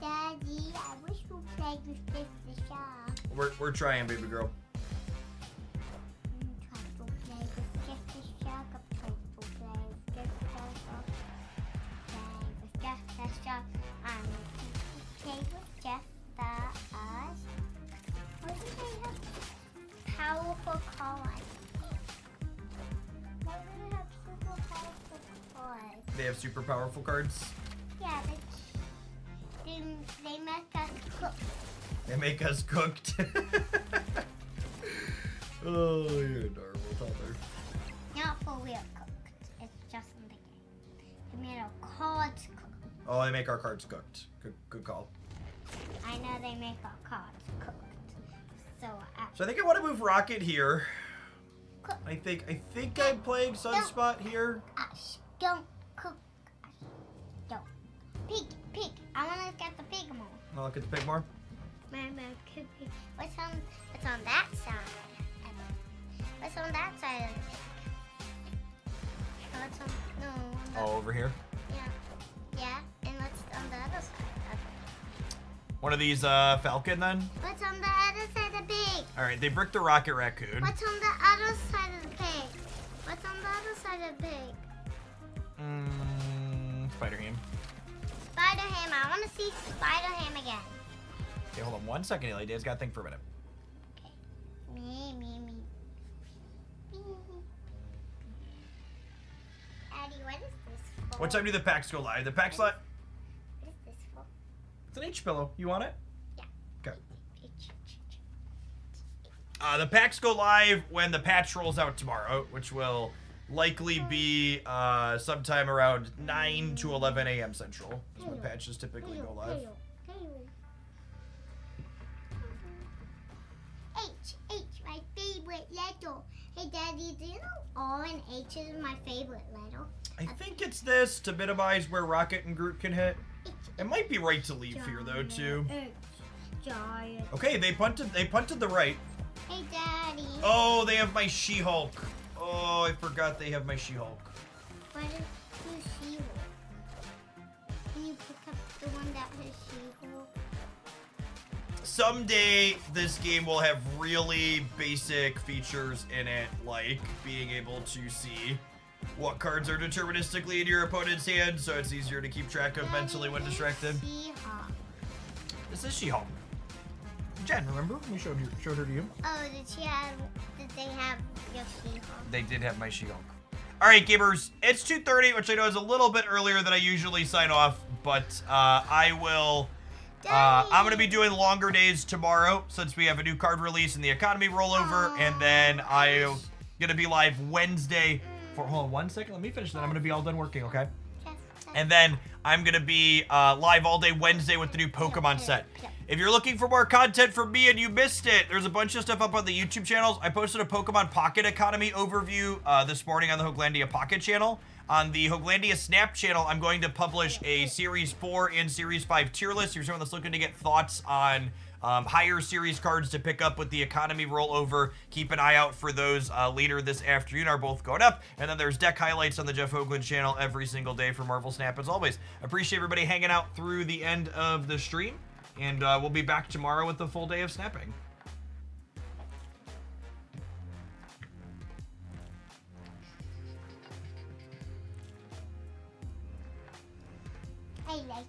Speaker 4: Daddy, I wish we played with Jeff the Shark.
Speaker 1: We're trying, baby girl.
Speaker 4: I'm trying to play with Jeff the Shark. I'm trying to play with Jeff the Shark. Play with Jeff the Shark. I'm play with Jeff the Shark. Why do they have powerful cards? Why do they have super powerful cards?
Speaker 1: They have super powerful cards.
Speaker 4: Yeah, they make us cook.
Speaker 1: They make us cooked. Oh, you're adorable, toddler.
Speaker 4: Not for real cooked. It's just in the game. They made our cards cooked.
Speaker 1: Oh, they make our cards cooked. Good call.
Speaker 4: I know they make our cards cooked.
Speaker 1: So I think I want to move Rocket here.
Speaker 4: Cook.
Speaker 1: I think I'm playing Sunspot here.
Speaker 4: Us. Don't cook us. Don't. Pig. I want to get the pig more.
Speaker 1: I'll look at the pig more.
Speaker 4: What's on that side? What's on that side of the pig? What's on, no. On the,
Speaker 1: Oh, over here.
Speaker 4: Yeah. And what's on the other side of it?
Speaker 1: One of these Falcon then.
Speaker 4: What's on the other side of the pig?
Speaker 1: All right, they bricked the Rocket Raccoon.
Speaker 4: What's on the other side of the pig? What's on the other side of the pig?
Speaker 1: Spider Ham.
Speaker 4: Spider Ham. I want to see Spider Ham again.
Speaker 1: Okay, hold on 1 second, Eli. Dave's got to think for a minute.
Speaker 4: Me. Daddy, what is this for?
Speaker 1: What time do the packs go live? The packs live.
Speaker 4: What is this for?
Speaker 1: It's an H pillow. You want it?
Speaker 4: Yeah.
Speaker 1: Okay. The packs go live when the patch rolls out tomorrow, which will likely be sometime around 9 to 11 a.m. Central. Is when patches typically go live.
Speaker 4: H, my favorite letter. Hey, Daddy, do you know R and H is my favorite letter?
Speaker 1: I think it's this to minimize where Rocket and Groot can hit. It might be right to leave here though too.
Speaker 4: Giant.
Speaker 1: Okay, they punted the right.
Speaker 4: Hey, Daddy.
Speaker 1: Oh, they have my She-Hulk. Oh, I forgot they have my She-Hulk.
Speaker 4: What is your She-Hulk? Can you pick up the one that has She-Hulk?
Speaker 1: Someday this game will have really basic features in it, like being able to see what cards are deterministically in your opponent's hand, so it's easier to keep track of mentally when distracted.
Speaker 4: She-Hulk.
Speaker 1: This is She-Hulk. Jen, remember? We showed her to you.
Speaker 4: Oh, did they have your She-Hulk?
Speaker 1: They did have my She-Hulk. All right, gamers, it's 2:30, which I know is a little bit earlier than I usually sign off, but I will... I'm going to be doing longer days tomorrow since we have a new card release and the economy rollover, and then I'm going to be live Wednesday for... Hold on 1 second. Let me finish that. I'm going to be all done working, okay? And then I'm going to be live all day Wednesday with the new Pokemon set. If you're looking for more content from me and you missed it, there's a bunch of stuff up on the YouTube channels. I posted a Pokemon Pocket Economy overview this morning on the Hoaglandia Pocket channel. On the Hoaglandia Snap channel, I'm going to publish a Series 4 and Series 5 tier list. If you're someone that's looking to get thoughts on higher series cards to pick up with the economy rollover, keep an eye out for those later this afternoon. Are both going up. And then there's deck highlights on the Jeff Hoagland channel every single day for Marvel Snap as always. Appreciate everybody hanging out through the end of the stream. And we'll be back tomorrow with the full day of snapping.
Speaker 4: I like